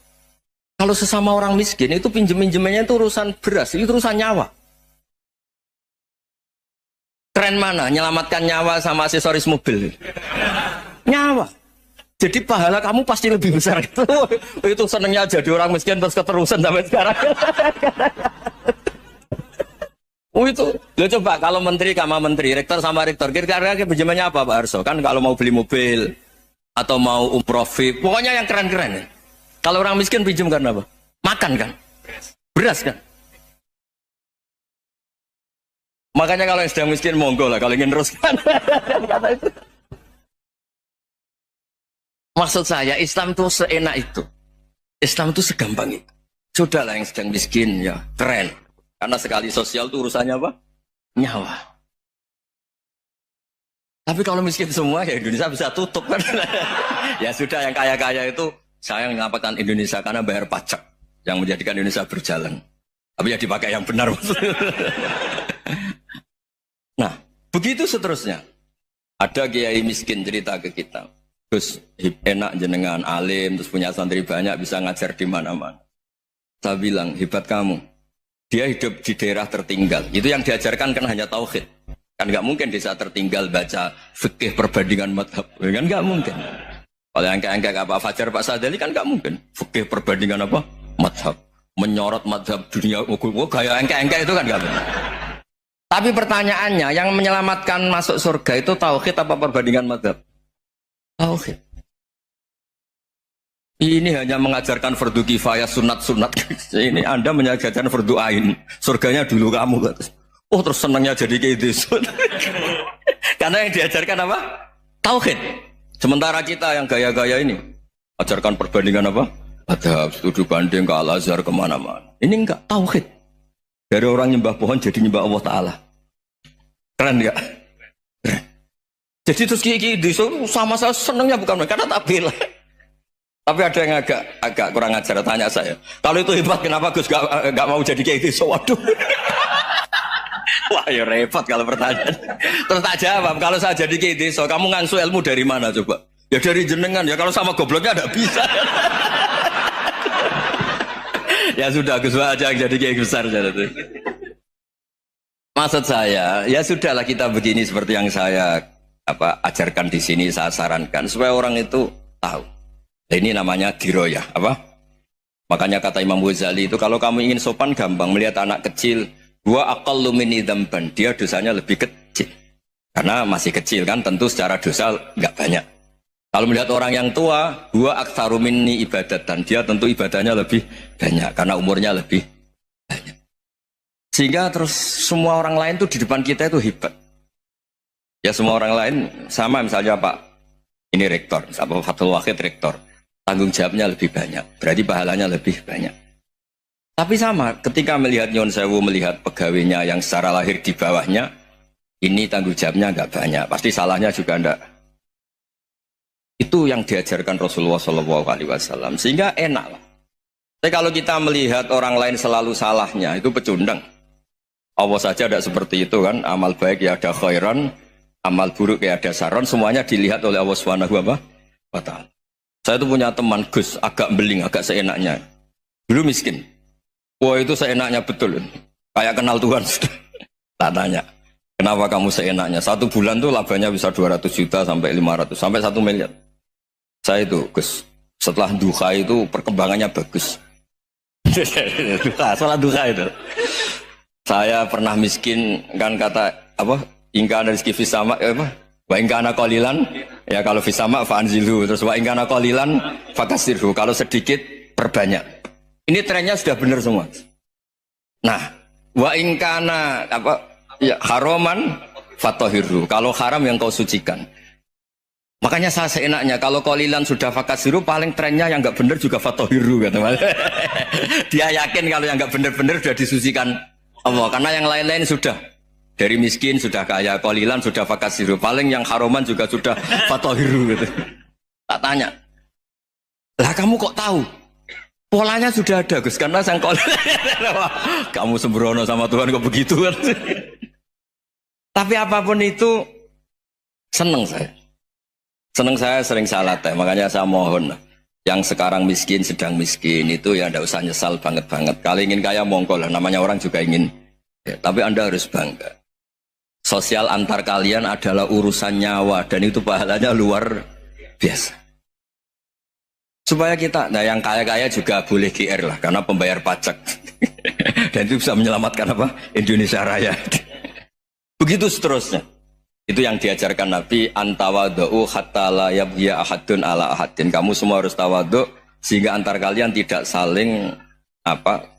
Kalau sesama orang miskin itu pinjem-pinjemannya itu urusan beras, itu urusan nyawa. Keren mana? Nyelamatkan nyawa sama aksesoris mobil. Nyawa. Jadi pahala kamu pasti lebih besar itu. Itu senengnya jadi orang miskin terus keterusan sampai sekarang. Itu, lo coba kalau menteri sama menteri, rektor sama rektor, kira-kira pinjamannya apa Pak Arso? Kan kalau mau beli mobil atau mau umroh VIP, pokoknya yang keren-keren ya. Kalau orang miskin pinjam karena apa? Makan kan? Beras kan? Makanya kalau yang sedang miskin monggo lah kalau ingin teruskan. Kata itu. Maksud saya Islam itu seenak itu. Islam itu segampang itu. Sudahlah yang sedang miskin ya keren. Karena sekali sosial itu urusannya apa? Nyawa. Tapi kalau miskin semua ya Indonesia bisa tutup kan. Ya sudah yang kaya-kaya itu saya mengatakan Indonesia karena bayar pajak yang menjadikan Indonesia berjalan. Tapi ya dipakai yang benar. Nah, begitu seterusnya. Ada kiai miskin cerita ke kita. Terus enak jenengan alim, terus punya santri banyak, bisa ngajar di mana-mana. Saya bilang, hebat kamu. Dia hidup di daerah tertinggal. Itu yang diajarkan kan hanya tauhid. Kan nggak mungkin desa tertinggal baca fikih perbandingan madhab. Kan nggak mungkin. Kalau yang kayak Pak Fajar, Pak Sadali kan nggak mungkin. Fikih perbandingan apa? Madhab. Menyorot madhab dunia. Kayak engke-engke itu kan nggak benar. Tapi pertanyaannya, yang menyelamatkan masuk surga itu tauhid apa perbandingan madhab? Tauhid. Ini hanya mengajarkan fardu kifayah, sunat-sunat. Ini Anda mengajarkan fardu ain. Surganya dulu kamu. Oh terus senangnya jadi kayak gitu. Karena yang diajarkan apa? Tauhid. Sementara kita yang gaya-gaya ini, ajarkan perbandingan apa? Madhab, studi banding ke Al-Azhar kemana-mana. Ini enggak, tauhid. Dari orang nyembah pohon jadi nyembah Allah Ta'ala. Keren gak? Keren. Jadi terus kiki sama saya senangnya bukan karena tak bela. Tapi ada yang agak kurang ajar tanya saya. Kalau itu hebat kenapa Gus gak mau jadi kayak gitu? Waduh. Wah ya repot kalau pertanyaan. Terus tak jawab. Kalau saya jadi kayak gitu, kamu ngangsu ilmu dari mana coba? Ya dari jenengan. Ya kalau sama gobloknya ada bisa. Ya sudah Gus aja yang jadi kayak besar saja tuh. Maksud saya, ya sudahlah kita begini seperti yang saya ajarkan di sini, saya sarankan supaya orang itu tahu. Nah, ini namanya diroyah, apa? Makanya kata Imam Ghazali itu kalau kamu ingin sopan gampang melihat anak kecil, wa aqallu minni dzamban, dia dosanya lebih kecil. Karena masih kecil kan, tentu secara dosa enggak banyak. Kalau melihat orang yang tua, wa aktsaru minni ibadatan, dia tentu ibadahnya lebih banyak karena umurnya lebih banyak. Sehingga terus semua orang lain tuh di depan kita itu hebat. Ya semua orang lain sama misalnya Pak ini rektor, Pak Fathul Wahid rektor, tanggung jawabnya lebih banyak, berarti pahalanya lebih banyak. Tapi sama, ketika melihat Nyon Sewu melihat pegawainya yang secara lahir di bawahnya, ini tanggung jawabnya nggak banyak, pasti salahnya juga enggak. Itu yang diajarkan Rasulullah SAW, sehingga enak lah. Tapi kalau kita melihat orang lain selalu salahnya, itu pecundang. Allah saja tidak seperti itu kan, amal baik ya ada khairan, amal buruk ya ada saron, semuanya dilihat oleh Allah SWT. Saya itu punya teman Gus, agak beling, agak seenaknya. Dulu miskin. Wah itu seenaknya betul. Kayak kenal Tuhan. Tak tanya, kenapa kamu seenaknya? 1 bulan tuh labanya bisa 200 juta sampai 500, sampai 1 miliar. Saya itu Gus, setelah duha itu perkembangannya bagus. Salah duha itu. Saya pernah miskin kan kata apa? Ingkana rizki fisama apa? Wa ingkana qalilan ya kalau fisama fa'anzilhu, terus wa ingkana qalilan fakasirhu, kalau sedikit perbanyak. Ini trennya sudah benar semua. Nah, wa ingkana apa? Ya haraman fatahirhu, kalau haram yang kau sucikan. Makanya saya seenaknya kalau qalilan sudah fakasiru, paling trennya yang enggak benar juga fatahirhu kata Mas. Dia yakin kalau yang enggak benar-benar sudah disucikan Allah, karena yang lain-lain sudah dari miskin sudah kaya, qalilan sudah fakasiru, paling yang haroman juga sudah fatahiru gitu. Tak tanya, lah kamu kok tahu? Polanya sudah ada Gus, karena sang qalilan. Kamu sembrono sama Tuhan kok begitu kan? Tapi apapun itu seneng saya. Seneng saya sering salah teh, makanya saya mohon yang sekarang miskin, sedang miskin itu ya tidak usah nyesal banget-banget. Kalau ingin kaya monggo lah, namanya orang juga ingin. Ya, tapi Anda harus bangga. Sosial antar kalian adalah urusan nyawa dan itu pahalanya luar biasa. Supaya kita, nah yang kaya-kaya juga boleh GR lah, karena pembayar pajak. Dan itu bisa menyelamatkan apa? Indonesia Raya. Begitu seterusnya. Itu yang diajarkan Nabi, antawadhu hatta la yabghiya ahadun ala ahadin. Kamu semua harus tawadhu sehingga antar kalian tidak saling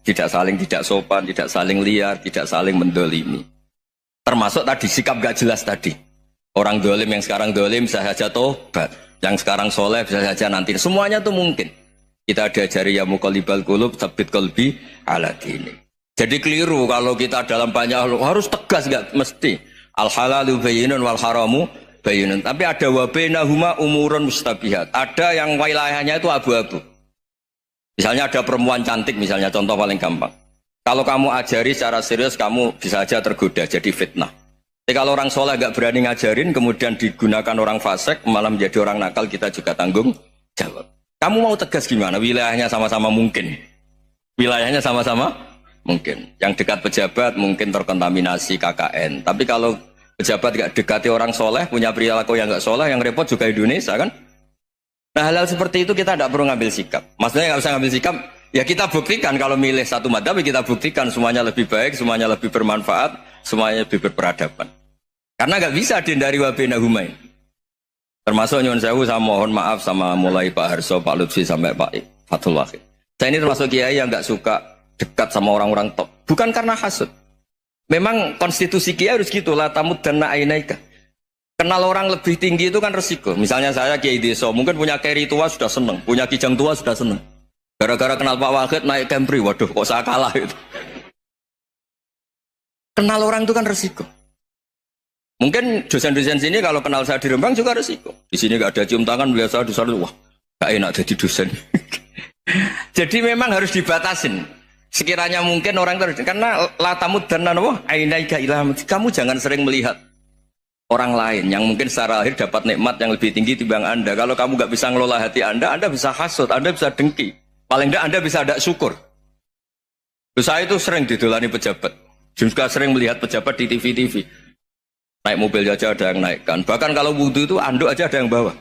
tidak sopan, tidak saling liar, tidak saling mendolimi. Termasuk tadi sikap gak jelas tadi. Orang dolim yang sekarang dolim bisa saja tobat, yang sekarang soleh bisa saja nanti. Semuanya tuh mungkin. Kita diajari ya muqallibal qulub tsabbit qalbi ala dini. Jadi keliru kalau kita dalam banyak hal harus tegas, nggak mesti. Al halalu bayyinun wal haramu bayyinun. Tapi ada wa bainahuma umurun mustabihat. Ada yang wilayahnya itu abu-abu. Misalnya ada perempuan cantik, misalnya contoh paling gampang. Kalau kamu ajari secara serius, kamu bisa aja tergoda jadi fitnah. Tapi kalau orang soleh nggak berani ngajarin, kemudian digunakan orang fasik, malah menjadi orang nakal, kita juga tanggung jawab. Kamu mau tegas gimana? Wilayahnya sama-sama mungkin. Wilayahnya sama-sama mungkin. Yang dekat pejabat mungkin terkontaminasi KKN. Tapi kalau pejabat nggak dekati orang soleh, punya perilaku yang nggak soleh, yang repot juga Indonesia kan? Nah hal-hal seperti itu kita tidak perlu ngambil sikap. Maksudnya nggak usah ngambil sikap. Ya kita buktikan kalau milih satu madhab, kita buktikan semuanya lebih baik, semuanya lebih bermanfaat, semuanya lebih berperadaban. Karena nggak bisa dihindari wabena humain. Termasuk nyuwun sewu, saya mohon maaf sama mulai Pak Harso, Pak Lutfi sampai Pak Fathul Wahid. Saya ini termasuk kiai yang nggak suka dekat sama orang-orang top. Bukan karena hasud. Memang konstitusi kiai harus gitu, la tamuddanna ainaika. Kenal orang lebih tinggi itu kan resiko. Misalnya saya kiai desa, mungkin punya keri tua sudah seneng, punya kijang tua sudah seneng. Gara-gara kenal Pak Wahid naik Camry, waduh kok saya kalah itu. Kenal orang itu kan resiko. Mungkin dosen-dosen sini kalau kenal saya di Rembang juga resiko. Di sini gak ada cium tangan, biasa di sana, wah gak enak jadi dosen. Jadi memang harus dibatasin. Sekiranya mungkin orang terus, karena latamud dan nanawa, ainaika ilham. Kamu jangan sering melihat orang lain yang mungkin secara lahir dapat nikmat yang lebih tinggi timbang Anda. Kalau kamu gak bisa ngelola hati Anda bisa hasut, Anda bisa dengki. Paling tidak Anda bisa ada syukur. Saya itu sering didolani pejabat. Juga sering melihat pejabat di TV-TV. Naik mobil aja ada yang naikkan. Bahkan kalau wudhu itu anduk aja ada yang bawa.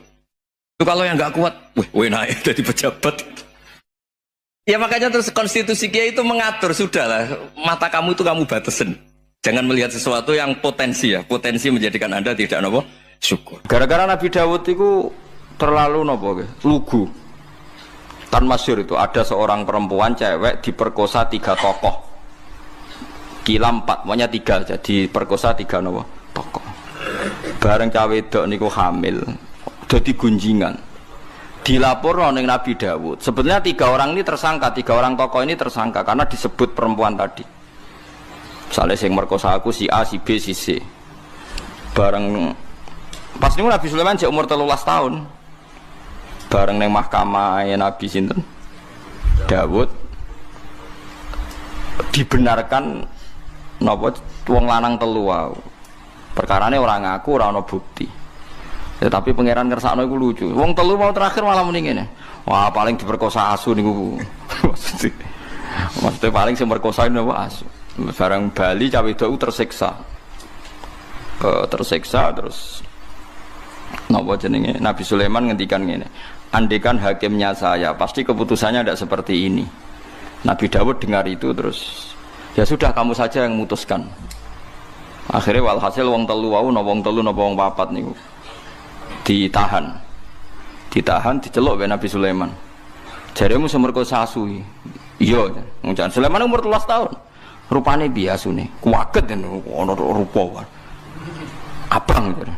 Itu kalau yang nggak kuat, weh naik jadi pejabat. Ya makanya terus konstitusi kiai itu mengatur, sudahlah mata kamu itu kamu batasin. Jangan melihat sesuatu yang potensi ya, potensi menjadikan Anda tidak nopo syukur. Gara-gara Nabi Dawud itu terlalu nopo lugu. Kan masyhur itu ada seorang perempuan cewek diperkosa 3 tokoh. Kila 4, pokoknya 3 aja diperkosa 3 nopo tokoh. Bareng cawe wedok niku hamil, jadi gunjingan. Dilapor ning Nabi Dawud. Sebenarnya 3 orang ini tersangka, 3 orang tokoh ini tersangka karena disebut perempuan tadi. Misalnya yang merkosa aku si A, si B, si C. Bareng pas niku Nabi Sulaiman cek umur 13 tahun. Bareng neng mahkamah Nabi sinten Dawud dibenarkan napa wong lanang 3 wae. Perkarane orang ngaku ora ana bukti. Ya, tapi pangeran kersakno iku lucu. Wong 3 mau terakhir malah muni ngene. Wah, paling diperkosa asu niku. Maksudnya paling sing merkosa napa asu. Barang Bali cawe wedok tersiksa. Tersiksa terus napa jenenge Nabi Sulaiman ngendikan ngene. Andekan hakimnya saya, pasti keputusannya tidak seperti ini. Nabi Dawud dengar itu terus ya sudah kamu saja yang memutuskan. Akhirnya walhasil wong 3 wau napa wong 3 napa wong 4 niku ditahan diceluk oleh Nabi Sulaiman. Jaremu semerkosa asu. Iya, ngucan Sulaiman umur 13 tahun. Rupane biasune kuwaget ono rupa. Abang gitu.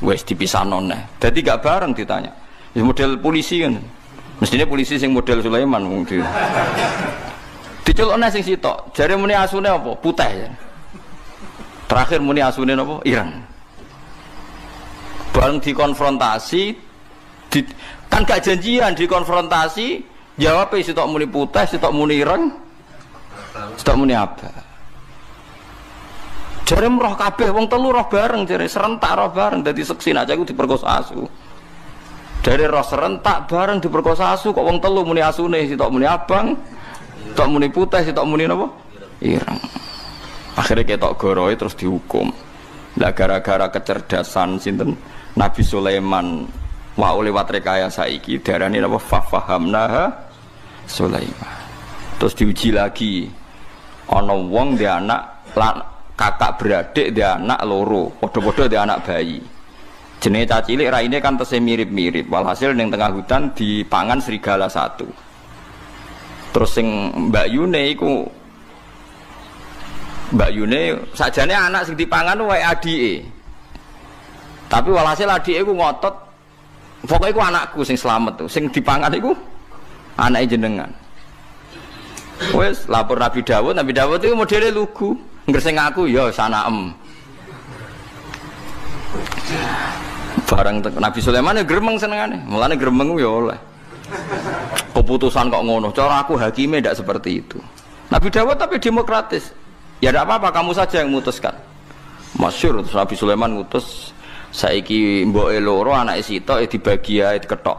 Wes dipisahno neh. Dadi gak bareng ditanya. Ya model polisi kan. Mestinya polisi sing model Sulaiman wong di. Diceluk neh sing sitok. Jare muni asune apa? Putih ya. Terakhir muni asune apa? Ireng. Bareng dikonfrontasi kan gak janjian dikonfrontasi, jawab sitok muni putih, sitok muni ireng. Sitok muni apa? Jare roh kabeh wong 3 roh bareng, jare serentak roh bareng dadi seksi aja iku diperkosa asu. Jare roh serentak bareng diperkosa asu kok wong 3 muni asune, sitok muni abang, sitok muni putih, sitok muni napa? Ireng. Akhirnya ketok goroe terus dihukum. Lah gara-gara kecerdasan sinten Nabi Sulaiman wa lewat rekayasa iki darane napa fahamnaha Sulaiman. Terus diuji lagi. Ana wong dhe anak kakak beradik dhe anak loro, padha-padha dhe anak bayi. Jenenge cacilik raine kan tesih mirip-mirip. Walhasil ning tengah hutan dipangan serigala 1. Terus sing Mbak Yune iku Mbak Yune sajane anak sing dipangan wae adike. Tapi walhasil adike ku ngotot pokoke iku anakku sing slamet tuh, sing dipangan iku anake jenengan. Wes lapor Nabi Dawud itu modele lugu. Ngreseng aku ya sanaem. Barang Nabi Sulaiman ya gremeng senengane. Mulane gremeng ya oleh. Keputusan kok ngono. Cara aku hakime ndak seperti itu. Nabi Dawud tapi demokratis. Ya tidak apa-apa, kamu saja yang memutuskan. Masyhur terus Nabi Sulaiman ngutus saiki mboke loro anake sitok dibagi ae diketok.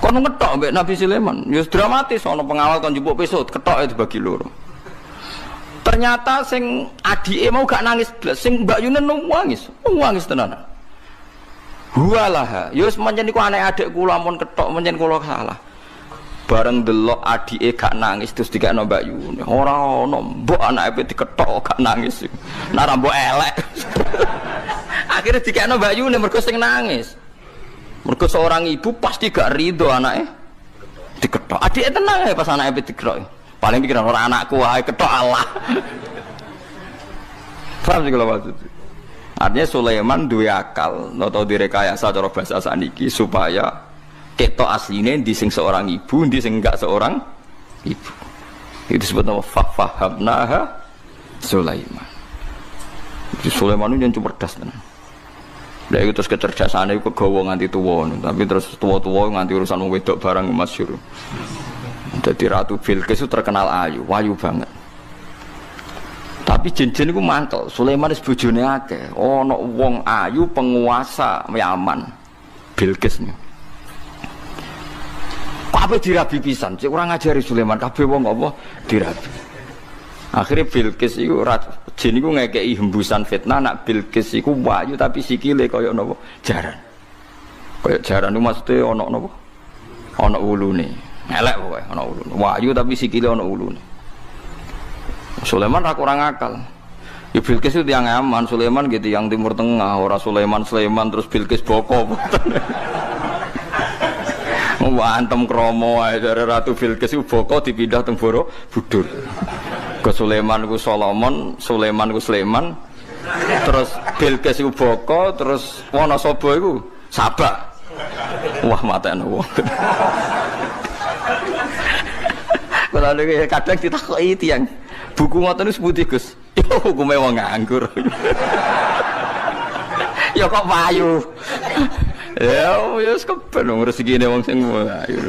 Kono ngetok mbek Nabi Sulaiman, ya dramatis ana pengawal kon njupuk pisau ketok dibagi loro. Ternyata sing adike mau gak nangis blas, sing Mbak Yunen nangis, nangis tenan. Huwalah, ya wis pancen iku anak adik kula ampun ketok pancen kula salah. Bareng delok adike gak nangis terus dikekno Mbak Yune. Ora ono mbok anake diketok gak nangis. Nek ora mbok elek. Akhirnya dikekno Mbak Yune mergo sing nangis. Mergo seorang ibu pasti gak ridho anake diketok. Adike tenang ya pas anake diketok. Paling pikiran orang anakku wae ketok Allah. Paham sih kalau maksud. Artinya Sulaiman duwe akal, atau direkayasa cara bahasa saniki supaya ketok asline di sing seorang ibu, di sing enggak seorang ibu. Itu disebut nama fahamnaha Sulaiman. Jadi Sulaiman itu yang cerdas tenan. Lah itu terus kecerdasane iku kegawa nganti tuwa, tapi terus tuwa-tuwa nganti urusan wong wedok barang masyhur. Jadi Ratu Bilqis itu terkenal ayu banget. Tapi jin-jin itu mantel. Sulaiman wis bojone akeh. Ana wong ayu penguasa Yaman. Bilqis niku. Kabeh dirabi pisan, cek ora ngajari Sulaiman, kabeh wong apa dirabi. Akhirnya Bilqis iku jin iku ngekeki hembusan fitnah nak Bilqis iku wayu tapi sikile kaya napa jaran. Kaya jaran iku maksude ana napa? Ana ulune. Elek pokoke ana ulune. Wayu tapi sikile ana ulune. Sulaiman ra kurang akal. Ya Bilqis itu yang aman, Sulaiman gitu yang Timur Tengah, ora Sulaiman terus Bilqis boko. Wantem kromo ae dari Ratu Bilqis iku boko dipindah teng Borobudur. Ke Sulaiman ku Solomon, Sulaiman ku Sulaiman. Terus Bilqis iku boko, terus Wonosobo iku Sabak. Wah matene wong. Kalau kadang ditakoki tiyang, buku ngoten niku sepundi Gus? Yo hukume wong nganggur. Ya kok payu. Ya wis kepen rezekine wong sing ayu.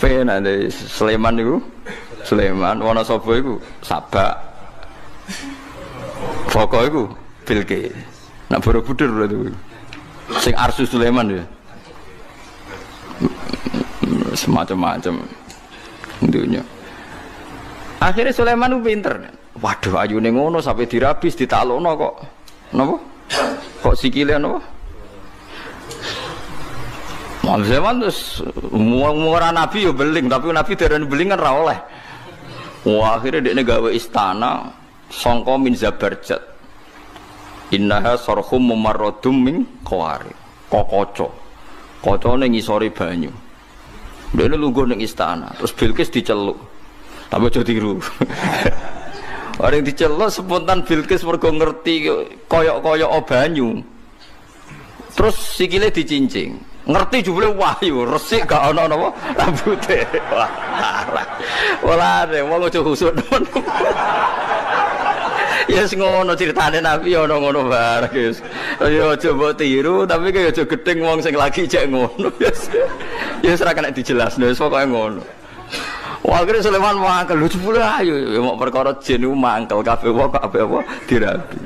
Penak Sulaiman niku. Sulaiman, Wonosobo iku Sabak. Boko iku Bilqis. Nak Borobudur berarti. Sing Arsu Sulaiman ya. Semacam-macam dunia. Akhirnya Sulaiman itu pinter. Waduh ayune ngono sampai dirabis ditaklukno kok. Napa? Kok sikile napa? Sulaiman terus murah Nabi yo beling, tapi Nabi derene beling kan ra oleh. Wah akhirnya dekne gawe istana sangka min Zabarjat. Innaha sarhum mumarradum min qawari. Kokoco. Kocone ngisore banyu. Dekne lungguh ning istana, terus Bilqis diceluk. Tapi aja tiru. Orang diceluk spontan Bilqis mergo ngerti koyok-koyok banyu. Terus sikile dicincing. Ngerti jebule wahyu, resik gak ana napa rambute. Wah, parah. Walane wong aja khusuk temen. Ya sing ngono critane Nabi ana ngono bareng guys. Ya aja mbok tiru tapi kaya aja gedeng wong sing lagi cek ngono. Ya ora kena dijelasno wis pokoke ngono. Wah akhirnya Sulaiman mangkel lho jebule ayo ya mau perkara jin iku mangkel kabeh wong kabeh apa dirabi.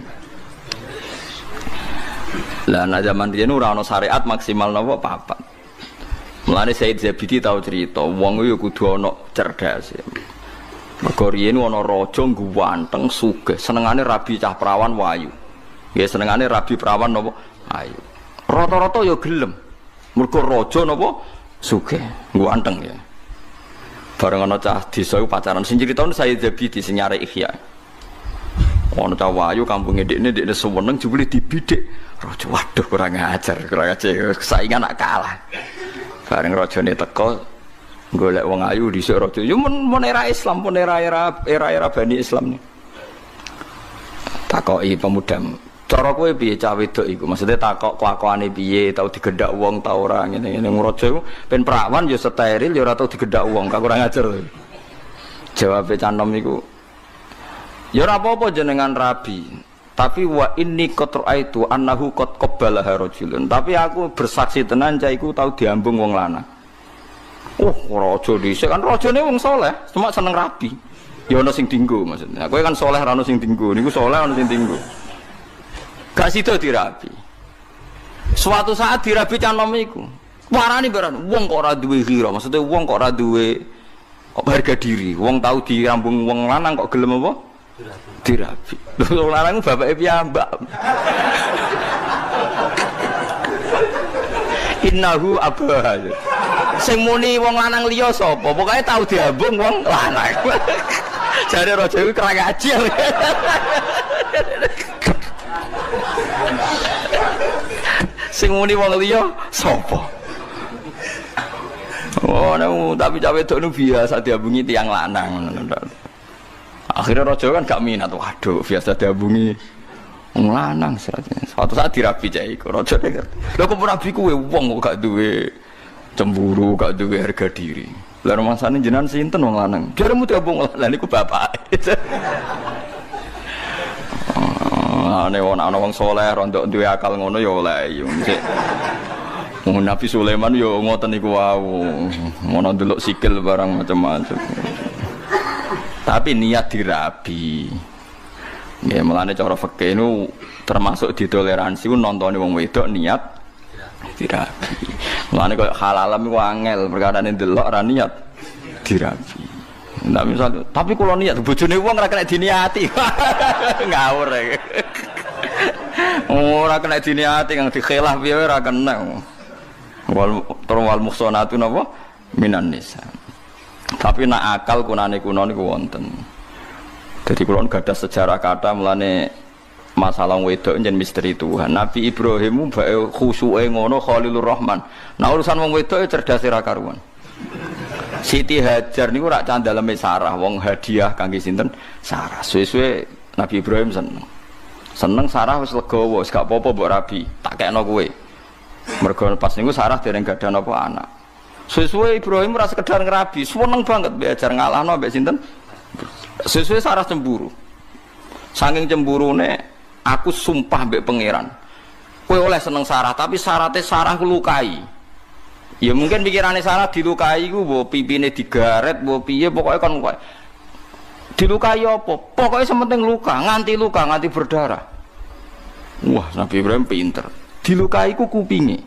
Lah nek zaman riyen ora ana syariat maksimal napa papat. Mulane Said Zabidi tau cerita, wong yo kudu ana cerdas. Mergo riyen ana raja ganteng sugih, senengane rabi cah prawan wayu. Nggih senengane rabi prawan napa ayu. Rata-rata yo gelem. Mergo raja napa sugih, ganteng ya. Bareng ana cah desa pacaran sing critakno Said Zabidi sing nyare Ihya. Ana cah wayu kampunge ndekne seneng jebule dibidik. Raja waduh kurang ajar saingan nak kalah. Bareng rajane teko Golek wong ayu dhisik raja. Yo mun era Islam, mun era Bani Islam nih. Takoki pemuda. Cara kowe piye cah wedok iku? Maksudnya takok kelakuane piye, tau digendak wong ta ora ngene-ngene raja iku ben perawan yo steril yo ora tau digendak wong, gak kurang ajar. Jawabe canom iku ya ora apa-apa jenengan rabi. Tapi wa inni qad ra'aitu annahu qad qabbalaha rajulun. Tapi aku bersaksi tenan cah iku tau diambung wong lanang. Raja dhisik kan rajane wong saleh, cuma seneng rabi. Ya ana sing dinggo maksudnya. Kowe kan saleh ra ono sing dinggo, niku saleh ono sing dinggo. Gak sida dirabi. Suatu saat dirabi canom iku. Warani barang wong kok ora duwe ghira, maksudnya wong kok ora duwe harga diri. Wong tau dirambung wong lanang kok gelem apa? Dirabi. Wong lanang bapake piyambak. Innahu abah. Sing muni wong lanang liya sapa? Pokoke tau diambung wong lanang. Jare raja iku kerang ajil. Sing muni wong liya sapa? Tapi cawe wedok nu biasa diambungi tiang lanang. Akhirnya raja kan gak minat. Waduh, biasa diambungi wong lanang seratnya. Suatu saat dirabi cah iku raja nek. Lha kok rabi kuwe wong kok gak duwe cemburu, gak duwe harga diri. Lah rumangsane jenengan sinten wong lanang? Jaremu diambung lan niku bapak. Ane ana wong saleh rondok duwe akal ngono ya oleh yo. Nabi Sulaiman yo ngoten niku wau. Ngono ndelok sikil barang macam-macam. Tapi niat dirabi. Nggih, mulane cara fikih niku termasuk ditoleransi ku nontone wong wedok niat dirabi. Mulane koyo halalam iku angel, perkarane ndelok ora niat dirabi. Ndak misal, tapi kalau niat bojone wong ora kena diniati. Ngawur ya. Ora kena diniati kang dikhilaf piye ora kena. Wal muhsanatu napa minan nisa. Tapi nak akal kunane kuno niku wonten. Jadi kula gadah sejarah kata mulane masalah wedok njen misteri Tuhan. Nabi Ibrahim bae khusyuke ngono Khalilur Rahman. Nah urusan wong wedok cerdas ra karuan. Siti Hajar niku rak candaleme Sarah, wong hadiah kangge sinten? Sarah. Suwe-suwe Nabi Ibrahim seneng. Seneng Sarah wis legowo, wis gak apa-apa mbok rabi, tak kekno kowe. Mergo pas niku Sarah dereng gadah napa anak. Suwe-suwe Ibrahim ora sekedar ngerabi, seneng banget mbek Hajar ngalahno mbek sinten? Suwe-suwe Sarah cemburu. Saking cemburune aku sumpah mbek pangeran. Kowe oleh seneng Sarah, tapi syaratnya Sarah lukai. Ya mungkin pikirannya Sarah dilukai ku mbok pipine digaret, mbok piye pokoke kon kowe. Dilukai apa? Pokoknya sementing luka, nganti berdarah. Wah, Nabi Ibrahim pinter. Dilukai ku kupinge.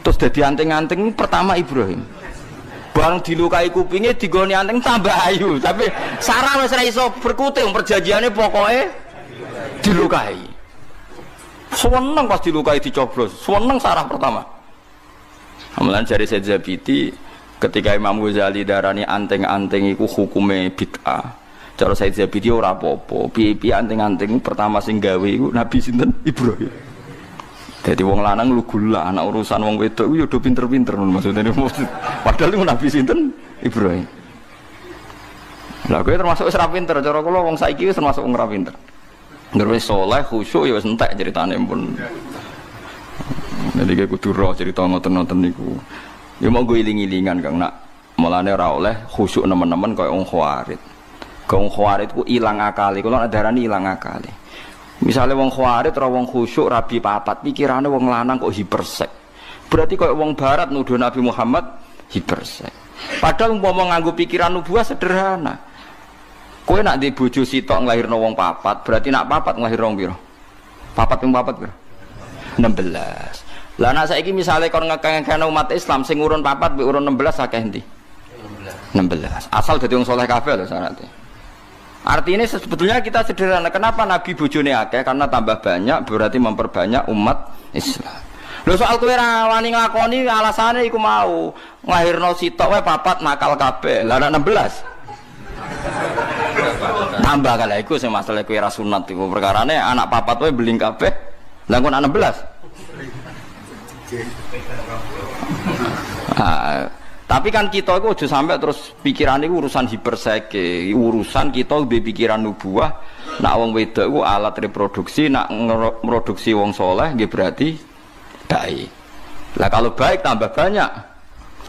Terus dadi anting-anting pertama Ibrahim. Bareng dilukai kupinge digoni anting tambah ayu, tapi Sarah wis ra iso berkuting, perjanjiane pokoknya dilukai. Seneng pas dilukai dicoblos. Seneng Sarah pertama. Amalan jari Said Zabidi ketika Imam Ghazali darani anting-anting iku hukume bid'ah. Cara Said Zabidi ora apa-apa. Piye-piye anting-anting pertama sing gawe iku Nabi sinten? Ibrahim. Dadi wong lanang lu gula, anak urusan wong wedok iku ya do pinter-pinter maksudnya. Padahal iku Nabi sinten? Ibrahim. Lah kowe termasuk wis ra pinter, cara kula wong saiki wis termasuk wong ra pinter. Ngger wis saleh, khusyuk ya wis entek ceritane pun. Jadi kayak kudu roh cerita ngoten-ngoten niku. Ya mau gue iling-ilingan kang nak mulane ora oleh khusyuk nemen-nemen kaya wong khawarit. Wong khawarit ku ilang akale, kula nak darani ilang akale. Misale wong khawarit ora wong khusyuk rabi papat, pikirane wong lanang kok hipersek. Berarti kaya wong barat nuduh Nabi Muhammad hipersek. Padahal umpama nganggo pikiran nubuwah sederhana. Kowe nak di bojo sitok nglahirno wong papat, berarti nak papat nglahirno wong pira? Papat ping papat pira? 16. Lah nek saiki misale kon ngekeng-ngekeng umat Islam sing urun 4 mbek urun 16 akeh endi? 16. Asal dadi wong saleh kabeh lho syaratnya. Artinya sebetulnya kita sederhana. Kenapa Nabi bojone akeh? Karena tambah banyak berarti memperbanyak umat Islam. Lho soal kowe ra wani nglakoni alasane iku mau nglahirno sitok wae 4 nakal kabeh. Lah nek 16 tambah kala iku sing masalah kowe ra sunat iku perkarane anak 4 wae beling kabeh. Lah kok anak 16 Tapi kan kita itu aja sampai terus pikiran itu urusan hiperseke, urusan kita di pikiran nubuah. Nak wong wedok itu alat reproduksi, nak produksi wong soleh, gitu berarti baik. Lah kalau baik tambah banyak,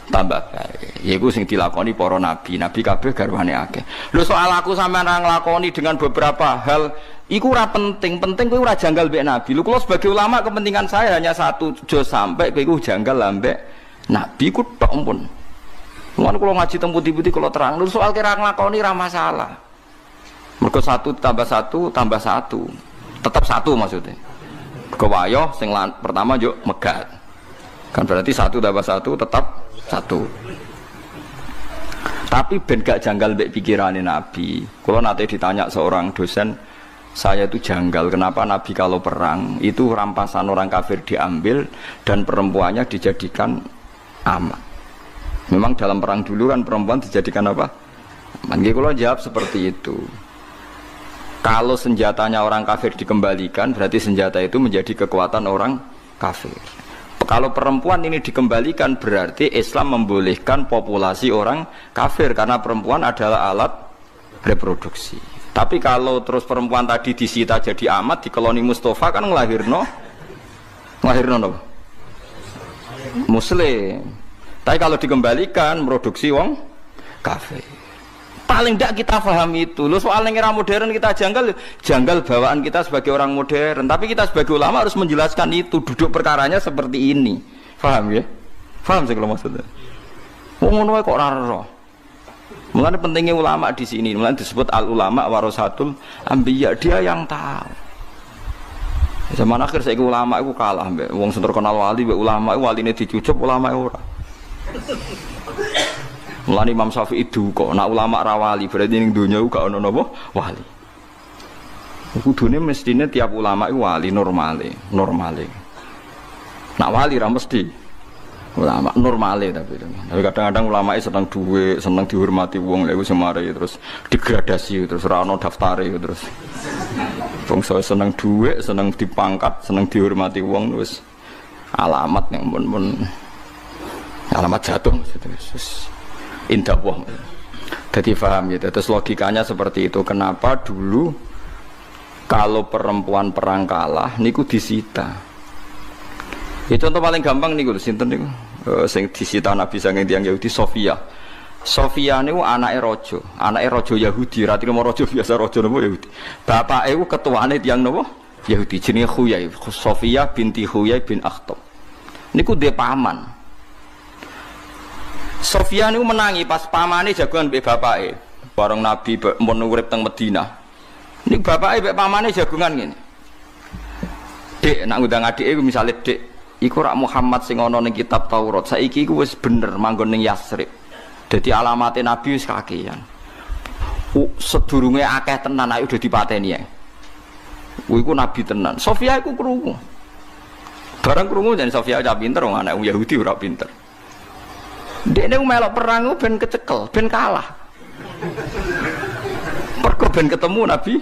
tambah baik. Yaiku sing dilakoni para nabi, nabi kabeh garwane akeh. Lho soal aku sampean ora nglakoni dengan beberapa hal, iku ora penting kuwi ora janggal mbek nabi. Lho kula sebagai ulama kepentingan saya hanya satu, aja sampai kowe iku janggal ambek nabi ku tok pun. Mulane kula ngaji teng putih-putih kula terang, lho soal kira nglakoni ora masalah. Mergo 1 tambah 1 tambah 1. Tetap 1 maksudnya. Kewayo sing pertama yo megat. Kan berarti 1 tambah 1 tetap 1. Tapi ben gak janggal mbek pikirane nabi. Kula nate ditanya seorang dosen, saya itu janggal kenapa nabi kalau perang itu rampasan orang kafir diambil dan perempuannya dijadikan amat. Memang dalam perang dulu kan perempuan dijadikan apa? Nggih kula jawab seperti itu. Kalau senjatanya orang kafir dikembalikan, berarti senjata itu menjadi kekuatan orang kafir. Kalau perempuan ini dikembalikan, berarti Islam membolehkan populasi orang kafir karena perempuan adalah alat reproduksi. Tapi kalau terus perempuan tadi disita jadi amat di koloni Mustafa kan ngelahirno no? Muslim. Tapi kalau dikembalikan produksi wong kafir. Paling tidak kita paham itu. Loh soal yang era modern kita janggal bawaan kita sebagai orang modern. Tapi kita sebagai ulama harus menjelaskan itu. Duduk perkaranya seperti ini. Paham ya? Paham sih kalau maksudnya. Ngono kok ora ora. Mulane pentingnya ulama di sini. Mulane disebut al ulama warasatul anbiya. Dia yang tahu. Zaman akhir saya ulama itu kalah mbek wong sing terkenal wali mbek ulama itu waline dicucup ulama ora. Mulane Imam Syafi'i duka, nak ulama ra wali berarti ning donya gak ono napa wali. Kudune mestine tiap ulama iku wali normale. Nak wali ra mesti ulama normale tapi kadang-kadang ulama seneng duwe, seneng dihormati wong lha iku semare terus degradasi terus ora ono daftare terus. Wong seneng duwe, seneng dipangkat, seneng dihormati wong wis alamat yang pun alamat jatuh terus indah wong. Jadi paham ya, terus logikanya seperti itu. Kenapa dulu kalau perempuan perang kalah niku disita? Ya contoh paling gampang niku sinten niku sing disita Nabi saking tiyang Yahudi Sofia. Sofia niku anake raja Yahudi, ra trimo raja biasa raja napa Yahudi. Bapake iku ketuane tiyang napa Yahudi jenenge Khuyai, Sofia binti Khuyai bin Akhtab. Niku dhe paman. Sofia niku menangi pas pamane jagoan mbek bapake. Bareng Nabi mun urip teng Madinah. Niku bapake mbek pamane jagongan ngene. Dik, nak ngundang adike iku misale Dik, iku rak Muhammad sing ana ning kitab Taurat. Saiki iku wis bener manggon ning Yasrib. Dadi alamate Nabi wis kakean. Sedurunge akeh tenan ayo udah dipateni ya. Iku Nabi tenan. Sofia iku krungu. Barang krungu jan Sofia cah pinter wong anak Yahudi ora pinter. Dekne melok perang ben kecekel, ben kalah. Mergo ben ketemu Nabi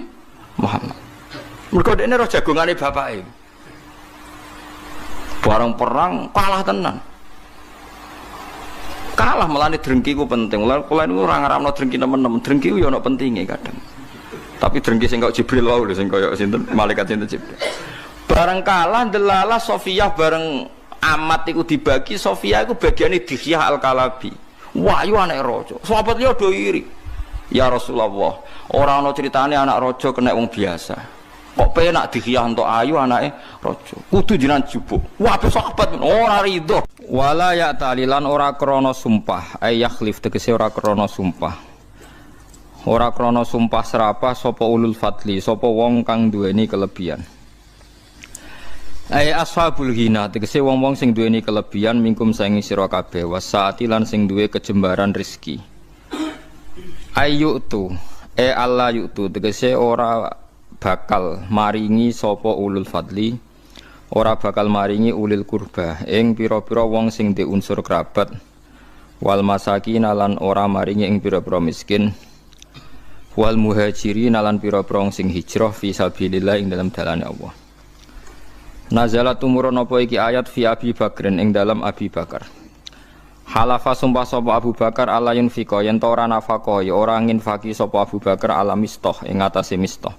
Muhammad. Mergo dekne roh jagongane bapake. Barang perang kalah tenan. Kalah melane drengki ku penting. Kula niku ora ngaramno drengki nemen-nemen. Drengki ku yo ana pentinge kadang. Tapi drengki sing kok Jibril wae lho sing kaya sinten malaikat sinten Jibril. Barang kalah delalah Sofiyah bareng amat iku dibagi, Sofia iku bagiane Dihyah Al-Kalabi. Wahyu anak raja. Sahabat liya do iri. Ya Rasulullah, ora ana critane anak raja kena wong biasa. Kok penak Dihyah entuk ayu anake raja. Kudu jenengan jupuk. Wah, sahabat ora rido. Wala ya talilan ora krana sumpah, ay yakhlif tegese ora krana sumpah. Ora krana sumpah serapah sapa ulul fadli, sapa wong kang duweni kelebihan. Ai ashabul ghina tegese wong-wong sing duweni kelebihan mingkum saingi sira kabeh wasaati lan sing duwe kejembaran rezeki. Ayyutu Allah yutu tegese ora bakal maringi sapa ulul fadli, ora bakal maringi ulil kurba ing pira-pira wong sing duwe unsur kerabat wal masakin lan ora maringi ing pira-pira miskin wal muhajirin lan pira-pira wong sing hijrah fi sabilillah ing dalam dalane Allah. Nazalat tumurun apa iki ayat fi Abi Bakrin ing dalam Abi Bakar. Halafa sumpah sapa Abu Bakar ala yunfiqa yen ora nafaqah ya ora nginfaki sapa Abu Bakar ala Mistah ing atase Mistah.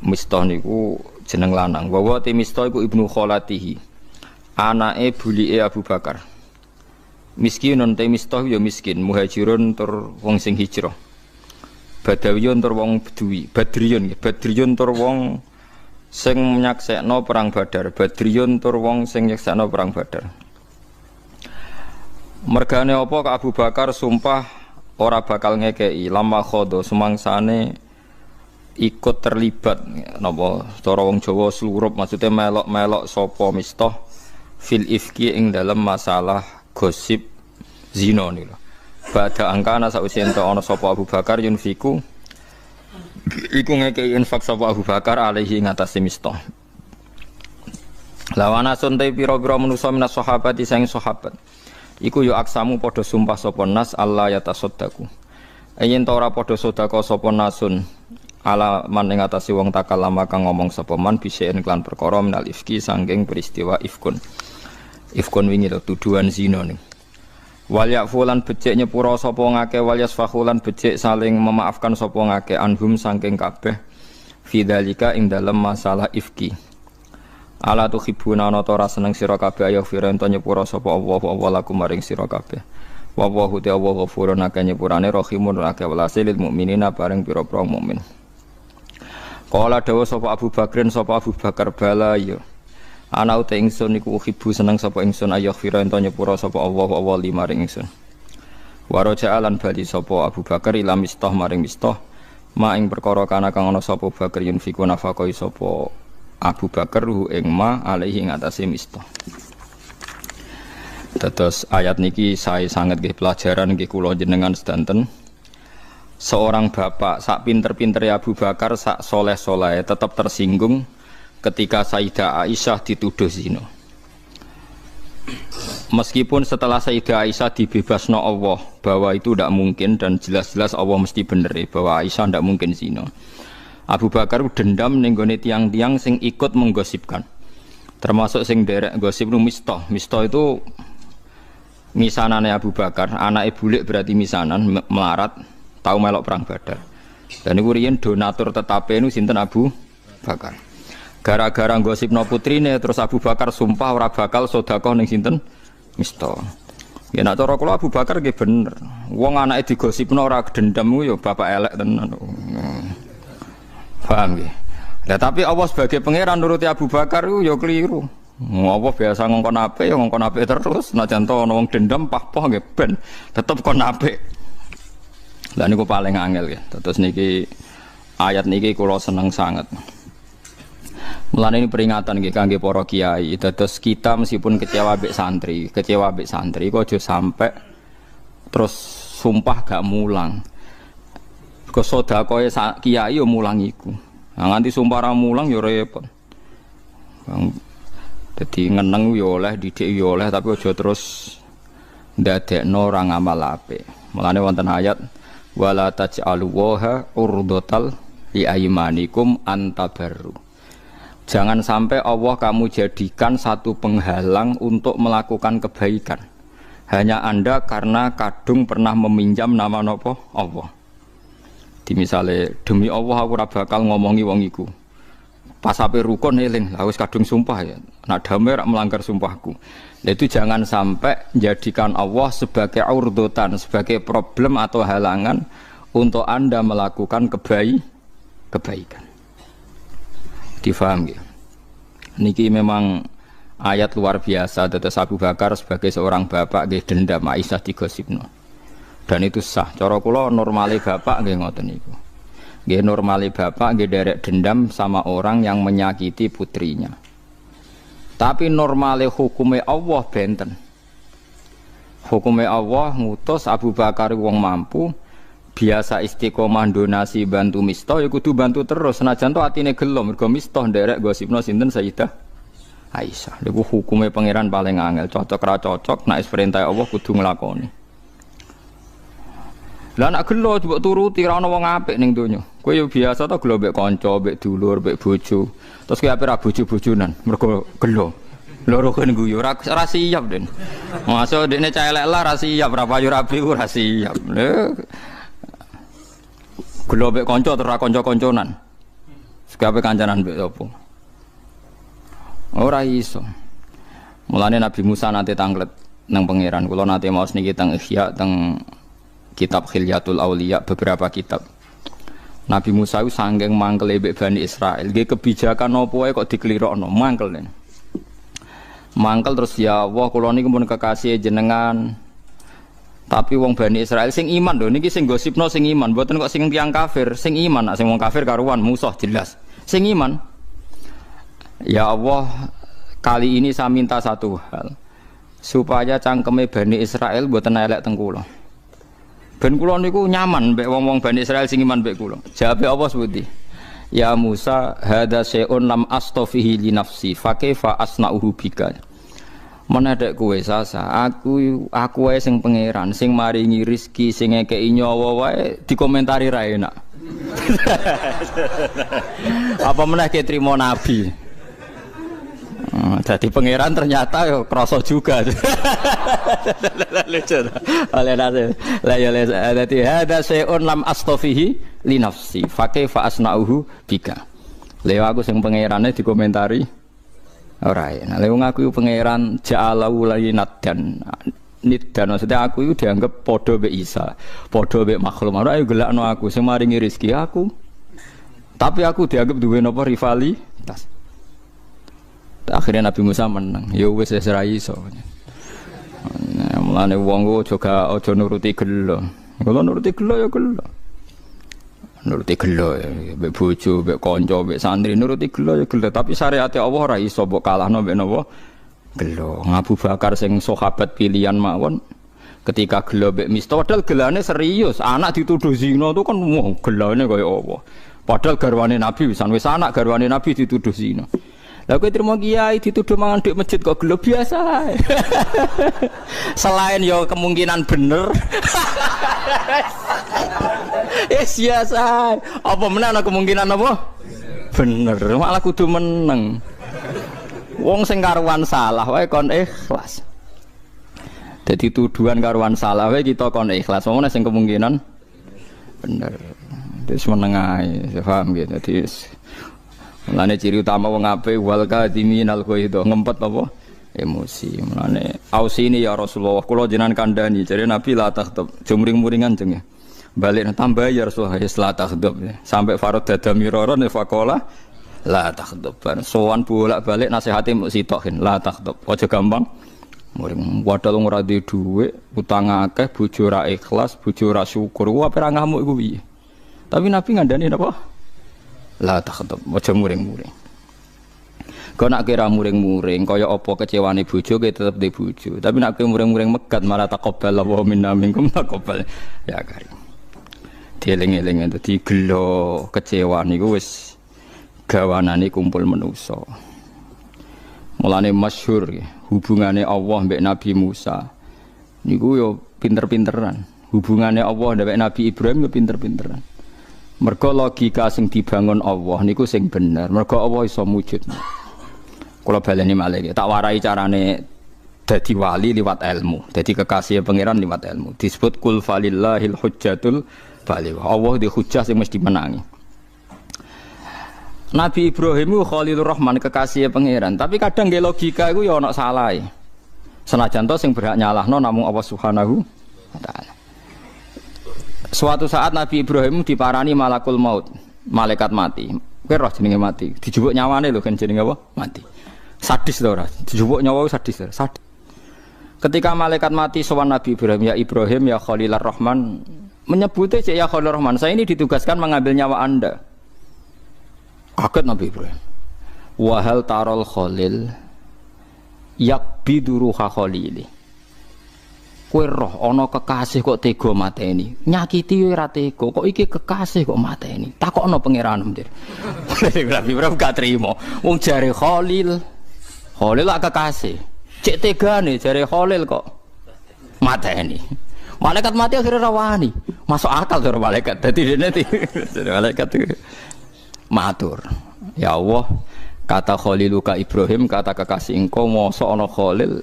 Mistah niku jeneng lanang. Wa te Mistah iku ibnu kholatihi. Anake bulike Abu Bakar. Miskinun te Mistah ya miskin, muhajirun tur wong sing hijrah. Badawiyun tur wong Bedui, Badriyun tur wong sing nyaksekno perang Badar, Badriyun tur wong sing nyaksekno perang Badar. Mergane apa ka Abu Bakar sumpah ora bakal ngekei lama khodo sumangsane ikut terlibat napa cara wong Jawa slurup maksudnya melok-melok sapa Mistah fil ifki ing dalam masalah gosip zina niku. Bada angkana sausi ento ana sapa Abu Bakar yunfiku iku ngekei infak sapa Abu Bakar alaihi ngatasi Mistah. Lawana suntai pira-pira manusa minas sahabati sang sahabat. Iku yo aksamu padha sumpah sapa nas Allah ya tasaddaku. Yen ta ora padha sedekah sapa nasun ala man ing atase wong takalama kang ngomong sapa man biseen klan perkara minal ifki saking peristiwa ifkun. Ifkun wingi to tuduhan zina ning. Wal yafulan becik nyepura sapa ngake wal yasfahulan becik saling memaafkan sapa ngake anhum saking kabeh fidzalika ing dalem masalah ifki. Ala tuhibuna ana ta ora seneng sira kabeh ayo firento nyepura sapa Allah lakum maring sira kabeh. Wa Allahu ta'ala ghafurun akeh nyepurane rahimun akeh welase lil mukminina bareng pira-pira mukmin. Kala dawuh sapa Abu Bakrin sapa Abu Bakar bala ya. Ana uta ingsun niku hibu seneng sapa ingsun ayo firento nyepura sapa Allah maring ingsun. Wa raja'alan bali sapa Abu Bakar ila Mistah maring Mistah ma ing perkara kana kang ana sapa Bakar yen fiku nafaqoi sapa Abu Bakar ing ma alaihi ing atase Mistah. Terus ayat niki saya sangat nggih pelajaran nggih kula jenengan sedanten. Seorang bapak sak pinter-pintere Abu Bakar sak soleh-soleh tetap tersinggung ketika Sayyidah Aisyah dituduh zina. Meskipun setelah Sayyidah Aisyah dibebasno Allah bahwa itu tidak mungkin dan jelas-jelas Allah mesti bener bahwa Aisyah tidak mungkin zina. Abu Bakar dendam ning gone tiang-tiang sing ikut menggosipkan. Termasuk sing derek gosip nu Mistah. Mistah itu misanane Abu Bakar, anake bulik berarti misanan melarat, tahu melok perang Badar. Dan iku riyen donatur tetape nu sinten Abu Bakar. Gara-gara gosipno putrine terus Abu Bakar sumpah ora bakal sedekah ning sinten Mistah. Ya nek cara kula Abu Bakar nggih bener. Wong anake digosipno ora dendam ku ya bapak elek tenan. Paham nggih. Lah tapi Allah sebagai pangeran nuruti Abu Bakar ku ya keliru. Allah biasa ngongkon apik ya ngongkon apik terus. Najan to ana wong dendam pah-pah nggih ben tetep kon apik. Lah niku paling angel ya. Terus niki ayat niki kula seneng sangat. Mulane ini peringatan nggih kangge para kiai. Terus kita meskipun kecewa mbek santri kok aja sampai terus sumpah gak mulang. Kok sedekahe kiai yo mulang iku. Nah, nganti sumpah ra mulang yo repot. Dadi ngeneng yo oleh, didik yo oleh tapi aja terus ndadekno ora ngamal apik. Mulane wonten ayat wala taj'alu waha urdatal li aymanikum antabarru. Jangan sampai Allah kamu jadikan satu penghalang untuk melakukan kebaikan. Hanya Anda karena kadung pernah meminjam nama nopo Allah. Di misalnya demi Allah aku ora bakal ngomongi wong iku. Pas ape rukun eling, lah wis kadung sumpah ya. Nak damai rak melanggar sumpahku. Itu jangan sampai jadikan Allah sebagai urdotan, sebagai problem atau halangan untuk Anda melakukan kebaikan. Difaham ya? Niki memang ayat luar biasa. Tetes Abu Bakar sebagai seorang bapak nggih dendam Aisyah digosipno. Dan itu sah. Cara kula normale bapak nggih ngoten niku. Nggih normale bapak nggih derek dendam sama orang yang menyakiti putrinya. Tapi normale hukume Allah benten. Hukume Allah ngutus Abu Bakar wong mampu biasa istiqomah donasi bantu Mistah ya kudu bantu terus senajan to atine gelo mergo Mistah nderek gosipno sinten Sayyidah Aisyah. Lha hukume pangeran paling angel, cocok ra cocok nek perintah Allah kudu nglakoni. Lah nek gelo mbok turuti ra ono wong apik ning donya. Kowe yo biasa to gelo mbek kanca, mbek dulur, mbek bojo. Terus kowe ape ra bojo-bojonan mergo gelo. Loro kan guyu ora siap Den. Masuk dekne cah elek lah ra siap, ra payu rabi ku ra siap. Gelo mek kanca terus ra kanca-kanconan. Sekape kancanan mbek opo? Ora iso. Mulane Nabi Musa nate tanglet nang pangeran. Kula nate maos niki teng Ihya teng kitab Khilyatul Auliya beberapa kitab. Nabi Musa itu sanggeng mangkel mbek Bani Israil. Nggih kebijakan opo wae kok diklirokno, mangkel den. Mangkel terus ya Allah kula niku pun kekasih jenengan. Tapi wong Bani Israil sing iman lho niki sing gosipno sing iman, mboten kok sing tiyang kafir, sing iman, sing wong kafir karuan musuh jelas. Sing iman. Ya Allah, kali ini saya minta satu hal. Supaya cangkeme Bani Israil mboten elek teng kula. Ben kula niku nyaman mbek wong-wong Bani Israil sing iman mbek kula. Jawabe apa sebuti? Ya Musa, hadza syai'un lam astafihi li nafsi, fa kaifa asna'uhu bika. Menedek kowe sasa, aku wae sing pangeran, sing maringi rezeki, sing ngekeki nyawa wae dikomentari ra enak. Apa meneh ke trimo nabi. Jadi pangeran ternyata yo krasa juga. Lucu. Oleh nase. La ya dadi hada syai'un lam astafihi li nafsi, fa kaifa asna'uhu bika. Lha aku sing pangerane dikomentari ora enak. Lha wong aku pangeran ja'alahu lainatan. Nidan maksudnya aku itu dianggap padha mbek Isa, padha mbek makhluk. Ora ayo gelakno aku sing maringi rezeki aku. Tapi aku dianggap duwe napa rivalitas. Akhirnya Nabi Musa menang. Ya wis ora iso. Nah, mulane wong aja nuruti gelo. Kalau nuruti gelo ya gelo. Nuruti gelo ya mbek bojo, mbek kanca, mbek santri nuruti gelo ya gelo. Tapi syariat Allah ora iso mbok kalahno mbek napa? Gelo. Abu Bakar sing sahabat pilihan mawon ketika gelo mbek Miftah padahal gelane serius. Anak dituduh zina itu kan gelane kaya apa. Padahal garwane Nabi wis anak garwane Nabi dituduh zina. Lah kowe trimo kiai dituduh mangan ndek masjid kok gelo biasa. Selain yo kemungkinan bener. Biasa. Apa meneh ana kemungkinan apa? Bener, malah kudu meneng. Wong sing karuan salah wae kon ikhlas. Dadi tuduhan karuan salah wae kita kon ikhlas. Wong sing kemungkinan bener. Wis meneng ae, paham gitu. Dadi mulane ciri utama wong apik wal kadiminal ghaidha ngempet apa emosi. Mulane ausini ya Rasulullah kula jenengan kandhani jare Nabi la takhtub jumring-muringan jeng ya. Balik tambah ya Rasulullah la takhtub sampai farad dadamiron faqala la takhtub. Sowan bolak-balik nasihate muk sitokin la takhtub. Aja gampang muring padahal ora duwe dhuwit, utang akeh, bojo ra ikhlas, bojo ra syukur. Ku ape ra ngamuk iku piye? Tapi Nabi ngandani napa? La takhdub, aja muring-muring. Kau nak kira muring-muring, kaya apa kecewane bojo, kaya tetep di bojo. Tapi nak kira muring-muring megat, malah taqabbal wa minna minkum taqabbal. Ya karim. Dieling-eling dadi gelo kecewa niku wis gawanane kumpul manusa. Mulane masyhur hubungane Allah mbek Nabi Musa. Niku yo pinter-pinteran. Hubungane Allah mbek Nabi Ibrahim yo pinter-pinteran. Mergo logika sing dibangun Allah niku sing bener. Mergo Allah iso mujud. Kula baleni malih tak warai carane dadi wali liwat ilmu. Dadi kekasih pangeran liwat ilmu. Disebut kul falillahil hujjatul baligh. Allah di hujjah sing mesti menangi. Nabi Ibrahim Khalilur Rahman kekasih pangeran, tapi kadang nggih logika iku ya ana salahe. Senajan to sing berhak nyalahno namung Allah Subhanahu wa taala. Suatu saat Nabi Ibrahim diparani malakul maut, malaikat mati. Kowe roh jenenge mati, dijupuk nyawane lho kan jenenge apa? Mati. Sadis to ora? Dijupuk nyawa sadis. Sadis. Ketika malaikat mati sowan Nabi Ibrahim ya Khalilur Rahman, menyebutnya ya Khalilur Rahman, saya ini ditugaskan mengambil nyawa Anda. Kaget Nabi Ibrahim. Wa hal tarol Khalil yakbidu ruha Khalili. Kowe roh ana kekasih kok tega mateni. Nyakiti ora tega, kok iki kekasih kok mateni. Takokno pangeran Mdir. Nabi Ibrahim gak trimo. Wong jare Khalil lak kekasih. Cek tegane jare Khalil kok mateni. Malaikat mati akhirnya rawani. Masuk akal karo malaikat. Dadi dene malaikat matur. Ya Allah, Kata khaliluka Ibrahim, kata kekasih engkau mosok ana khalil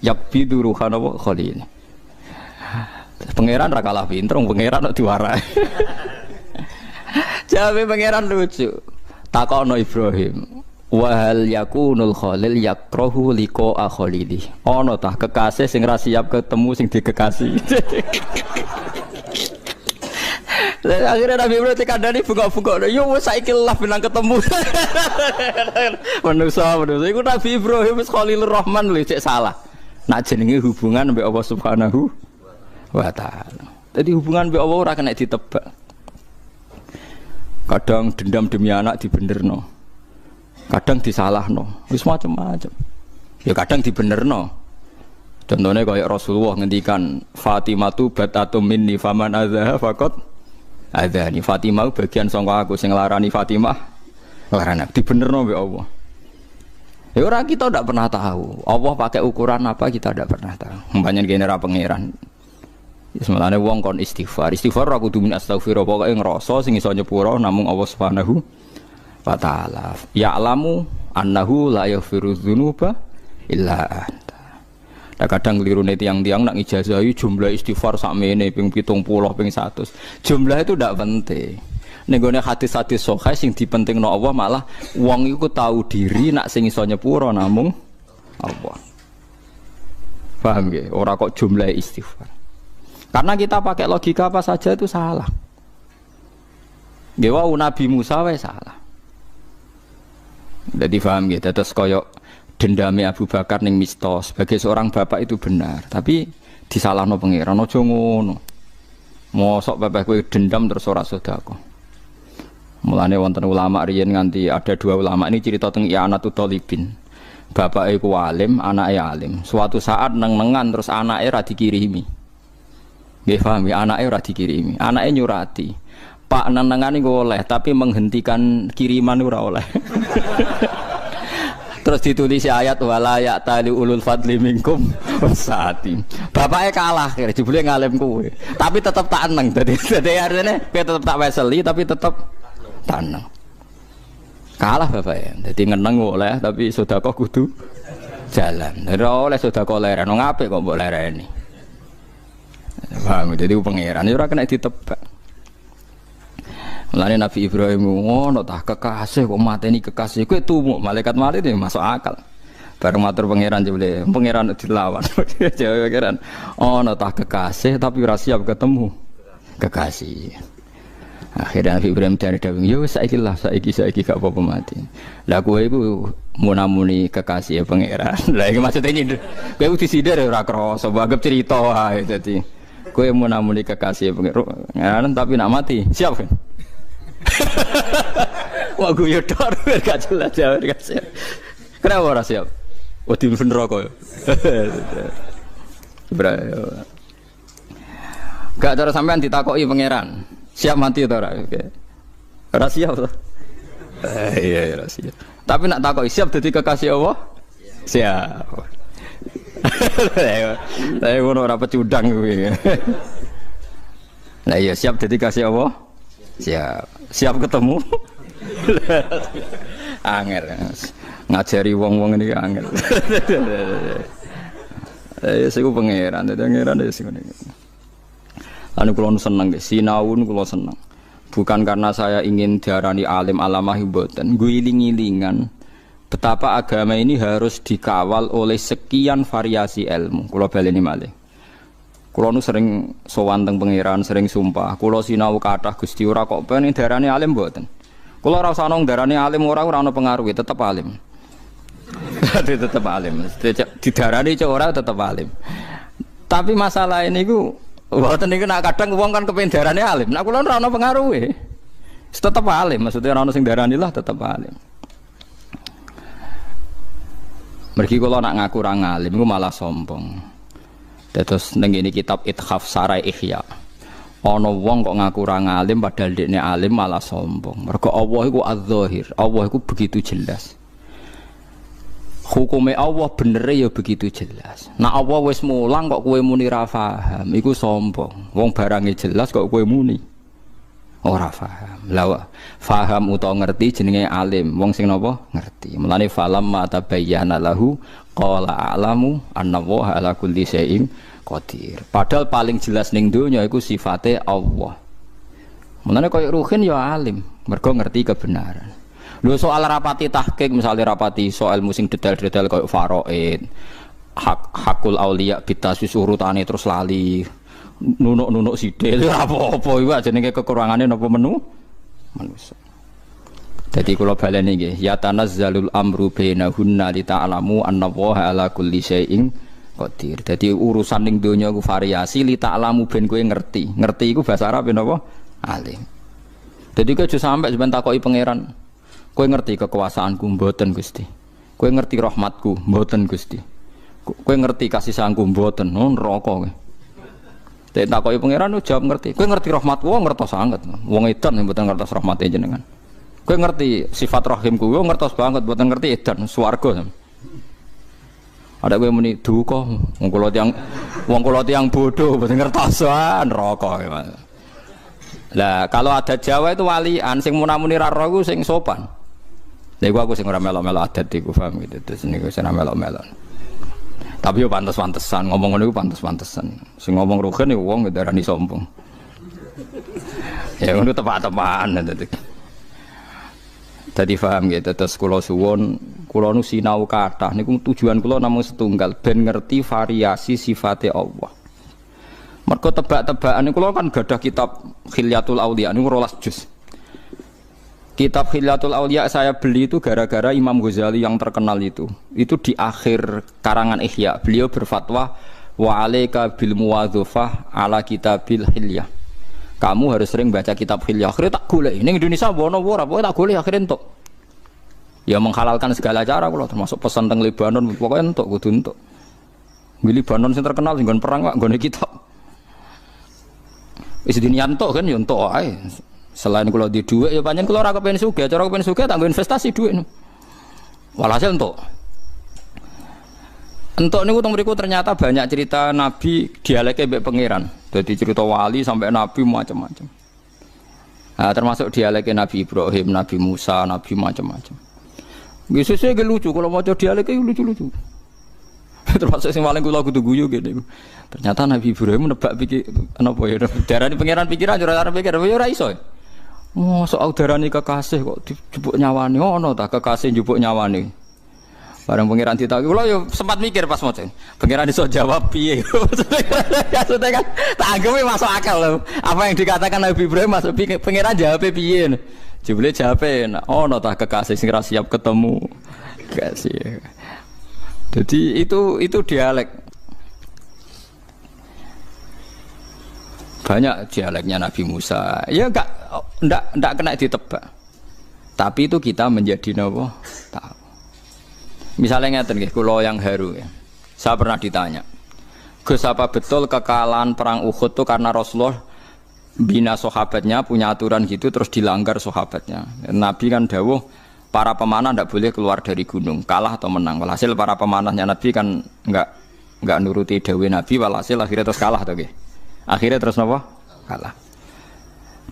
yakbidu ruhana wa khalil. Pangeran ra kalah pinter, pangeran kok diwarai. Jawabe pangeran lucu. Takono Ibrahim, wa hal yakunul khalil yakrahu liqa khalili. Ana tah kekasih sing ra siap ketemu sing dikekasih. Akhirnya Nabi Ibrahim dikandani buka-buka. Yo wis saiki lah benang ketemu. Manusa iku Nabi Ibrahim wis Khalilur Rahman lho cek salah. Nak jenenge hubungan mbek Allah Subhanahu wa taala. Jadi hubungan mbek Allah ora kena ditebak. Kadang dendam demi anak dibenerno. Kadang disalahno. Wis macam-macam. Ya kadang dibenerno. Contohnya kayak Rasulullah ngendikan Fatimatu batatum minni faman adzaha faqat adzani. Fatimah bagian sangka aku sing nglarani Fatimah. Larane dibenerno mbek Allah. Ya orang kita tidak pernah tahu. Allah pakai ukuran apa kita tidak pernah tahu. Umpamanya gene ra pangeran. Semalane wong kon istighfar. Istighfar aku kudu min astaghfirullah pokoke ngrasa sing iso nyepuro namung Allah Subhanahu wa taala. Ya'lamu annahu la yaghfiru dzunuba illa anta. Nah, kadang kelirune tiang-tiang nak ngijazahi jumlah istighfar sakmene ping 70 ping 100. Jumlah itu tidak penting. Ning gone hadis-hadis sahih sing dipentingno Allah malah wong iku tahu diri nak sing iso nyepuro namung Allah. Paham nggih? Ora kok jumlah istighfar. Karena kita pakai logika apa saja itu salah. Nggih wae Nabi Musa wae salah. Jadi paham nggih? Terus koyok dendame Abu Bakar ning Mista sebagai seorang bapak itu benar, tapi disalahno pangeran aja ngono. Mosok bapak kowe dendam terus ora sedekah. Mulane wonten ulama riyen nganti ada dua ulama ini cerita teng I'anatul Thalibin. Bapake iku alim, anake alim. Suatu saat neng-nengan terus anake ra dikirimi. Nggih paham ya, anake ora dikirimi. Anake nyurati. Pak neng-nengan iku oleh, tapi menghentikan kiriman ora oleh. Terus ditulis ayat wala ya'tali ulul fadli minkum wasati. Bapake kalah kira jebule ngalim kowe. Tapi tetep tak eneng. Dadi artine kowe tetep tak weseli tapi tetep tanang. Kalah bapaknya. Dadi ngeneng oleh tapi sedekah kudu jalan. Ora oleh sedekah leren. Wong apik kok mbok lereni. Paham, dadi pangeran ora kena ditebak. Mulane Nabi Ibrahim ngono tah kekasih kok mateni kekasih kowe tumuk malaikat malih masuk akal. Bareng matur pangeran jebule, pangeran dilawan. Jawab pangeran, ono tah kekasih tapi ora siap ketemu kekasih. Akhirnya Nabi Ibrahim cari dawuh, yo saiki lah, saiki gak apa-apa mati. Lah kowe iku munamuni kekasih ya pangeran. Lah iki maksudnya nyindir. Kowe disindir ora krasa, anggap cerita wae dadi. Kowe munamuni kekasih ya pangeran tapi nak mati, siap kan? Wah guyu tor gak jelas jawab gak siap. Kenapa ora siap? Wedi neraka ya. Gak cara sampean ditakoki pangeran. Siap mati atau ora? Oke. Ora siap to? Iya, ora siap. Tapi nak takoki siap dadi kekasih Allah? Siap. Saya ngono ora pecundang kuwi. Lah iya siap dadi kekasih Allah? Siap ketemu. Angel. Ngajari wong-wong ini angel. Saya pangeran, pangeran wis ngene. Anu kula seneng nggih, sinau kula seneng. Bukan karena saya ingin diarani alim alamah mboten, guling-gilingan betapa agama ini harus dikawal oleh sekian variasi ilmu. Kula baleni malih. Kula nu sering sowan teng pangeran, sering sumpah, kula sinau kathah Gusti ora kok ben diarani alim mboten. Kula ora usah nang diarani alim ora ana pengaruhe, tetep alim. Tetep alim. Didarani cek ora tetep alim. Tapi masalah ini ku mboten niku nak kadang wong kan kepen darane alim. Nak kula ora ana pengaruhe. Tetep alim, maksudnya ora ana sing darani lah tetep alim. Mergi kula nak ngaku ora ngalim iku malah sombong. Terus ning ngene kitab Ithaf Sarai Ihya. Ana wong kok ngaku ora ngalim padahal dekne alim malah sombong. Mergo Allah iku az-zahir. Allah iku begitu jelas. Hukume Allah bener ya begitu jelas. Nah Allah wis mulang kok kowe muni ra paham, iku sombong. Wong barange jelas kok kowe muni ora paham. Lah paham utawa ngerti jenenge alim, wong sing napa ngerti. Mulane falam ma tabayyana lahu qala a'lamu annallaha ala kulli syai'in qadir. Padahal paling jelas ning donya iku sifate Allah. Mulane koyo ruhin ya alim, mergo ngerti kebenaran. Lho soal rapati tahqiq misalnya rapati soal musing detail-detail koyo faraid, hakul auliya bitasus urutane terus lali. Nunuk-nunuk sithik ora apa-apa iku jenenge kekurangane napa manusa. Dadi kula baleni nggih, ya tanazzalul amru bainahunna li ta'lamu annallaha ala kulli syai'in qadir. Dadi urusan ning donya ku variasi li ta'lamu ben kowe ngerti. Ngerti iku bahasa Arab napa? Alim. Dadi kowe aja sampe sampean takoki pangeran. Kowe ngerti kekuasaanku mboten Gusti. Kowe ngerti rahmatku mboten Gusti. Kowe ngerti kasih sayangku mboten. Neraka kowe. Dek takoki pangeran jawab ngerti. Kowe ngerti rahmat wong ngertos sanget. Wong edan mboten ngertos rahmate jenengan. Kowe ngerti sifat rahimku wong ngertos banget mboten ngerti edan swarga. Ada kowe muni duka wong kula tiyang bodoh mboten ngertos neraka. Lah kalau ada Jawa itu walian sing munamuni ra roh sing sopan. Lha iku aku sing ora melok-melok adat iku paham gitu. Terus niku sing melok-melok. Tapi yo pantes-pantesan ngomong ngono iku pantes-pantesan. Sing ngomong rugen iku wong ndarani sombong. Ya ngono tepak-tepakan dadi. Dadi paham gitu terus kula suwun kula nu sinau kathah niku tujuan kula namung setunggal ben ngerti variasi sifate Allah. Mergo tebak-tebakan kula kan gadah kitab Khilyatul Auliya niku 12 juz. Kitab Khilyatul Auliya saya beli itu gara-gara Imam Ghazali yang terkenal itu. Itu di akhir karangan Ihya. Beliau berfatwa wa 'alaika bil muwadzafah 'ala kitabil Hilyah. Kamu harus sering baca kitab Hilyah. Akhirnya tak golek. Ning Indonesia ono ora, pokoke tak golek akhirnya entuk. Ya menghalalkan segala cara kula termasuk pesan teng Lebanon pokoke entuk kudu entuk. Di Lebanon sing terkenal sing nggon perang kok nggone kitab. Wis dinian entuk kan ya entuk ae. Selain kalau di duit ya panjang kalau orang kepengen sugih, cara kepengen sugih tak investasi duit. Walhasil entuk niku teng mriku ternyata banyak cerita Nabi dialeke mbek pangeran. Jadi cerita wali sampai Nabi macam-macam. Nah, termasuk dialeke Nabi Ibrahim, Nabi Musa, Nabi macam-macam. Biasanya lucu kalau maca dialeke lucu-lucu. Termasuk sing paling kula kudu guyu ngene. Ternyata Nabi Ibrahim nebak pikir napa ya darani pangeran pikiran ora pikir ya ora iso. Soal darani kekasih kok dijupuk nyawane ono ta kekasih njupuk nyawane. Bareng pangeran ditakoki kula yo sempat mikir pas maca. Pangeran iso jawab piye. Maksudnya kan tak anggap masuk akal lho. Apa yang dikatakan Nabi Ibrahim masuk pangeran jawab piye. Jebule jawabe ono ta kekasih sing ra siap ketemu. Kasih. Jadi itu dialek. Banyak dialeknya Nabi Musa. Ya enggak kena ditebak. Tapi itu kita menjadi napa? Tahu. Misalnya ngeten nggih, kula yang haru ya. Saya pernah ditanya, "Gus, apa betul kekalahan perang Uhud itu karena Rasulullah bina sahabatnya punya aturan gitu terus dilanggar sahabatnya?" Nabi kan dawuh para pemanah tidak boleh keluar dari gunung, kalah atau menang. Walhasil para pemanahnya Nabi kan enggak nuruti dawuh Nabi, walhasil akhirnya terus kalah toh nggih. Akhirnya terus napa? Kalah.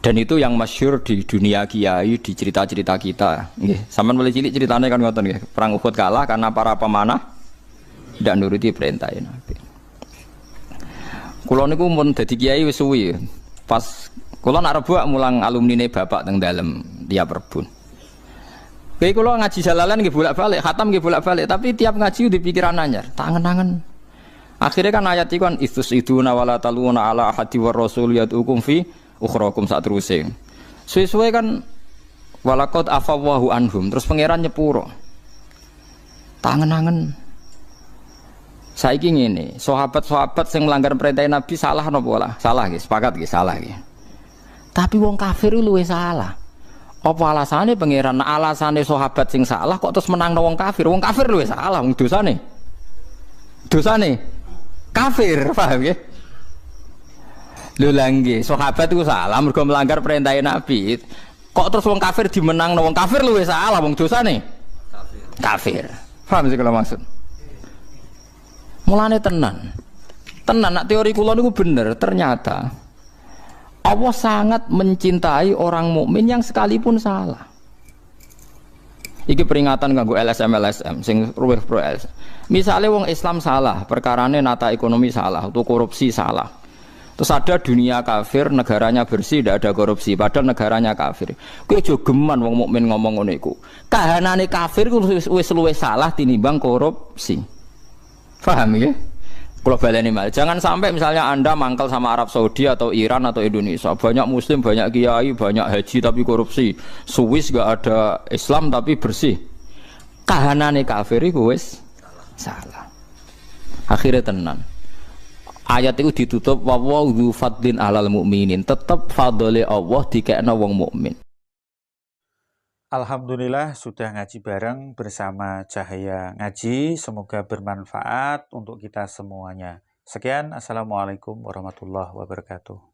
Dan itu yang masyhur di dunia kiai, di cerita-cerita kita. Nggih, sampean mulai cilik ceritane kan ngoten nggih. Perang Uhud kalah karena para pemanah tidak nuruti perintah Nabi. Kula niku mun dadi kiai wis suwi. Pas kula nak rebuk mulang alumnine bapak teng dalem tiap rebun. Kiai kula ngaji jalalan nggih bolak-balik, khatam nggih bolak-balik, tapi tiap ngaji di pikiran anyar, tangen-tangen. Akhirnya kan ayat itu kan istusiduna wala taluna ala ahadi war rasul yad'ukum fi ukhrakum sak teruse. Suwe-suwe kan walaqad afawwahu anhum terus pangeran nyepuro. Tangen-tangen. Saiki ngene, sahabat-sahabat sing melanggar perintah Nabi salah napa ora? Salah nggih, sepakat nggih, salah nggih. Tapi wong kafir luwih salah. Apa alasane pangeran? Alasane sahabat sing salah kok terus menang wong kafir? Wong kafir luwih salah wong dosane. Dosane kafir, paham ya? Lho lagi, sahabat itu salah mergo melanggar perintah Nabi. Kok terus wong kafir dimenang wong kafir luwih salah wong dosane? Kafir. Paham sih kalau maksud? Mulane tenan nak teori kula niku bener, ternyata Allah sangat mencintai orang mukmin yang sekalipun salah. Iki peringatan kanggo LSM sing ruweh pro LSM. Misale wong Islam salah, perkarane nata ekonomi salah, atau korupsi salah. Terus ada dunia kafir, negaranya bersih, tidak ada korupsi, padahal negaranya kafir. Kowe aja geman wong mukmin ngomong ngono iku. Kahanane kafir ku wis luwih salah tinimbang korupsi. Paham ya? Kalau baleni mal, jangan sampai misalnya Anda mangkal sama Arab Saudi atau Iran atau Indonesia, banyak muslim, banyak kiai, banyak haji tapi korupsi. Swiss gak ada Islam tapi bersih. Kahanane kafir iku wis salah. Akhirnya tenan. Ayat itu ditutup wa dzu fadlin alal mukminin. Tetap fadhole Allah dikekno wong mukmin. Alhamdulillah sudah ngaji bareng bersama Cahaya Ngaji. Semoga bermanfaat untuk kita semuanya. Sekian, Assalamualaikum warahmatullahi wabarakatuh.